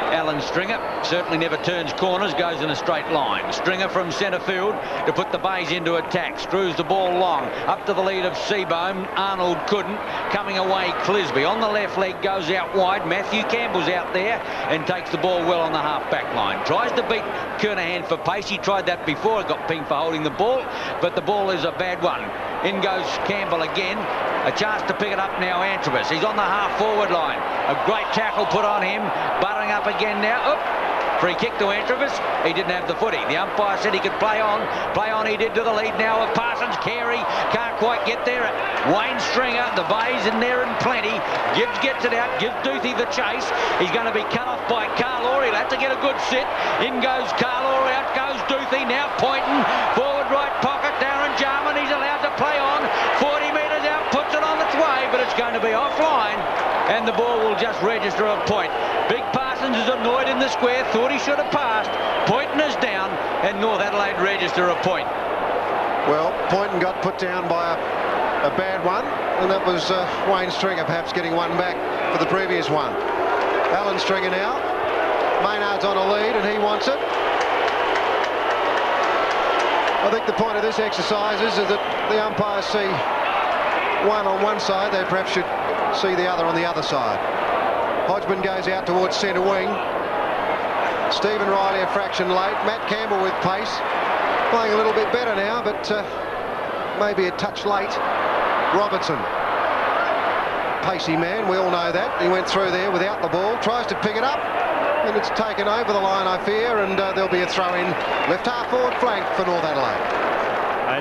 Alan Stringer certainly never turns corners, goes in a straight line. Stringer from centre field to put the Bays into attack. Screws the ball long. Up to the lead of Seabohm. Arnold couldn't. Coming away, Clisby. On the left leg, goes out wide. Matthew Campbell's out there and takes the ball well on the half-back line. Tries to beat Kernahan for pace. He tried that before. Got pinged for holding the ball, but the ball is a bad one. In goes Campbell again. A chance to pick it up now, Antrobus. He's on the half-forward line. A great tackle put on him. Buttering up again now. Oop. Free kick to Antrobus. He didn't have the footy. The umpire said he could play on. Play on he did to the lead now of Parsons. Carey can't quite get there. Wayne Stringer, the Bays in there in plenty. Gibbs gets it out. Gives Duthie the chase. He's going to be cut off by Carlaw. He'll have to get a good sit. In goes Carlaw. Out goes Duthie. Now Poynton. Forward right pocket. Darren Jarman. He's allowed to play on. 40 metres out. Puts it on its way. But it's going to be offline. And the ball will just register a point. Big Parsons is annoyed in the square. Thought he should have passed. Poynton is down. And North Adelaide register a point. Well, Poynton got put down by a bad one, and that was Wayne Stringer perhaps getting one back for the previous one. Alan Stringer now. Maynard's on a lead, and he wants it. I think the point of this exercise is that the umpires see one on one side. They perhaps should see the other on the other side. Hodgman goes out towards centre wing. Stephen Riley a fraction late. Matt Campbell with pace. Playing a little bit better now, but maybe a touch late. Robertson. Pacey man, we all know that. He went through there without the ball. Tries to pick it up, and it's taken over the line, I fear, and there'll be a throw in left half forward flank for North Adelaide.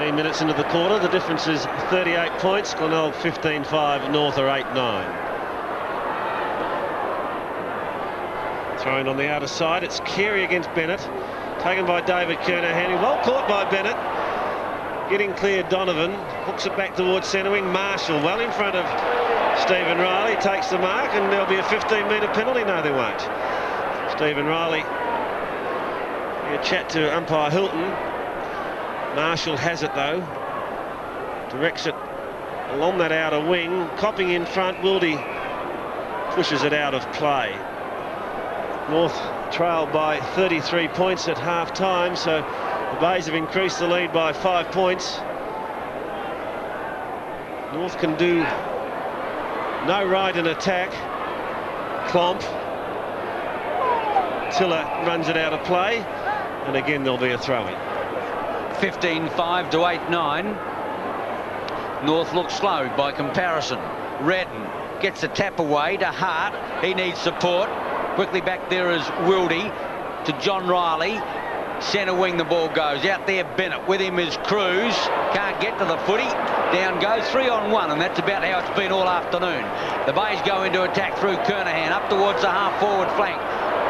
18 minutes into the quarter, the difference is 38 points. Glenelg 15-5, North are 8-9. Thrown on the outer side, it's Carey against Bennett. Taken by David Kernahan. Well caught by Bennett. Getting clear, Donovan. Hooks it back towards centre wing. Marshall well in front of Stephen Riley. Takes the mark, and there'll be a 15-metre penalty. No, there won't. Stephen Riley. A chat to umpire Hilton. Marshall has it though. Directs it along that outer wing. Copping in front. Wildy pushes it out of play. North trailed by 33 points at half-time, so the Bays have increased the lead by 5 points. North can do no right in attack. Klomp. Tiller runs it out of play, and again there'll be a throw-in. 15-5 to 8-9. North looks slow by comparison. Redden gets the tap away to Hart. He needs support. Quickly back there is Wildy to John Riley. Centre wing the ball goes. Out there Bennett. With him is Cruz. Can't get to the footy. Down goes 3-on-1, and that's about how it's been all afternoon. The Bays go into attack through Kernahan up towards the half-forward flank.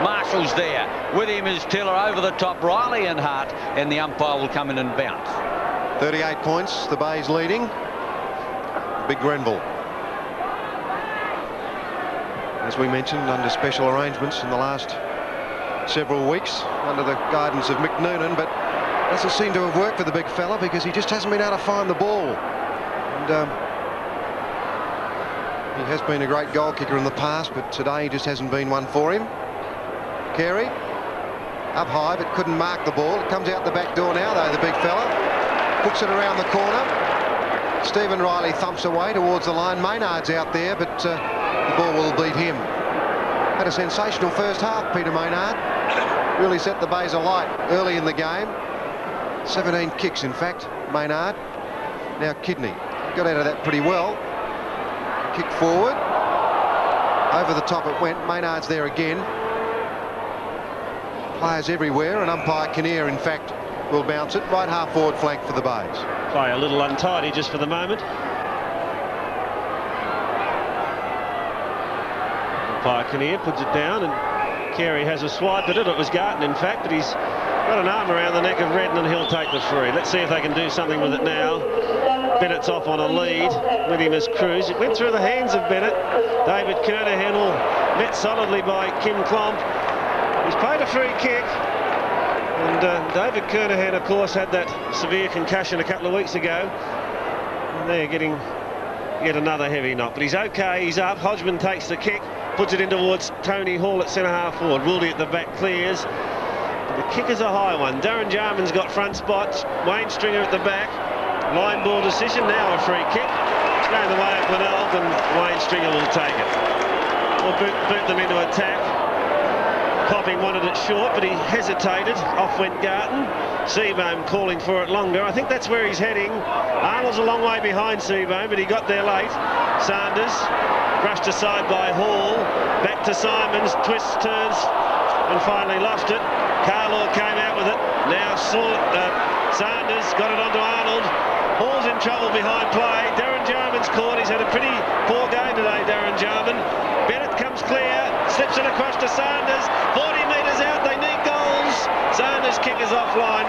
Marshall's there. With him is Tiller over the top. Riley and Hart, and the umpire will come in and bounce. 38 points, the Bays leading. Big Grenville, as we mentioned, under special arrangements in the last several weeks under the guidance of Mick Noonan, but doesn't seem to have worked for the big fella because he just hasn't been able to find the ball. And he has been a great goal kicker in the past, but today he just hasn't been one for him. Carey up high but couldn't mark the ball. It comes out the back door now though, the big fella. Hooks it around the corner. Stephen Riley thumps away towards the line. Maynard's out there, but the ball will beat him. Had a sensational first half, Peter Maynard. Really set the Bays alight early in the game. 17 kicks, in fact, Maynard. Now Kidney got out of that pretty well. Kick forward. Over the top it went. Maynard's there again. Players everywhere, and umpire Kinnear, in fact, will bounce it. Right half forward flank for the Bays. Play a little untidy just for the moment. Umpire Kinnear puts it down, and Carey has a swipe at it. It was Garton, in fact, but he's got an arm around the neck of Redden and he'll take the free. Let's see if they can do something with it now. Bennett's off on a lead with him as Cruz. It went through the hands of Bennett. David Kernahan met solidly by Kim Klomp. He's paid a free kick. And David Kernahan, of course, had that severe concussion a couple of weeks ago. And they're getting yet another heavy knock. But he's okay, he's up. Hodgman takes the kick, puts it in towards Tony Hall at centre half forward. Wildy at the back clears. The kick is a high one. Darren Jarman's got front spots. Wayne Stringer at the back. Line ball decision, now a free kick. It's going the way of Glenelg, and Wayne Stringer will take it. We'll boot them into attack. Copping wanted it short, but he hesitated. Off went Garton. Seabohm calling for it longer. I think that's where he's heading. Arnold's a long way behind Seabohm, but he got there late. Sanders brushed aside by Hall. Back to Simons. Twists, turns, and finally lost it. Carlaw came out with it. Now Sanders got it onto Arnold. Hall's in trouble behind play. Darren Jarman's caught. He's had a pretty poor game today, Darren Jarman. Bennett comes clear, slips it across to Sanders. 40 metres out, they need goals. Sanders' kick is offline.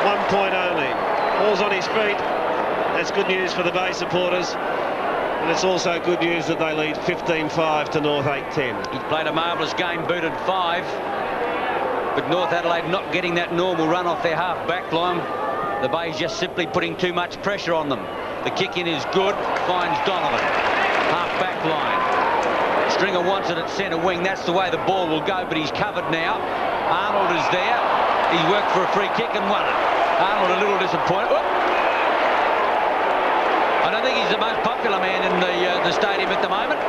1 point only. Hall's on his feet. That's good news for the Bay supporters. And it's also good news that they lead 15-5 to North 8-10. He's played a marvellous game, booted 5. But North Adelaide not getting that normal run off their half-back line. The Bay's just simply putting too much pressure on them. The kick-in is good, finds Donovan. Half-back line. Stringer wants it at centre wing. That's the way the ball will go, but he's covered now. Arnold is there. He's worked for a free kick and won it. Arnold a little disappointed. Oop. I don't think he's the most popular man in the stadium at the moment.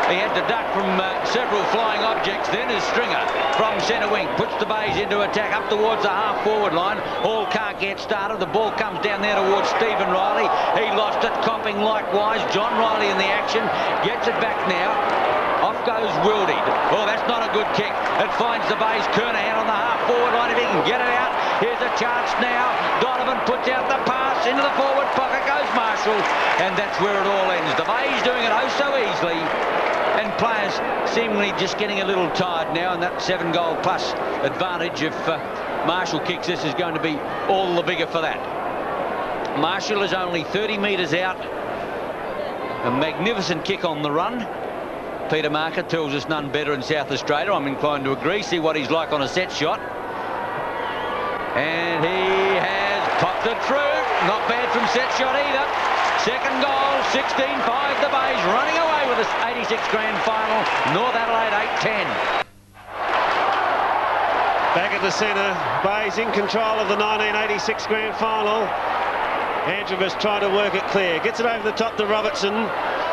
He had to duck from several flying objects then as Stringer from centre wing puts the Bays into attack up towards the half-forward line. Hall can't get started. The ball comes down there towards Stephen Riley. He lost it. Copping likewise. John Riley in the action. Gets it back now. Off goes Wildy. Oh, that's not a good kick. It finds the Bays. Kernahan on the half-forward line. If he can get it out. Here's a chance now. Donovan puts out the pass. Into the forward pocket goes Marshall. And that's where it all ends. The Bays doing it oh so easily. And players seemingly just getting a little tired now, and that 7-goal plus advantage if Marshall kicks this is going to be all the bigger for that. Marshall is only 30 metres out. A magnificent kick on the run. Peter Marker tells us none better in South Australia. I'm inclined to agree. See what he's like on a set shot. And he has popped it through. Not bad from set shot either. Second goal, 16-5, the Bays running away with this 86 Grand Final. North Adelaide 8-10. Back at the centre, Bays in control of the 1986 Grand Final. Androbus trying to work it clear. Gets it over the top to Robertson.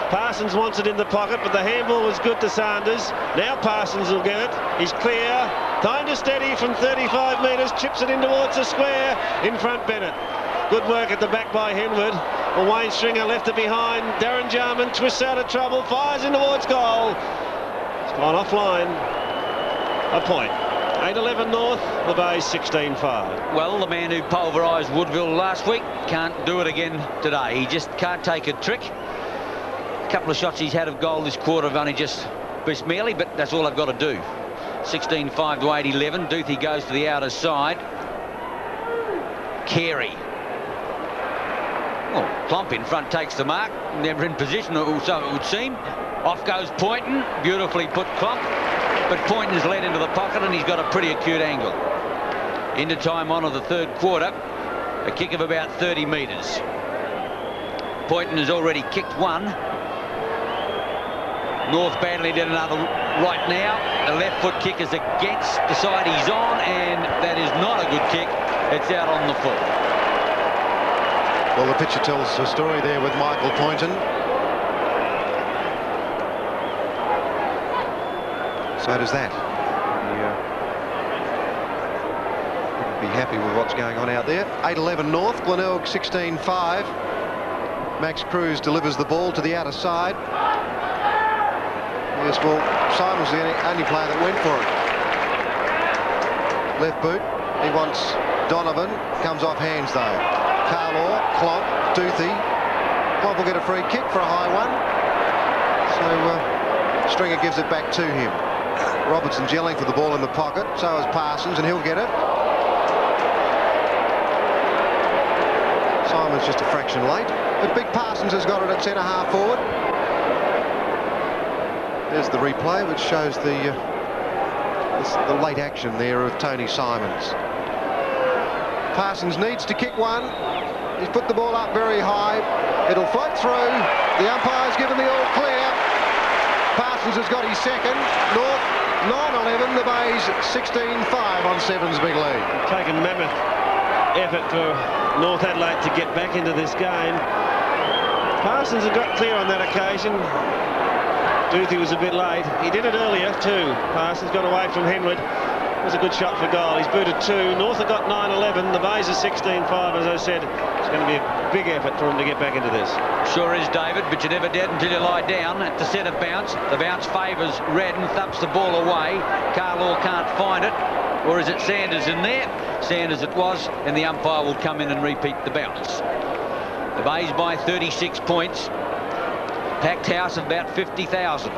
Parsons wants it in the pocket, but the handball was good to Sanders. Now Parsons will get it. He's clear. Time to steady from 35 metres. Chips it in towards the square. In front, Bennett. Good work at the back by Henwood. Well, Wayne Stringer left it behind. Darren Jarman twists out of trouble, fires in towards goal. It's gone offline. A point. 8-11 North, the Bays 16-5. Well, the man who pulverised Woodville last week can't do it again today. He just can't take a trick. A couple of shots he's had of goal this quarter have only just missed merely, but that's all I've got to do. 16-5 to 8-11. Duthie goes to the outer side. Carey. Oh, Klomp in front takes the mark. Never in position, so it would seem. Off goes Poynton. Beautifully put Klomp. but Poynton's led into the pocket and he's got a pretty acute angle. Into time on of the third quarter, a kick of about 30 metres. Poynton has already kicked one. North badly did another right now. The left foot kick is against the side he's on, and that is not a good kick. It's out on the foot. Well, the picture tells a story there with Michael Poynton. So does that. Wouldn't be happy with what's going on out there. 8-11 North, Glenelg 16-5. Max Cruz delivers the ball to the outer side. Yes, well, Simon's the only player that went for it. Left boot. He wants Donovan. Comes off hands, though. Carlaw, Clomp, Duthie. Clomp will get a free kick for a high one. So Stringer gives it back to him. Robertson gelling for the ball in the pocket. So is Parsons, and he'll get it. Simon's just a fraction late. But Big Parsons has got it at centre-half forward. There's the replay, which shows the late action there of Tony Simons. Parsons needs to kick one. He's put the ball up very high. It'll float through. The umpire's given the all clear. Parsons has got his second. North 9-11. The Bays 16-5 on Sevens Big League. Taken mammoth effort for North Adelaide to get back into this game. Parsons had got clear on that occasion. Duthie was a bit late. He did it earlier too. Parsons got away from Henwood. It was a good shot for goal. He's booted two. North have got 9-11. The Bays are 16-5. As I said, it's going to be a big effort for him to get back into this. Sure is, David, but you're never dead until you lie down. At the centre bounce, the bounce favours Redden, thumps the ball away. Carlaw can't find it. Or is it Sanders in there? Sanders it was, and the umpire will come in and repeat the bounce. The Bays by 36 points. Packed house of about 50,000.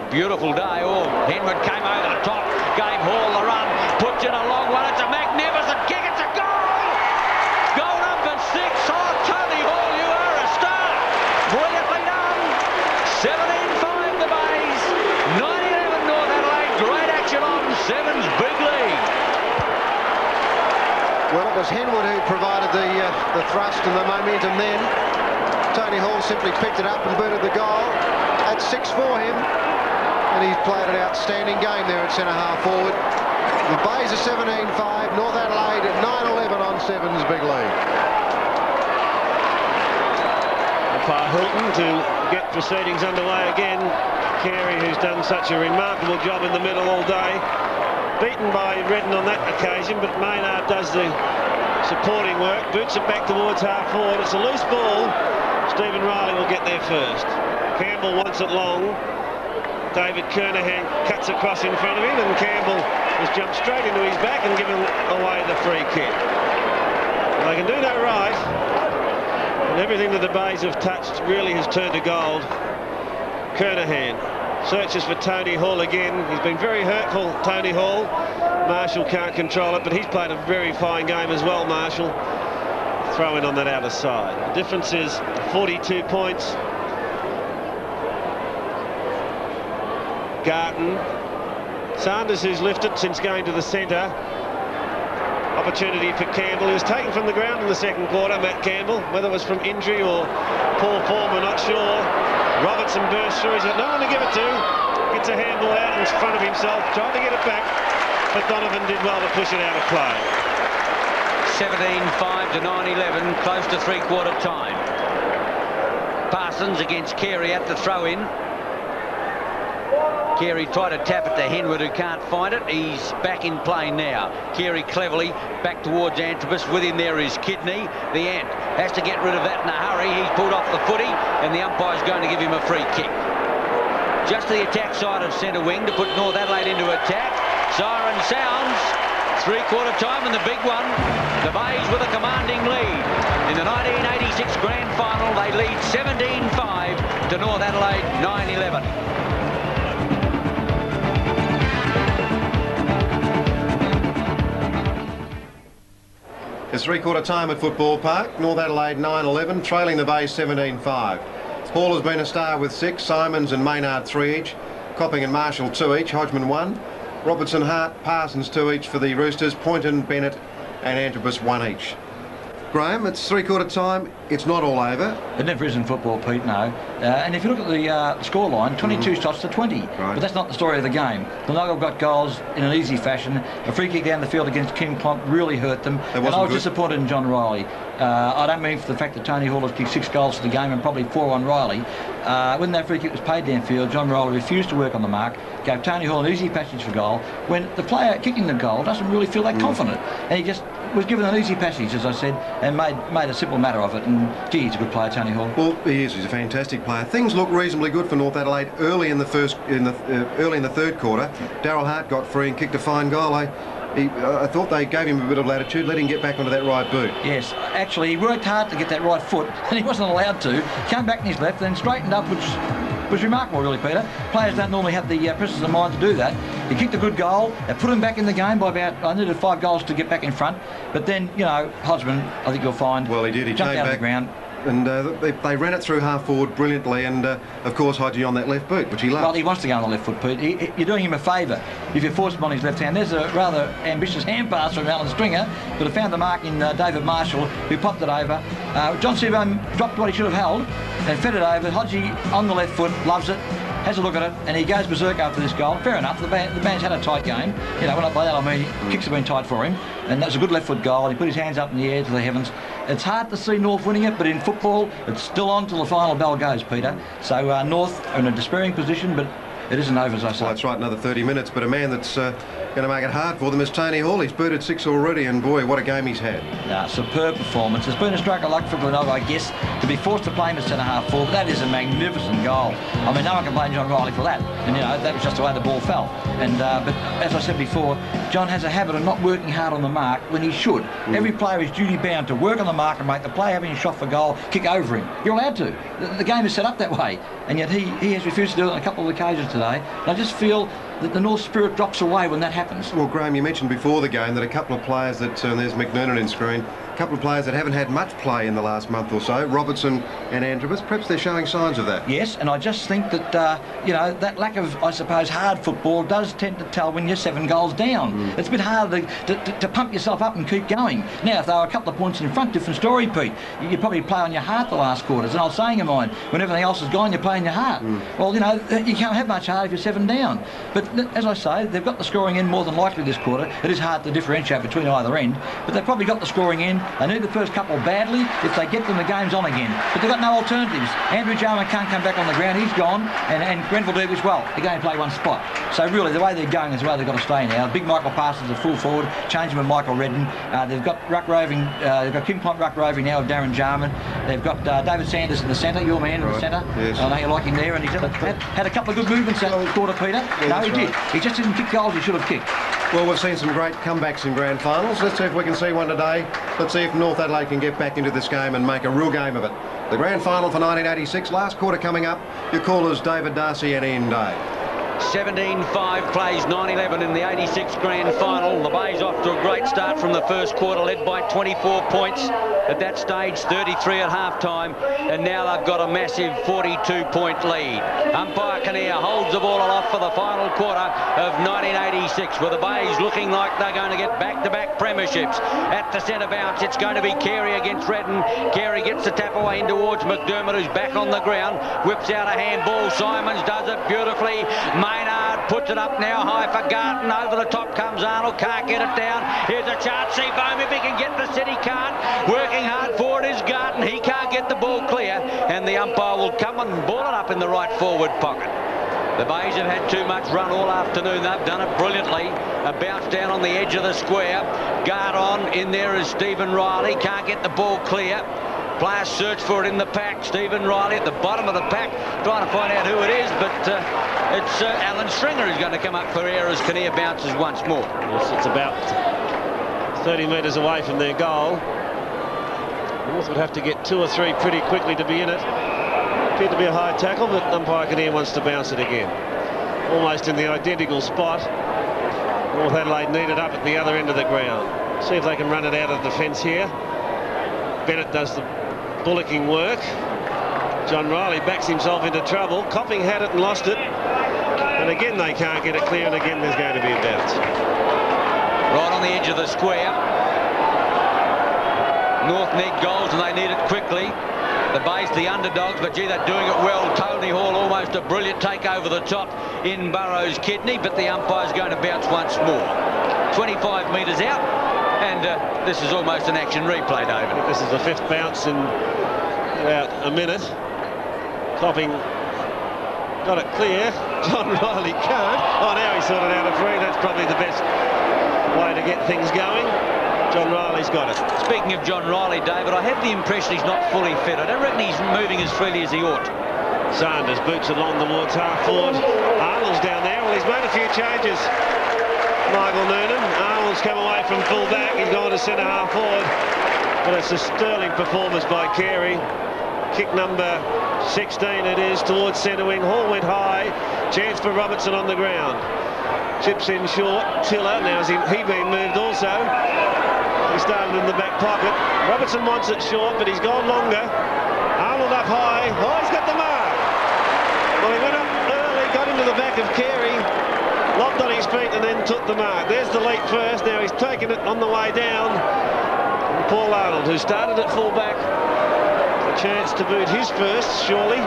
Beautiful day. Oh, Henwood came over the top, gave Hall the run, puts in a long one. It's a magnificent kick. It's a goal! Goal number 6. Oh, Tony Hall, you are a star. Brilliantly done. 17-5 the Bays. 9-11 North Adelaide. Great action on Sevens Big League. Well, it was Henwood who provided the thrust and the momentum then. Tony Hall simply picked it up and booted the goal. That's 6 for him. And he's played an outstanding game there at centre-half forward. The Bays are 17-5. North Adelaide at 9-11 on Sevens Big League. Umpire Hilton to get proceedings underway again. Carey, who's done such a remarkable job in the middle all day. Beaten by Redden on that occasion, but Maynard does the supporting work. Boots it back towards half forward. It's a loose ball. Stephen Riley will get there first. Campbell wants it long. David Kernahan cuts across in front of him, and Campbell has jumped straight into his back and given away the free kick. Well, they can do no right, and everything that the Bays have touched really has turned to gold. Kernahan searches for Tony Hall again. He's been very hurtful, Tony Hall. Marshall can't control it, but he's played a very fine game as well, Marshall. Throw in on that outer side. The difference is 42 points. Garton. Sanders, who's lifted since going to the centre. Opportunity for Campbell. He was taken from the ground in the second quarter, Matt Campbell. Whether it was from injury or poor form, we're not sure. Robertson bursts through. He's got no one to give it to. Gets a handball out in front of himself. Tried to get it back, but Donovan did well to push it out of play. 17-5 to 9-11, close to three-quarter time. Parsons against Carey at the throw-in. Carey tried to tap it to Henwood, who can't find it. He's back in play now. Carey cleverly back towards Antrobus. With him there is Kidney. The Ant has to get rid of that in a hurry. He's pulled off the footy, and the umpire's going to give him a free kick. Just to the attack side of centre wing to put North Adelaide into attack. Siren sounds. Three-quarter time in the big one. The Bays with a commanding lead. In the 1986 Grand Final, they lead 17-5 to North Adelaide 9-11. It's three-quarter time at Football Park. North Adelaide 9-11, trailing the Bays 17-5. Hall has been a star with 6, Simons and Maynard 3 each, Copping and Marshall 2 each, Hodgman 1. Robertson, Hart, Parsons 2 each for the Roosters. Poynton, Bennett and Antrobus 1 each. Graham, it's three-quarter time. It's not all over. It never is in football, Pete, no. And if you look at the score line, 22 shots to 20. Right. But that's not the story of the game. Glenelg got goals in an easy fashion. A free kick down the field against King Plump really hurt them. And I was disappointed in John Riley. I don't mean for the fact that Tony Hall has kicked 6 goals for the game and probably 4 on Riley. When that free kick was paid downfield, John Riley refused to work on the mark, gave Tony Hall an easy passage for goal, when the player kicking the goal doesn't really feel that confident. And he just was given an easy passage, as I said, and made a simple matter of it. And gee, he's a good player, Tony Hall. Well, he is. He's a fantastic player. Things look reasonably good for North Adelaide early in the third quarter. Darryl Hart got free and kicked a fine goal. I thought they gave him a bit of latitude, let him get back onto that right boot. Yes, actually, he worked hard to get that right foot, and he wasn't allowed to. Came back in his left, then straightened up, which was remarkable, really, Peter. Players don't normally have the presence of mind to do that. He kicked a good goal. They put him back in the game by about, I needed 5 goals to get back in front. But then, you know, Hodgman, I think you'll find, well, he did. He jumped came out back of the ground. And they ran it through half forward brilliantly, and of course Hodgie on that left boot, which he loved. Well, he wants to go on the left foot, Pete. You're doing him a favour if you force him on his left hand. There's a rather ambitious hand pass from Alan Stringer, but I found the mark in David Marshall, who popped it over. John Seabohm dropped what he should have held and fed it over. Hodgie on the left foot, loves it, has a look at it, and he goes berserk after this goal. Fair enough, the man's had a tight game. You know, by that I mean kicks have been tight for him, and that's a good left foot goal. He put his hands up in the air to the heavens. It's hard to see North winning it, but in football, it's still on till the final bell goes, Peter. So North are in a despairing position, but it isn't over, as I say. Well, that's right, another 30 minutes, but a man that's going to make it hard for them is Tony Hall. He's booted 6 already, and boy, what a game he's had. Superb performance. It's been a stroke of luck for Glenelg, I guess, to be forced to play him at centre-half forward. That is a magnificent goal. I mean, no one can blame John Riley for that. And, you know, that was just the way the ball fell. And but as I said before, John has a habit of not working hard on the mark when he should. Every player is duty-bound to work on the mark and make the player having a shot for goal kick over him. You're allowed to. The game is set up that way. And yet he has refused to do it on a couple of occasions today. And I just feel that the North spirit drops away when that happens. Well, Graham, you mentioned before the game that a couple of players that, and there's McNernan in screen, a couple of players that haven't had much play in the last month or so, Robertson and Antrobus, perhaps they're showing signs of that. Yes, and I just think that, you know, that lack of, I suppose, hard football does tend to tell when you're 7 goals down. It's a bit harder to pump yourself up and keep going. Now, if they were a couple of points in front, different story, Pete. You probably play on your heart the last quarters, and I was saying of mine, when everything else is gone, you play on your heart. Well, you know, you can't have much heart if you're 7 down. But as I say, they've got the scoring end more than likely this quarter. It is hard to differentiate between either end, but they've probably got the scoring end. They need the first couple badly. If they get them, the game's on again. But they've got no alternatives. Andrew Jarman can't come back on the ground. He's gone, and Grenville Deeb as well. They're going to play one spot. So really, the way they're going is the way they've got to stay now. Big Michael Parsons is full forward, changing with Michael Redden. They've got Ruck Roving. They've got King Plump Ruck Roving now with Darren Jarman. They've got David Sanders in the centre, your man in the centre. Yes. I know you like him there, and he's had a couple of good movements that quarter, Peter. Yeah, no, he right. did. He just didn't kick goals he should have kicked. Well, we've seen some great comebacks in grand finals. Let's see if we can see one today. Let's see if North Adelaide can get back into this game and make a real game of it. The grand final for 1986, last quarter coming up. Your callers David Darcy and Ian Day. 17-5 plays 9-11 in the 86 Grand Final. The Bay's off to a great start from the first quarter, led by 24 points. At that stage, 33 at half-time, and now they've got a massive 42-point lead. Umpire Kinnear holds the ball aloft for the final quarter of 1986, with the Bays looking like they're going to get back-to-back premierships. At the centre bounce, it's going to be Carey against Redden. Carey gets the tap away in towards McDermott, who's back on the ground, whips out a handball. Simons does it beautifully. Maynard puts it up now high for Garton. Over the top comes Arnold, can't get it down. Here's a chance. Seabohm, if he can get the set, he can't. Working hard for it is Garton. He can't get the ball clear, and the umpire will come and ball it up in the right forward pocket. The Bays have had too much run all afternoon. They've done it brilliantly. A bounce down on the edge of the square. Guard on. In there is Stephen Riley. Can't get the ball clear. Players search for it in the pack. Stephen Riley at the bottom of the pack, trying to find out who it is, but it's Alan Stringer who's going to come up for air as Kinnear bounces once more. Yes, it's about 30 metres away from their goal. North would have to get 2 or 3 pretty quickly to be in it. Appeared to be a high tackle, but umpire Kinnear wants to bounce it again. Almost in the identical spot. North Adelaide need it up at the other end of the ground. See if they can run it out of the fence here. Bennett does the bullocking work. John Riley backs himself into trouble. Copping had it and lost it. And again, they can't get it clear, and again, there's going to be a bounce. Right on the edge of the square. North need goals, and they need it quickly. The Bays, the underdogs, but gee, they're doing it well. Tony Hall, almost a brilliant take over the top in Burrows' kidney, but the umpire's going to bounce once more. 25 metres out, and this is almost an action replay, David. This is the 5th bounce in about a minute. Copping got it clear. John Riley can't. Oh, now he's sorted out a free. That's probably the best way to get things going. John Riley's got it. Speaking of John Riley, David, I have the impression he's not fully fit. I don't reckon he's moving as freely as he ought. Sanders boots along towards half forward. Arnold's down there. Well, he's made a few changes. Michael Noonan. Arnold's come away from full back. He's gone to centre half forward. But it's a sterling performance by Carey. Kick number 16 it is towards centre wing. Hall went high. Chance for Robertson on the ground. Chips in short. Tiller. Now has he been moved also? He started in the back pocket. Robertson wants it short, but he's gone longer. Arnold up high. Oh, he's got the mark. Well, he went up early, got into the back of Carey, locked on his feet, and then took the mark. There's the leap first. Now he's taken it on the way down. And Paul Arnold, who started at full back, a chance to boot his first, surely.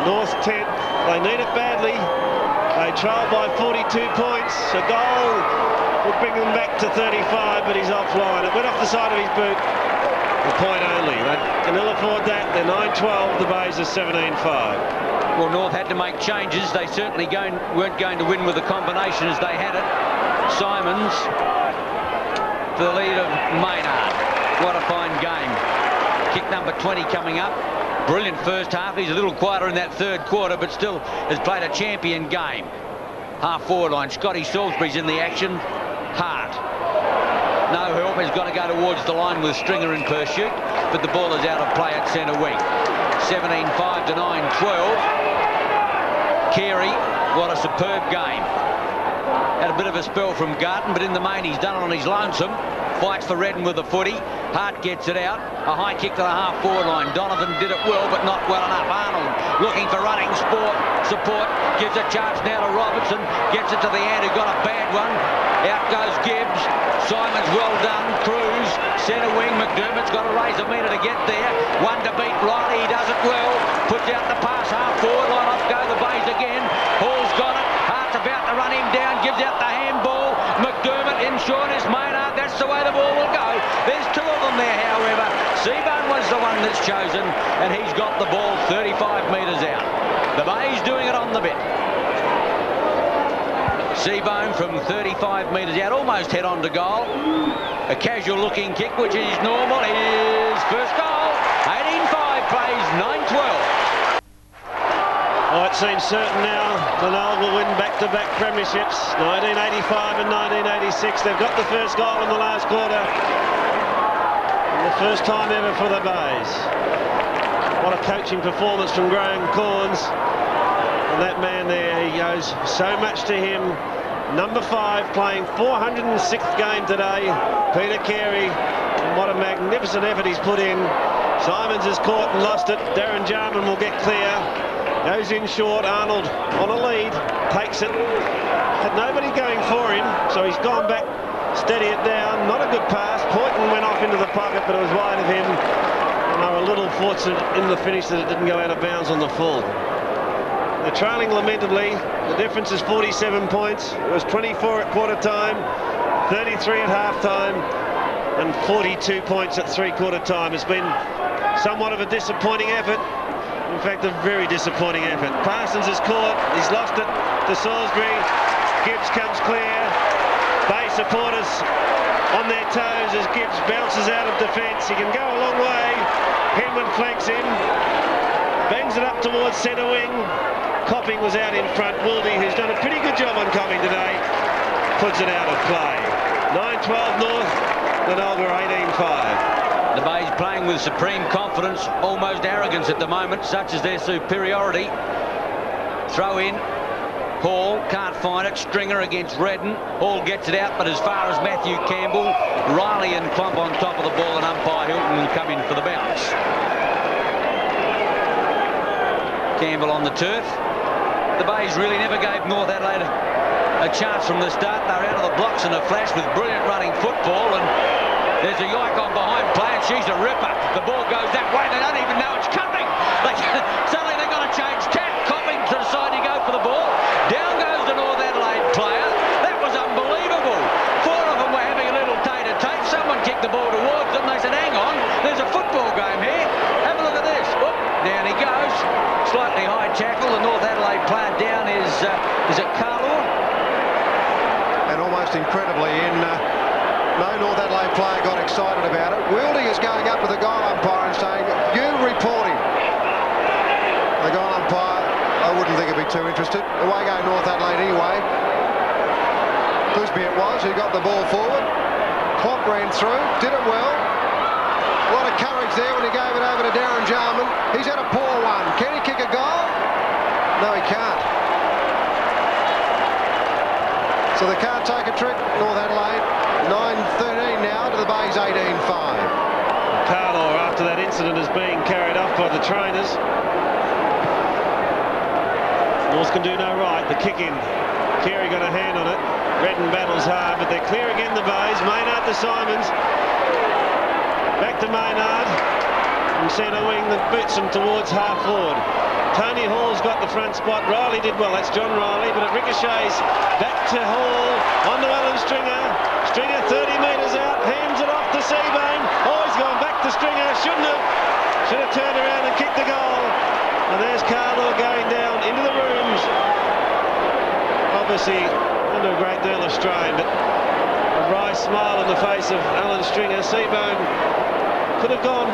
North 10th. They need it badly. They trail by 42 points. A goal would bring them back to 35, but he's offline. It went off the side of his boot. A point only. They can ill afford that. They're 9-12. The Bays are 17-5. Well, North had to make changes. They certainly weren't going to win with the combination as they had it. Simons for the lead of Maynard. What a fine game. Kick number 20 coming up. Brilliant first half. He's a little quieter in that third quarter, but still has played a champion game. Half forward line. Scotty Salisbury's in the action. Hart. No help. Has got to go towards the line with Stringer in pursuit, but the ball is out of play at centre wing. 17-5 to 9-12. Carey, what a superb game. Had a bit of a spell from Garton, but in the main he's done it on his lonesome. Fights for Redden with the footy. Hart gets it out. A high kick to the half-forward line. Donovan did it well, but not well enough. Arnold looking for running support. Gives a chance now to Robertson. Gets it to the hand who got a bad one. Out goes Gibbs. Simons, well done. Cruz, centre wing. McDermott's got to raise a metre to get there. One to beat Riley. He does it well. Puts out the pass half-forward line. Off go the Bays again. Hall's got it. Hart's about to run him down. Gives out the handball. McDermott in short is Maynard. That's the way the ball will go. There's two of them there, however. Seaborn was the one that's chosen, and he's got the ball 35 metres out. The Bays doing it on the bit. Seaborn from 35 metres out, almost head on to goal. A casual looking kick, which is normal. His first goal. 18-5 plays 9-12. Oh, it seems certain now Glenelg will win back-to-back premierships, 1985 and 1986. They've got the first goal in the last quarter. And the first time ever for the Bays. What a coaching performance from Graham Corns. And that man there, he goes so much to him. Number 5, playing 406th game today, Peter Carey. And what a magnificent effort he's put in. Simons has caught and lost it. Darren Jarman will get clear. Goes in short. Arnold on a lead. Takes it. Had nobody going for him, so he's gone back, steady it down. Not a good pass. Poynton went off into the pocket, but it was wide of him. And they were a little fortunate in the finish that it didn't go out of bounds on the full. They're trailing lamentably. The difference is 47 points. It was 24 at quarter time, 33 at half time, and 42 points at three-quarter time. It's been somewhat of a disappointing effort. In fact, a very disappointing effort. Parsons is caught. He's lost it to Salisbury. Gibbs comes clear. Bay supporters on their toes as Gibbs bounces out of defence. He can go a long way. Henman flanks him. Bends it up towards centre wing. Copping was out in front. Wildy, who's done a pretty good job on Copping today, puts it out of play. 9-12 North. Glenelg 18-5. The Bays playing with supreme confidence, almost arrogance at the moment, such as their superiority. Throw in. Hall can't find it. Stringer against Redden. Hall gets it out, but as far as Matthew Campbell, Riley and Klump on top of the ball, and umpire Hilton will come in for the bounce. Campbell on the turf. The Bays really never gave North Adelaide a chance from the start. They're out of the blocks in a flash with brilliant running football, and there's a yoke on behind play, and she's a ripper. The ball goes that way, they don't even know it's coming. Suddenly they've got to change tack. Copping to decide to go for the ball. Down goes the North Adelaide player. That was unbelievable. 4 of them were having a little tete-a-tete. Someone kicked the ball towards them. They said, hang on, there's a football game here. Have a look at this. Whoop, down he goes. Slightly high tackle. The North Adelaide player down is it Carlaw? And almost incredibly, no North Adelaide player got excited about it. Wielding is going up to the goal umpire and saying, you report him. The goal umpire, I wouldn't think he'd be too interested. Away go North Adelaide anyway. Clisby it was who got the ball forward. Clop ran through, did it well. A lot of courage there when he gave it over to Darren Jarman. He's had a poor one. Can he kick a goal? No, he can't. So they can't take a trick, North Adelaide. 9-13 now to the Bays 18-5. Carlaw, after that incident, is being carried off by the trainers. North can do no right. The kick in. Carey got a hand on it. Redden battles hard, but they're clear again, the Bays. Maynard to Simons. Back to Maynard. From centre wing that boots him towards half forward. Tony Hall's got the front spot. Riley did well. That's John Riley, but it ricochets back to Hall. On to Alan Stringer. Stringer 30 metres out. Hands it off to Seabain. Oh, he's gone back to Stringer. Shouldn't have. Should have turned around and kicked the goal. And there's Carlaw going down into the rooms. Obviously under a great deal of strain, but a wry smile on the face of Alan Stringer. Seabain could have gone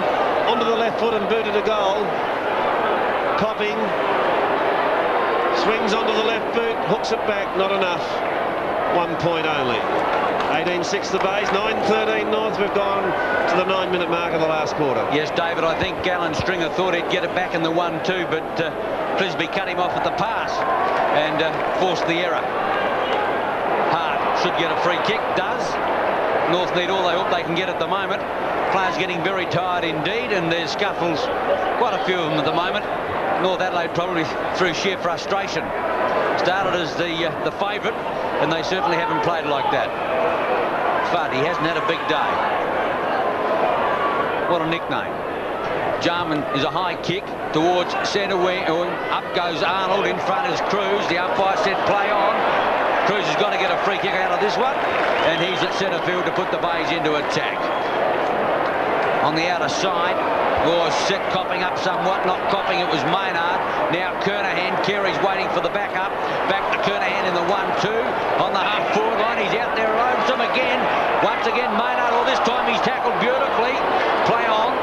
onto the left foot and booted a goal. Copping swings onto the left boot, hooks it back, not enough. 1 point only. 18-6 the Bays, 9-13 North. We've gone to the 9-minute mark of the last quarter. Yes, David, I think Alan Stringer thought he'd get it back in the 1-2, but Clisby cut him off at the pass and forced the error. Hart should get a free kick, does. North need all they hope they can get at the moment. Players getting very tired indeed, and there's scuffles, quite a few of them at the moment. North Adelaide probably through sheer frustration. Started as the favourite, and they certainly haven't played like that. But he hasn't had a big day. What a nickname. Jarman is a high kick towards centre wing. Up goes Arnold, in front is Cruz. The umpire said play on. Cruz has got to get a free kick out of this one, and he's at centre field to put the Bays into attack. On the outer side was set Copping up somewhat, not Copping, it was Maynard. Now Kernahan, Carey's waiting for the backup. Back to Kernahan in the 1-2 on the half forward line. He's out there alone. Some again. Once again Maynard. Well, this time he's tackled beautifully. Play on.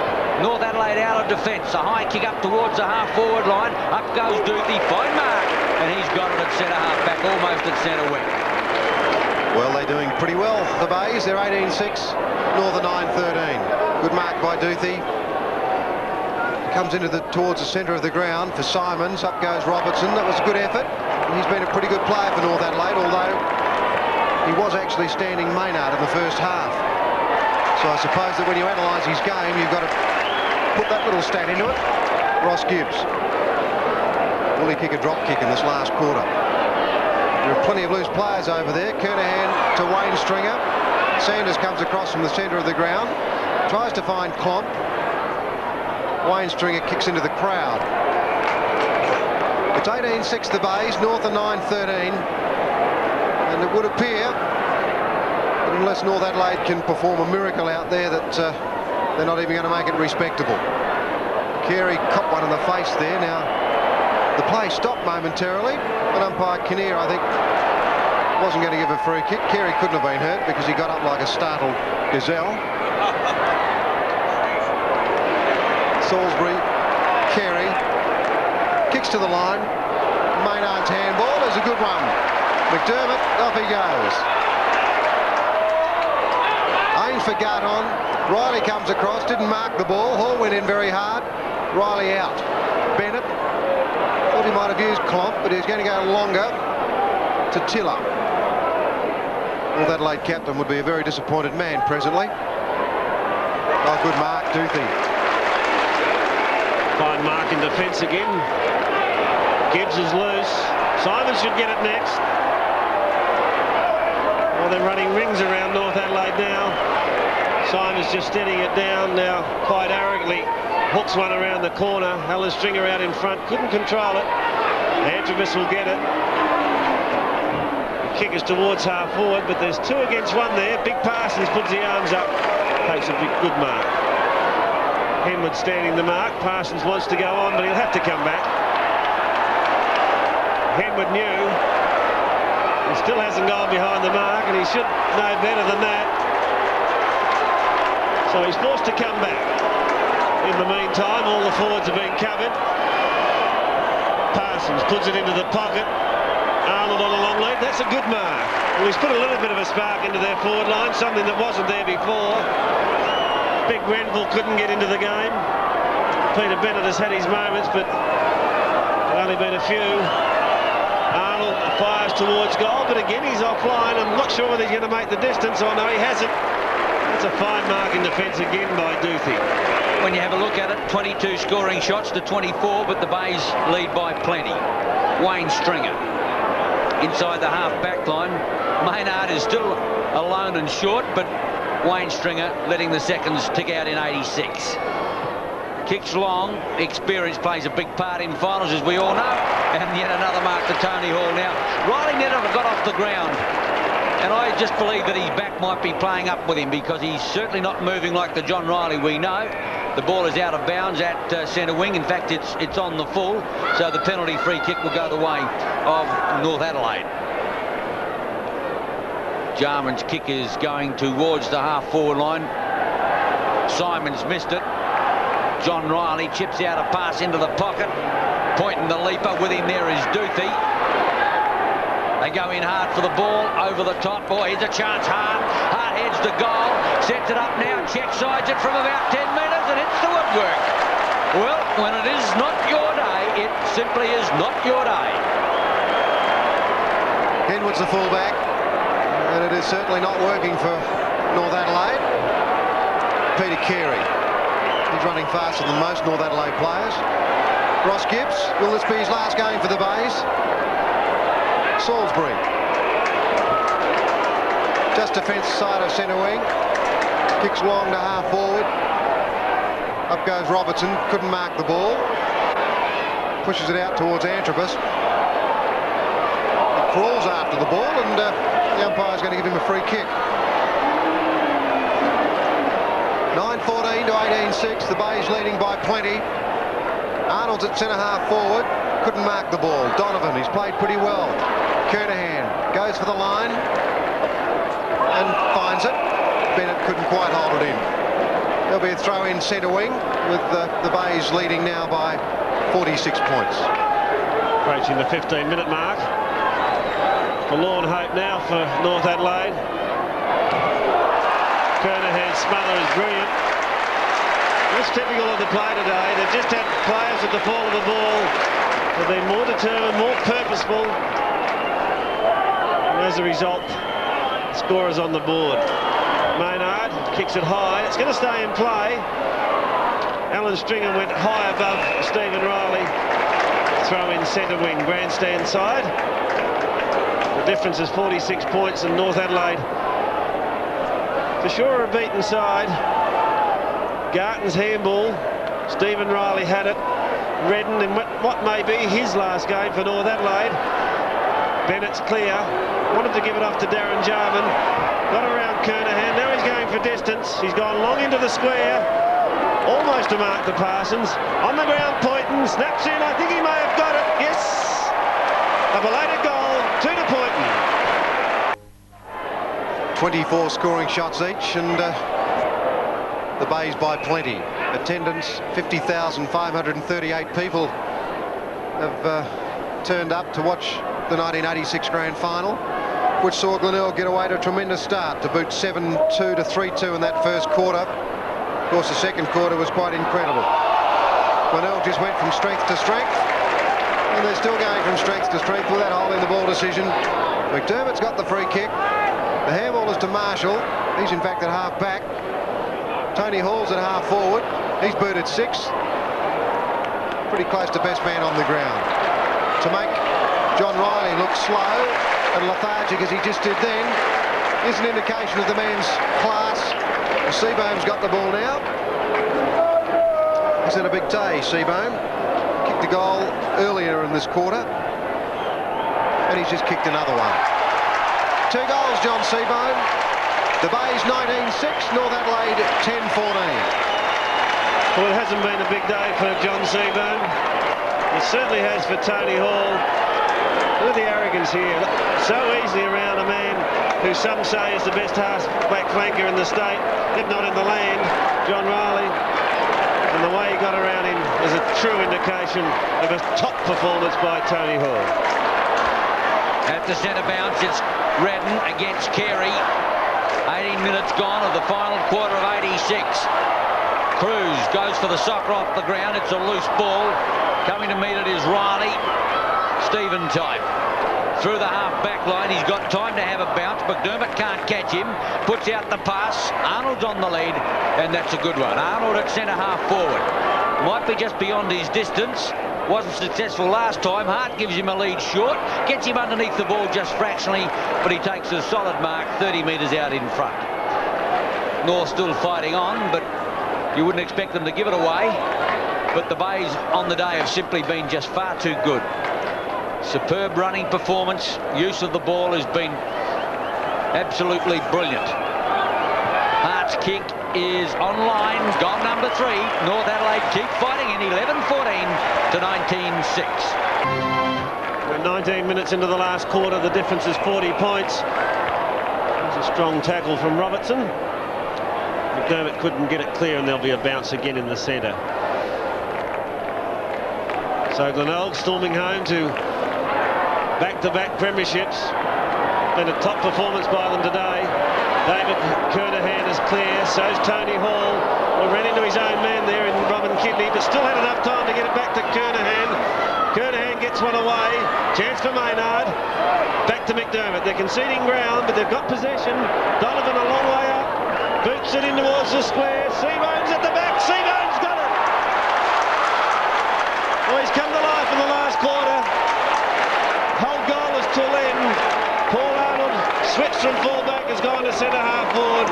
North Adelaide out of defence. A high kick up towards the half forward line. Up goes Duthie. Fine mark. And he's got it at centre half back, almost at centre wing. Well, they're doing pretty well, the Bays. They're 18-6, North 9-13. Good mark by Duthie. Comes into towards the centre of the ground for Simons. Up goes Robertson. That was a good effort. He's been a pretty good player for North Adelaide, although he was actually standing Maynard in the first half. So I suppose that when you analyse his game, you've got to put that little stat into it. Ross Gibbs. Will he kick a drop kick in this last quarter? There are plenty of loose players over there. Kernahan to Wayne Stringer. Sanders comes across from the centre of the ground. Tries to find Klomp. Wayne Stringer kicks into the crowd. It's 18-6 the Bays, North are 9-13. And it would appear that unless North Adelaide can perform a miracle out there, that they're not even going to make it respectable. Carey copped one in the face there. Now, the play stopped momentarily, but umpire Kinnear, I think, wasn't going to give a free kick. Carey couldn't have been hurt because he got up like a startled gazelle. Salisbury, Carey, kicks to the line. Maynard's handball is a good one. McDermott, off he goes. Aim for Garton. Riley comes across, didn't mark the ball. Hall went in very hard. Riley out. Bennett, thought he might have used Klomp, but he's going to go longer to Tiller. North Adelaide captain would be a very disappointed man presently. Oh, good mark, Duthie. Fine mark in defence again. Gibbs is loose. Simon should get it next. Well, they're running rings around North Adelaide now. Simon's just steadying it down now quite arrogantly. Hooks one around the corner. Alan Stringer out in front. Couldn't control it. Antrobus will get it. The kick is towards half forward, but there's 2 against 1 there. Big Parsons puts the arms up. Takes a big good mark. Henwood standing the mark. Parsons wants to go on, but he'll have to come back. Henwood knew. He still hasn't gone behind the mark, and he should know better than that. So he's forced to come back. In the meantime, all the forwards have been covered. Parsons puts it into the pocket. Arnold on a long lead. That's a good mark. Well, he's put a little bit of a spark into their forward line, something that wasn't there before. Big Grenville couldn't get into the game. Peter Bennett has had his moments, but there've only been a few. Arnold fires towards goal, but again he's offline. I'm not sure whether he's going to make the distance. Oh no, he hasn't. That's a fine mark in defence again by Duthie. When you have a look at it, 22 scoring shots to 24, but the Bays lead by plenty. Wayne Stringer inside the half-back line. Maynard is still alone and short, but Wayne Stringer letting the seconds tick out in 86. Kicks long. Experience plays a big part in finals, as we all know. And yet another mark to Tony Hall. Now, Riley never got off the ground. And I just believe that his back might be playing up with him, because he's certainly not moving like the John Riley we know. The ball is out of bounds at centre wing. In fact, it's on the full. So the penalty free kick will go the way of North Adelaide. Jarman's kick is going towards the half-forward line. Simon's missed it. John Riley chips out a pass into the pocket. Pointing the leaper. With him there is Duthie. They go in hard for the ball. Over the top. Oh, here's a chance. Hart heads the goal. Sets it up now. Check sides it from about 10 metres and hits the woodwork. Well, when it is not your day, it simply is not your day. Henwood's the fullback. And it is certainly not working for North Adelaide. Peter Carey. He's running faster than most North Adelaide players. Ross Gibbs, will this be his last game for the Bays? Salisbury. Just defence side of centre wing. Kicks long to half forward. Up goes Robertson. Couldn't mark the ball. Pushes it out towards Antrobus. He crawls after the ball, and the umpire's going to give him a free kick. 9:14 to 18:6. The Bays leading by plenty. Arnold's at centre half forward. Couldn't mark the ball. Donovan, he's played pretty well. Kernahan goes for the line and finds it. Bennett couldn't quite hold it in. There'll be a throw in centre wing, with the Bays leading now by 46 points. Approaching the 15-minute mark. Forlorn hope now for North Adelaide. Kernahan's smother is brilliant. That's typical of the play today. They've just had players at the fall of the ball. They've been more determined, more purposeful. And as a result, the score is on the board. Maynard kicks it high. It's going to stay in play. Alan Stringer went high above Stephen Riley. Throw in centre wing, grandstand side. The difference is 46 points, and North Adelaide for sure a beaten side. Garton's handball. Stephen Riley had it. Redden in what may be his last game for North Adelaide. Bennett's clear. Wanted to give it off to Darren Jarman. Got around Kernahan. Now he's going for distance. He's gone long into the square. Almost to mark the Parsons. On the ground, Poynton. Snaps in. I think he may have got it. Yes. A belated goal. 2 to Poynton. 24 scoring shots each, and the Bays by plenty. Attendance 50,538 people have turned up to watch the 1986 Grand Final, which saw Glenelg get away to a tremendous start to boot 7-2 to 3-2 in that first quarter. Of course, the second quarter was quite incredible. Glenelg just went from strength to strength, and they're still going from strength to strength with that hole in the ball decision. McDermott's got the free kick. The handball is to Marshall. He's in fact at half back. Tony Hall's at half forward. He's booted 6. Pretty close to best man on the ground. To make John Riley looks slow and lethargic as he just did then. Is an indication of the man's class. Seabone's got the ball now. He's had a big day, Seabone. Kicked the goal earlier in this quarter. And he's just kicked another one. 2 goals, John Seabone. The Bays 19-6, North Adelaide 10-14. Well, it hasn't been a big day for John Seabone. It certainly has for Tony Hall. Look at the arrogance here. So easily around a man who some say is the best half-back flanker in the state, if not in the land, John Riley. And the way he got around him is a true indication of a top performance by Tony Hall. At the centre bounce, it's Redden against Carey. 18 minutes gone of the final quarter of 86. Cruz goes for the soccer off the ground. It's a loose ball. Coming to meet it is Riley. Stephen type. Through the half-back line. He's got time to have a bounce. McDermott can't catch him. Puts out the pass. Arnold's on the lead, and that's a good one. Arnold at centre-half forward. Might be just beyond his distance. Wasn't successful last time. Hart gives him a lead short. Gets him underneath the ball just fractionally, but he takes a solid mark 30 metres out in front. North still fighting on, but you wouldn't expect them to give it away. But the Bays on the day have simply been just far too good. Superb running performance. Use of the ball has been absolutely brilliant. Hart's kick is online. Goal number 3. North Adelaide keep fighting in 11-14 to 19-6. We're 19 minutes into the last quarter. The difference is 40 points. There's a strong tackle from Robertson. McDermott couldn't get it clear, and there'll be a bounce again in the centre. So Glenelg storming home to back-to-back premierships. Been a top performance by them today. David Kernahan is clear, so's Tony Hall. Well, ran into his own man there in Robin Kidney, but still had enough time to get it back to Kernahan. Kernahan gets one away. Chance for Maynard. Back to McDermott. They're conceding ground, but they've got possession. Donovan a long way up. Boots it in towards the square. Seabone's at the back. Seabone's got it. Well, he's come to life in the last quarter. Whole goal is to end. Paul Arnold switched from fullback, has gone to centre-half forward.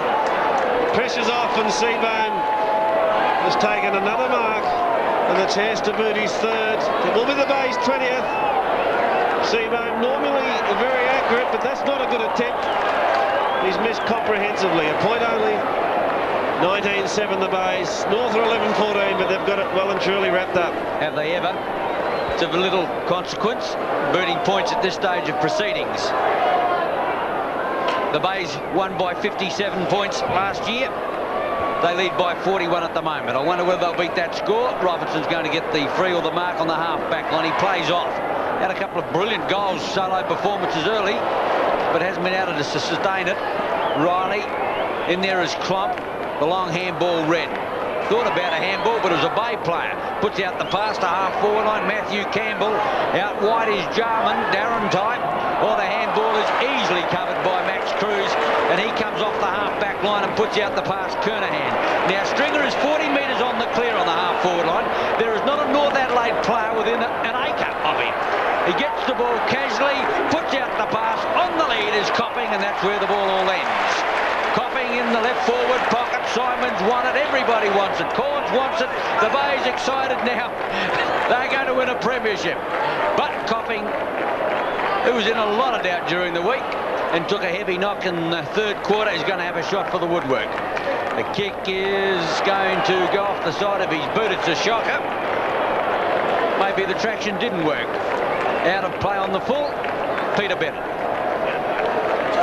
Pressure's off, and Seabone has taken another mark, and the chance to boot his third. It will be the Bays' 20th. Seabone normally very accurate, but that's not a good attempt. He's missed comprehensively. A point only. 19-7 the Bays. North are 11-14, but they've got it well and truly wrapped up. Have they ever? It's of little consequence. Booting points at this stage of proceedings. The Bays won by 57 points last year. They lead by 41 at the moment. I wonder whether they'll beat that score. Robertson's going to get the free or the mark on the half-back line. He plays off. Had a couple of brilliant goals, solo performances early, but hasn't been able to sustain it. Riley in there is Klump. The long handball red. Thought about a handball, but it was a Bay player. Puts out the pass to half-forward line. Matthew Campbell. Out wide is Jarman, Darren type. Well, the handball is easily covered by Max Cruz, and he comes off the half-back line and puts out the pass, Kernahan. Now, Stringer is 40 metres on the clear on the half-forward line. There is not a North Adelaide player within an acre of him. He gets the ball casually, puts out the pass. On the lead is Copping, and that's where the ball all ends. Copping in the left forward pocket. Simons won it. Everybody wants it. Corns wants it. The Bays excited now. They're going to win a premiership. But Copping, who was in a lot of doubt during the week and took a heavy knock in the third quarter, is going to have a shot for the woodwork. The kick is going to go off the side of his boot. It's a shocker. Maybe the traction didn't work. Out of play on the full, Peter Bennett.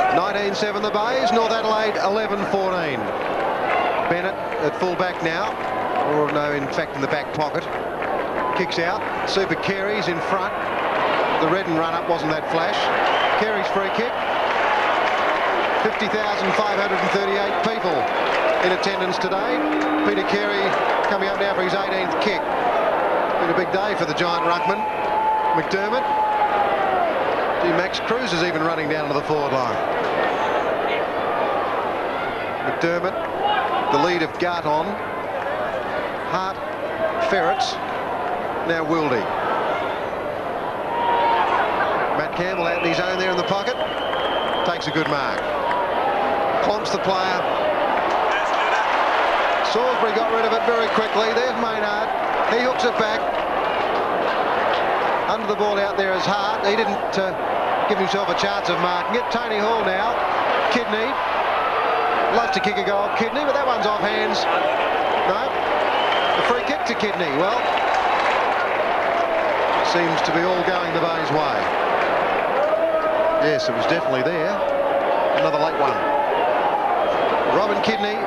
19-7 the Bays, North Adelaide 11-14. Bennett at full-back now, or no, in fact in the back pocket. Kicks out, Super Carey's in front. The Redden run-up wasn't that flash. Carey's free kick. 50,538 people in attendance today. Peter Carey coming up now for his 18th kick. Been a big day for the giant ruckman. McDermott. Gee, Max Cruz is even running down to the forward line. McDermott, the lead of Garton, Hart, Ferrets, now Wildy. Campbell out in his own there in the pocket. Takes a good mark. Clomps the player. Salisbury got rid of it very quickly. There's Maynard. He hooks it back. Under the ball out there is Hart. He didn't give himself a chance of marking it. Tony Hall now. Kidney. Loves to kick a goal. Kidney, but that one's off hands. No. A free kick to Kidney. Well, seems to be all going the Bay's way. Yes, it was definitely there. Another late one. Robin Kidney,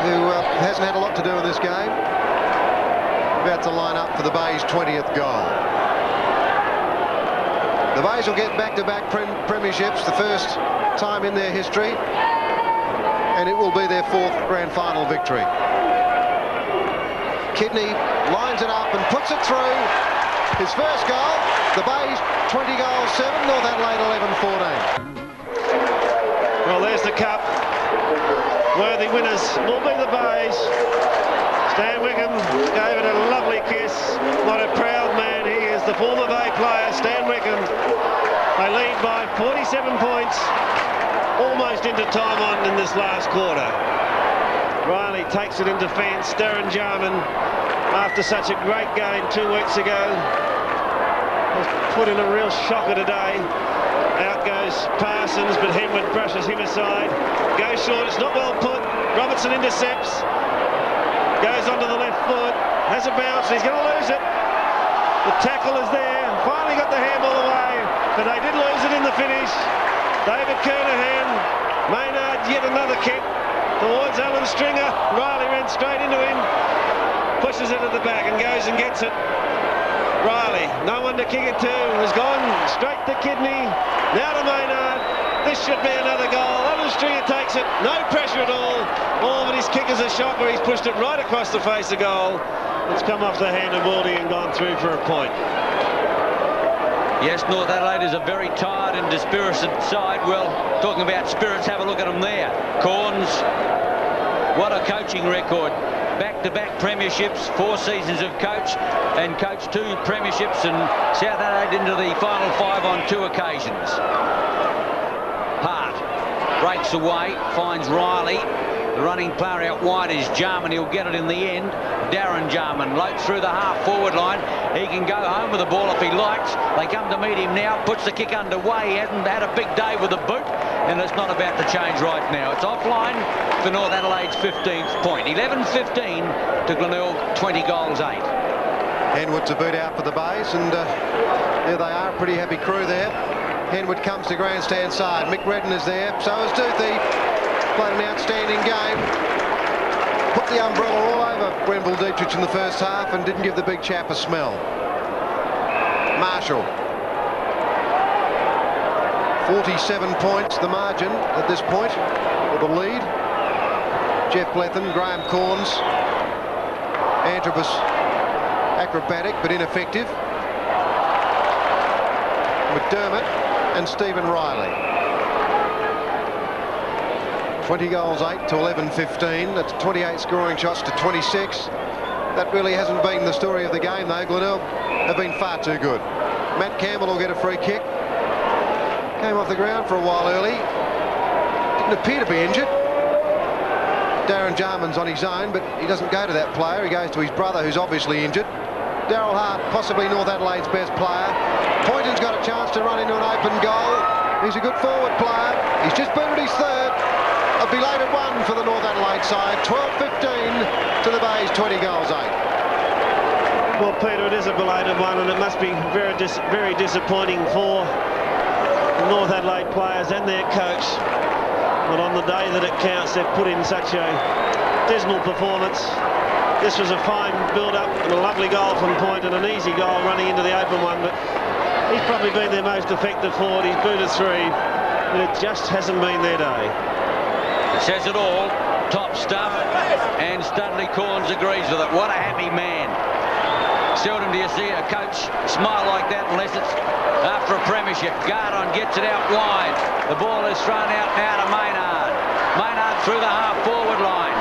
who hasn't had a lot to do in this game, about to line up for the Bay's 20th goal. The Bays will get back-to-back premierships, the first time in their history, and it will be their 4th grand final victory. Kidney lines it up and puts it through. His first goal, the Bays 20 goals 7, North Adelaide 11-14. Well, there's the cup. Worthy winners will be the Bays. Stan Wickham gave it a lovely kiss. What a proud man he is, the former Bay player, Stan Wickham. They lead by 47 points, almost into time on in this last quarter. Riley takes it into fence. Darren Jarman, after such a great game 2 weeks ago, has put in a real shocker today. Out goes Parsons, but Henwood brushes him aside. Goes short, it's not well put. Robertson intercepts. Goes onto the left foot. Has a bounce, he's going to lose it. The tackle is there. Finally got the handball away, but they did lose it in the finish. David Kernahan. Maynard, yet another kick towards Alan Stringer. Riley ran straight into him. Pushes it at the back and goes and gets it. Riley, no one to kick it to, has gone straight to Kidney. Now to Maynard. This should be another goal. Alan Stringer takes it, no pressure at all. Oh, but his kick is a shot where he's pushed it right across the face of goal. It's come off the hand of Baldy and gone through for a point. Yes, North Adelaide is a very tired and dispirited side. Well, talking about spirits, have a look at them there. Corns, what a coaching record. Back-to-back premierships, 4 seasons of coach, and coached 2 premierships, and South Adelaide into the final 5 on 2 occasions. Hart breaks away, finds Riley. The running player out wide is Jarman. He'll get it in the end. Darren Jarman floats through the half-forward line. He can go home with the ball if he likes. They come to meet him now, puts the kick underway. He hasn't had a big day with the boot, and it's not about to change right now. It's offline for North Adelaide's 15th point. 11-15 to Glenelg, 20 goals 8. Henwood to boot out for the Bays, and there they are, a pretty happy crew there. Henwood comes to grandstand side. Mick Redden is there, so is Duthie. Played an outstanding game. Put the umbrella all over Grenville Dietrich in the first half and didn't give the big chap a smell. Marshall. 47 points the margin at this point, or the lead. Jeff Blethen, Graham Corns, Antrobus, acrobatic but ineffective. McDermott and Stephen Riley. 20 goals 8 to 11-15. That's 28 scoring shots to 26. That really hasn't been the story of the game though. Glenelg have been far too good. Matt Campbell will get a free kick. Came off the ground for a while early. Didn't appear to be injured. Darren Jarman's on his own, but he doesn't go to that player. He goes to his brother, who's obviously injured. Darryl Hart, possibly North Adelaide's best player. Poynton's got a chance to run into an open goal. He's a good forward player. He's just booted his 3rd. A belated one for the North Adelaide side. 12-15 to the Bays, 20 goals 8. Well, Peter, it is a belated one, and it must be very disappointing for the North Adelaide players and their coach. But on the day that it counts, they've put in such a dismal performance. This was a fine build-up and a lovely goal from Point and an easy goal running into the open one, but he's probably been their most effective forward. He's booted 3, but it just hasn't been their day. It says it all. Top stuff, and Studley Corns agrees with it. What a happy man. Seldom do you see a coach smile like that unless it's after a premiership. Gardon gets it out wide. The ball is thrown out now to Maynard. Maynard through the half-forward line.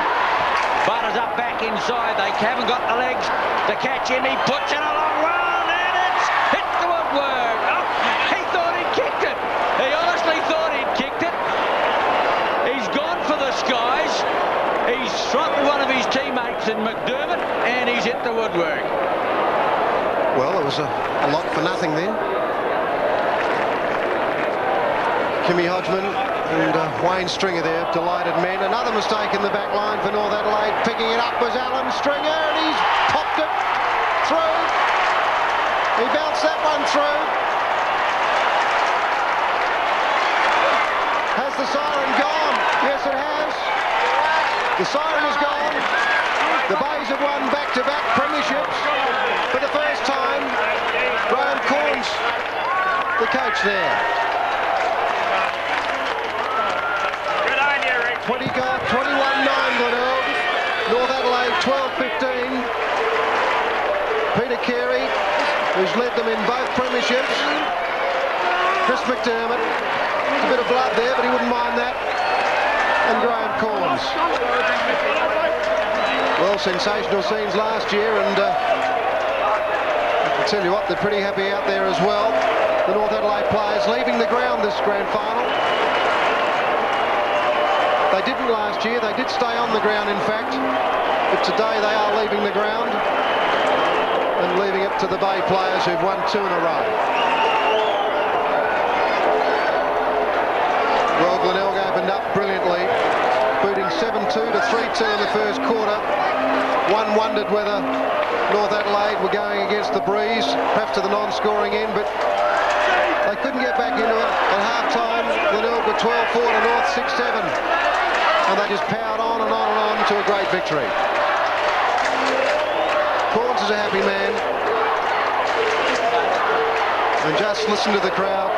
Butters up back inside. They haven't got the legs to catch him. He puts it a long run, and it's hit the woodwork. Oh, he thought he'd kick it was a lot for nothing then. Kimmy Hodgman and Wayne Stringer there, delighted men. Another mistake in the back line for North Adelaide. Picking it up was Alan Stringer, and he's popped it through. He bounced that one through. Has the siren gone? Yes, it has. The siren is gone. The Bays have won back-to-back premierships for the first time. Graham Corns, the coach there. 21-9 Glenelg. North Adelaide 12-15. Peter Carey, who's led them in both premierships. Chris McDermott. A bit of blood there, but he wouldn't mind that. And Graham Corns. Well, sensational scenes last year, and I tell you what, they're pretty happy out there as well. The North Adelaide players leaving the ground this grand final. They didn't last year, they did stay on the ground in fact, but today they are leaving the ground and leaving it to the Bay players who've won 2 in a row. Well, Glenelg opened up brilliantly, beating 7-2 to 3-2 in the first quarter. One wondered whether North Adelaide were going against the breeze, perhaps to the non-scoring end, but they couldn't get back into it. At half-time, Glenelg were 12-4 to North 6-7. And they just powered on and on and on to a great victory. Corns is a happy man. And just listen to the crowd.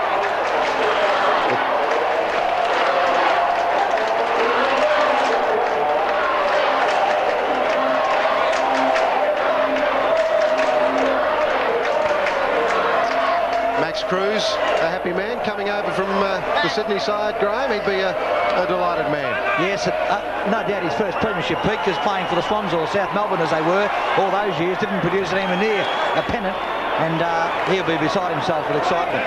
Max Cruz, a happy man, coming over from the Sydney side. Graham, he'd be a delighted man. Yes, no doubt his first premiership peak, because playing for the Swans or South Melbourne as they were all those years, didn't produce anywhere near a pennant, and he'll be beside himself with excitement.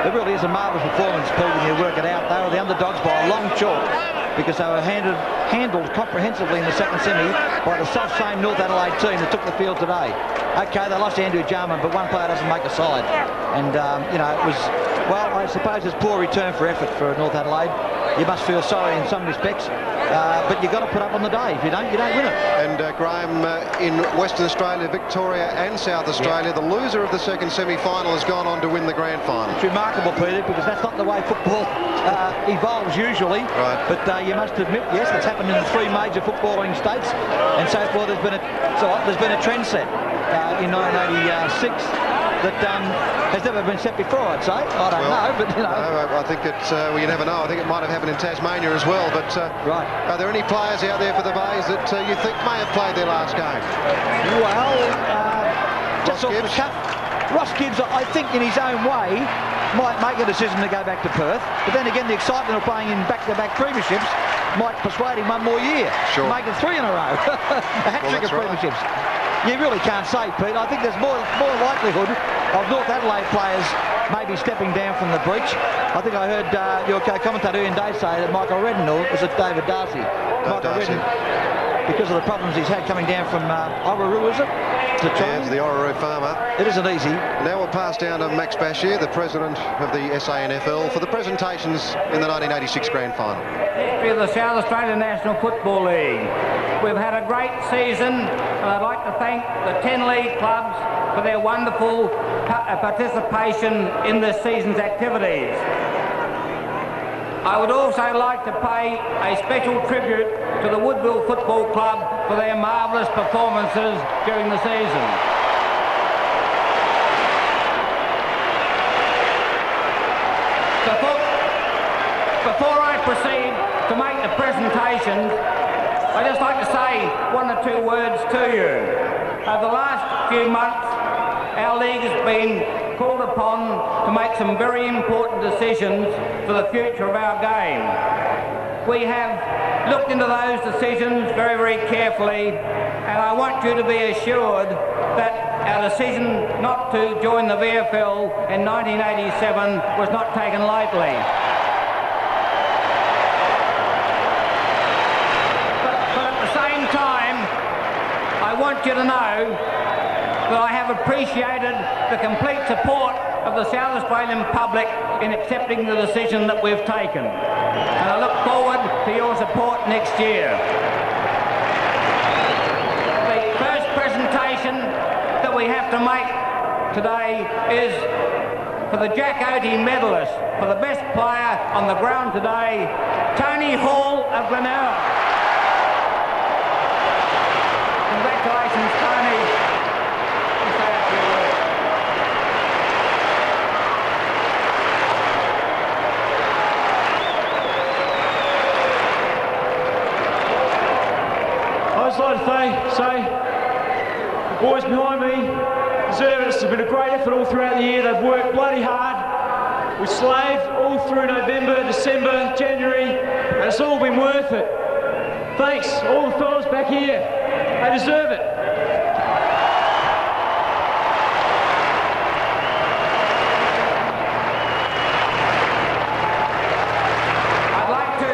It really is a marvellous performance, Pete, when you work it out. They were the underdogs by a long chalk, because they were handled comprehensively in the second semi by the self-same North Adelaide team that took the field today. Okay, they lost Andrew Jarman, but one player doesn't make a side. And, you know, it was, well, I suppose it's poor return for effort for North Adelaide. You must feel sorry in some respects, but you've got to put up on the day. If you don't win it. And Graham, in Western Australia, Victoria and South Australia, the loser of the second semi-final has gone on to win the grand final. It's remarkable, Peter, because that's not the way football evolves usually. Right. But you must admit, yes, it's happened in the 3 major footballing states, and so forth. There's been a trend set in 1986 that has never been set before, I'd say. I don't know, but you know. No, I think it's, well, you never know. I think it might have happened in Tasmania as well, but right. Are there any players out there for the Bays that you think may have played their last game? Well, just off the cuff, Ross Gibbs, I think in his own way, might make a decision to go back to Perth, but then again, the excitement of playing in back-to-back premierships might persuade him one more year. Sure. Making 3 in a row. A hat-trick of premierships. You really can't say, Pete. I think there's more likelihood of North Adelaide players maybe stepping down from the breach. I think I heard your co-commentator Ian Day say that Michael Redden, or was it David Darcy? Michael Redden, because of the problems he's had coming down from Orroroo, is it? Yeah, to the Orroroo farmer. It isn't easy. Now we'll pass down to Max Bashir, the president of the SANFL, for the presentations in the 1986 Grand Final. History of the South Australian National Football League. We've had a great season, and I'd like to thank the 10 league clubs for their wonderful participation in this season's activities. I would also like to pay a special tribute to the Woodville Football Club for their marvellous performances during the season. Before I proceed to make the presentations, I'd just like to say 1 or 2 words to you. Over the last few months, our league has been called upon to make some very important decisions for the future of our game. We have looked into those decisions very, very carefully, and I want you to be assured that our decision not to join the VFL in 1987 was not taken lightly. But at the same time, I want you to know that I have appreciated the complete support of the South Australian public in accepting the decision that we've taken. And I look forward to your support next year. The first presentation that we have to make today is for the Jack Oatey medalist, for the best player on the ground today, Tony Hall of Glenelg. Congratulations, Tony. I'd just like to say the boys behind me deserve it. It's been a great effort all throughout the year. They've worked bloody hard. We slaved all through November, December, January, and it's all been worth it. Thanks, all the fellas back here. They deserve it. I'd like to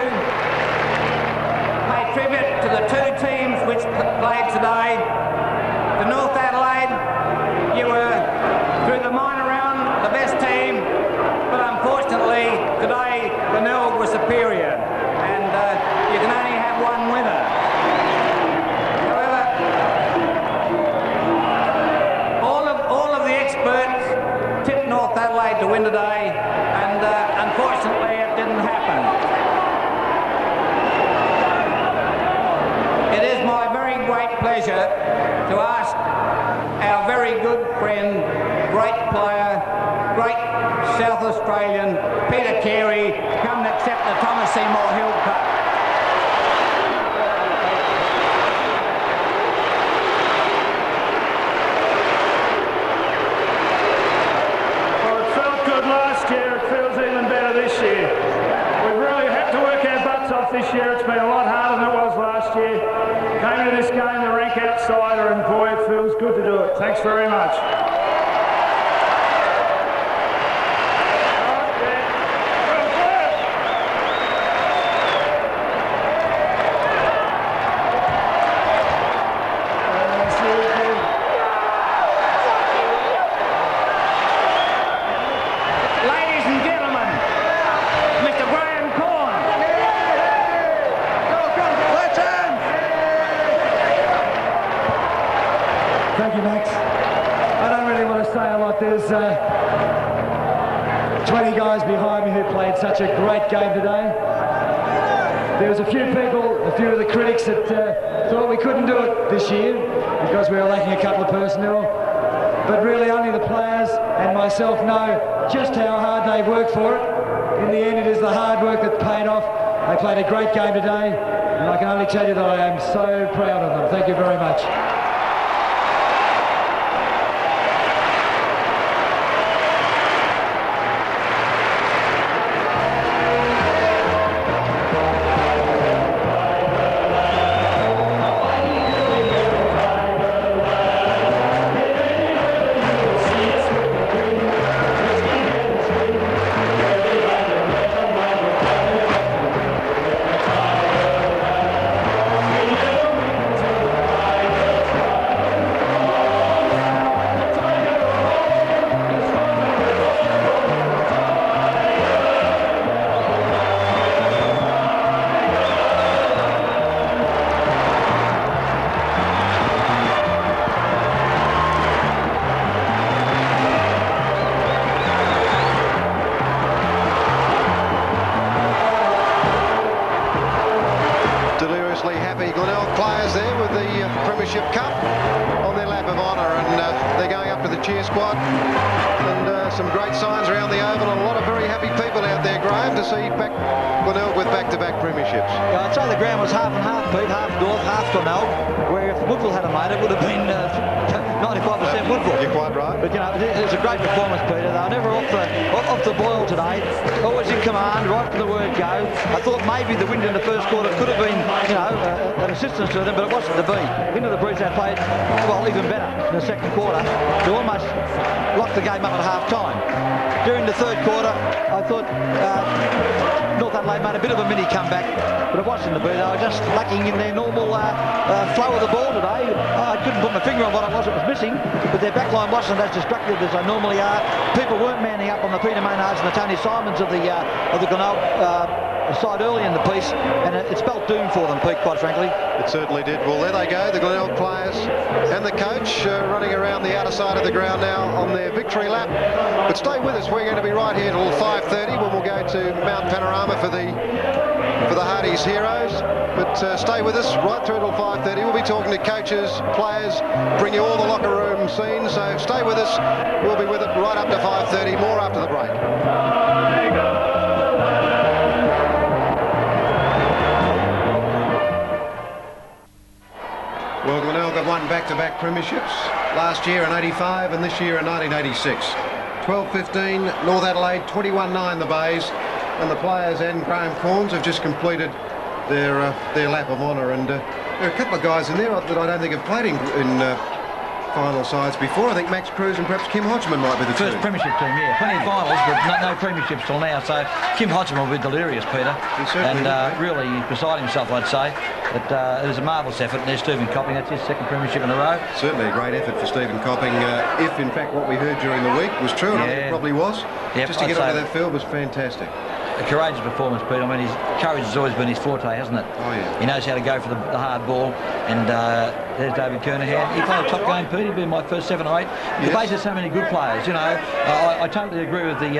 pay tribute to the two teams which played today. The North Adelaide, you were, through the minor round, the best team, but unfortunately today Glenelg was superior, and you can only have one winner. However, all of the experts tipped North Adelaide to win today, and unfortunately it didn't happen. It is my very great pleasure to ask our very good friend, great player, great South Australian, Peter Carey, to come and accept the Thomas Seymour Hill Cup. Well, it felt good last year. It feels even better this year. We've really had to work our butts off this year. It's been a lot harder than it was last year. Came to this game the rank outsider, and boy, it feels good to do it. Thanks very much. Ladies and gentlemen, Mr. Graham Corn. Thank you, Max. I don't really want to say a lot. There's 20 guys behind me who played such a great game today. There was a few people, a few of the critics that thought we couldn't do it this year because we were lacking a couple of personnel. But really only the players and myself know just how hard they worked for it. In the end, it is the hard work that paid off. They played a great game today, and I can only tell you that I am so proud of them. Thank you very much. Deliriously happy Glenelg players there with the Premiership Cup on their lap of honour, and they're going up to the cheer squad, and some great signs around the oval, and a lot of very happy people out there, Graham, to see Glenelg with back-to-back premierships. Yeah, I'd say the ground was half and half, Pete, half North, half Glenelg, where if Woodville had made it would have been 95% Woodville. You're quite right. But, you know, it was a great performance, Peter. They were never off the boil today. Always in command, right from the word go. I thought maybe the wind in the first quarter could have been, you know, an assistance to them, but it wasn't to be. Into the breeze, they played, well, even better in the second quarter. They almost locked the game up at half-time. During the third quarter, I thought North Adelaide made a bit of a mini comeback, but it wasn't to be. They were just lacking in their normal flow of the ball today. I couldn't put my finger on what it was that was missing, but their backline wasn't as destructive as they normally are. People weren't manning up on the Peter Maynards and the Tony Simons of the Glenelg side early in the piece, and it spelled doom for them, Pete, quite frankly. It certainly did. Well, there they go, the Glenelg players and the coach running around the outer side of the ground now on their victory lap. But stay with us. We're going to be right here till 5:30 when we'll go to Mount Panorama for the Hardy's Heroes. But stay with us right through till 5:30. We'll be talking to coaches, players, bring you all the locker room scenes. So stay with us. We'll be with it right up to 5:30. More after the break. Well, Glenelg have won back-to-back premierships, last year in 85 and this year in 1986. 12-15, North Adelaide, 21-9 the Bays, and the players and Graham Corns have just completed their lap of honour. And there are a couple of guys in there that I don't think have played in final sides before. I think Max Cruz and perhaps Kim Hodgman might be the first premiership team, yeah. Plenty of finals, but no premierships till now. So Kim Hodgman will be delirious, Peter. And really beside himself, I'd say. But it was a marvellous effort. And there's Stephen Copping. That's his second premiership in a row. Certainly a great effort for Stephen Copping. If in fact what we heard during the week was true, and I think it probably was. Yep, just to get onto that field was fantastic. A courageous performance, Peter. I mean, his courage has always been his forte, hasn't it? Oh, yeah. He knows how to go for the hard ball. And there's David Kernahan. He played a top game, Peter. He'd been my first 7 or 8. The base has so many good players, you know. I totally agree with the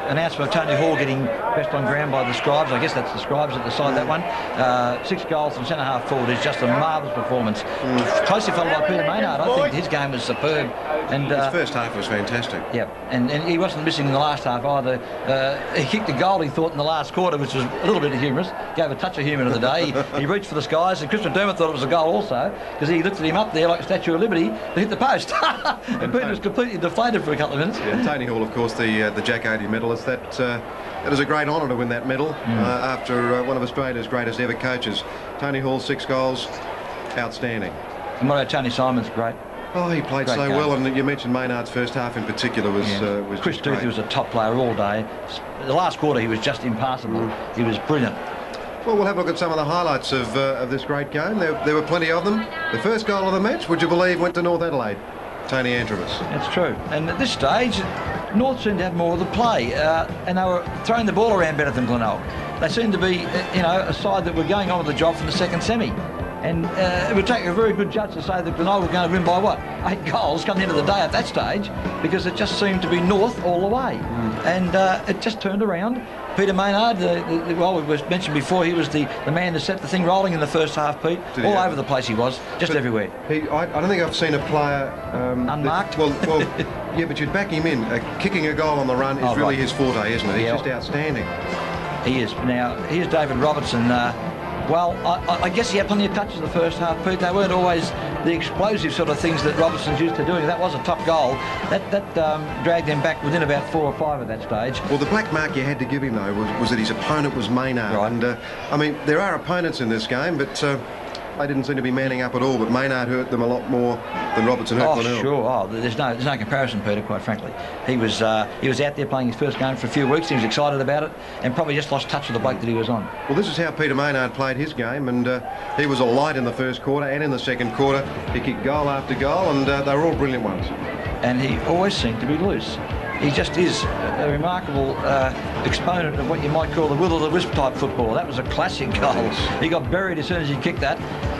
announcement of Tony Hall getting best on ground by the Scribes. I guess that's the Scribes that decide that one. 6 goals from centre-half forward is just a marvellous performance. Closely followed by Peter Maynard. I think his game was superb. And his first half was fantastic. Yeah, and he wasn't missing in the last half either. He kicked a goal, he thought, in the last quarter, which was a little bit humorous. Gave a touch of humour to the day. He reached for the skies, and Chris McDermott thought it was a goal also, because he lifted him up there like a Statue of Liberty to hit the post. And Peter was completely deflated for a couple of minutes. Yeah, Tony Hall, of course, the Jack Oatey medalist. That is a great honour to win that medal after one of Australia's greatest ever coaches. Tony Hall, 6 goals, outstanding. And what about Tony Simons? Great. Oh, he played so well, and you mentioned Maynard's first half in particular was Chris Duthie was a top player all day. The last quarter he was just impassable. He was brilliant. Well, we'll have a look at some of the highlights of this great game. There were plenty of them. The first goal of the match, would you believe, went to North Adelaide. Tony Antrevis. That's true. And at this stage, North seemed to have more of the play, and they were throwing the ball around better than Glenelg. They seemed to be, a side that were going on with the job from the second semi. And it would take a very good judge to say that Glenelg were going to win by, 8 goals come the end of the day at that stage, because it just seemed to be North all the way. And it just turned around. Peter Maynard, well, we mentioned before, he was the man that set the thing rolling in the first half, Pete. All over the place he was, just everywhere. I don't think I've seen a player... unmarked? Well, yeah, but you'd back him in. Kicking a goal on the run is really his forte, isn't it? He's just outstanding. He is. Now, here's David Robertson. Well, I guess he had plenty of touches the first half, Pete. They weren't always the explosive sort of things that Robertson's used to doing. That was a top goal. That dragged them back within about 4 or 5 at that stage. Well, the black mark you had to give him, though, was that his opponent was Maynard. Right. And, I mean, there are opponents in this game, but they didn't seem to be manning up at all. But Maynard hurt them a lot more than Robertson hurt Glenelg. Sure. There's no comparison, Peter, quite frankly. He was out there playing his first game for a few weeks. He was excited about it and probably just lost touch with the bloke that he was on. Well, this is how Peter Maynard played his game, and he was a light in the first quarter and in the second quarter. He kicked goal after goal, and they were all brilliant ones. And he always seemed to be loose. He just is a remarkable exponent of what you might call the will-o'-the-wisp type football. That was a classic goal. He got buried as soon as he kicked that,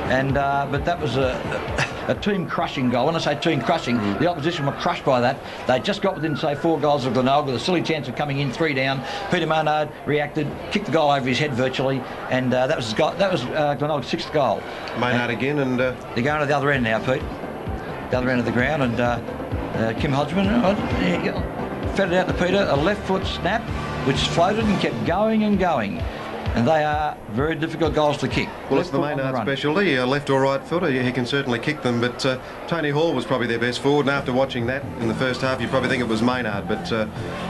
and but that was a team-crushing goal. When I say team-crushing, the opposition were crushed by that. They just got within, say, 4 goals of Glenelg with a silly chance of coming in 3 down. Peter Maynard reacted, kicked the goal over his head virtually, and that was Glenelg's 6th goal. Maynard again, and... They're going to the other end now, Pete. The other end of the ground, and Kim Hodgman fed it out to Peter, a left foot snap which floated and kept going and going, and they are very difficult goals to kick. Well, it's the Maynard specialty, left or right footer. He can certainly kick them, but Tony Hall was probably their best forward, and after watching that in the first half you probably think it was Maynard, but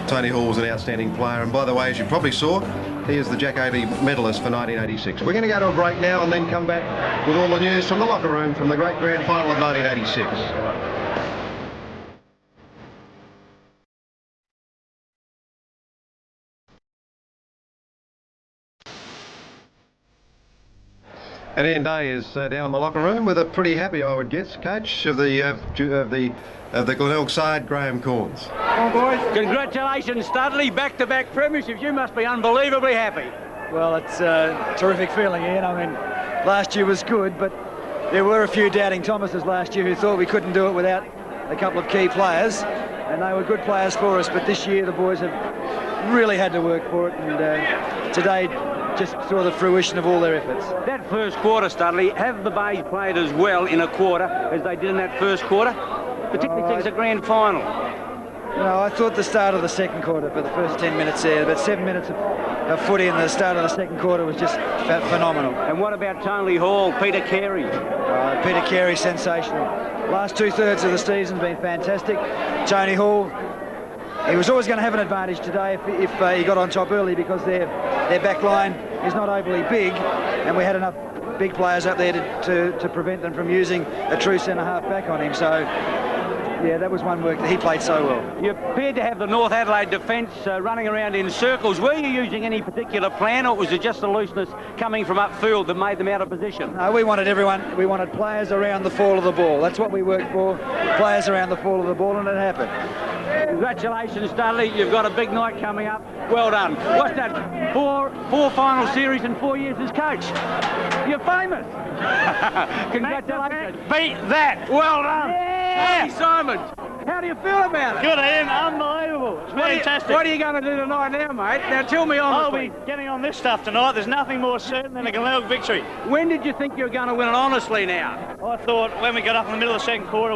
Tony Hall was an outstanding player. And by the way, as you probably saw, he is the Jack Oatey medalist for 1986. We're going to go to a break now and then come back with all the news from the locker room from the great grand final of 1986. And Ian Day is down in the locker room with a pretty happy, I would guess, coach of the Glenelg side, Graham Corns. Well, boys, congratulations, Studley, back-to-back premierships. You must be unbelievably happy. Well, it's a terrific feeling, Ian. I mean, last year was good, but there were a few doubting Thomases last year who thought we couldn't do it without a couple of key players, and they were good players for us, but this year the boys have really had to work for it, and today just saw the fruition of all their efforts. That first quarter, Studley, have the Bays played as well in a quarter as they did in that first quarter? Particularly since the grand final. No, I thought the start of the second quarter, for the first 10 minutes there, about 7 minutes of footy in the start of the second quarter was just phenomenal. And what about Tony Hall, Peter Carey? Peter Carey, sensational. Last 2/3 of the season's been fantastic. Tony Hall, he was always going to have an advantage today if he got on top early, because their back line is not overly big, and we had enough big players up there to prevent them from using a true centre-half back on him. So, yeah, that was one work that he played so well. You appeared to have the North Adelaide defence running around in circles. Were you using any particular plan, or was it just the looseness coming from upfield that made them out of position? We wanted everyone. We wanted players around the fall of the ball. That's what we worked for, players around the fall of the ball, and it happened. Congratulations, Studley. You've got a big night coming up. Well done. What's that? Four final series in 4 years as coach. You're famous. Congratulations. Beat that. Well done. Yeah. Hey, Simon, how do you feel about it? Good, Ian. Unbelievable. It's fantastic. What are you going to do tonight now, mate? Now tell me honestly. I'll be getting on this stuff tonight. There's nothing more certain than a Glenelg victory. When did you think you were going to win it honestly now? I thought when we got up in the middle of the second quarter,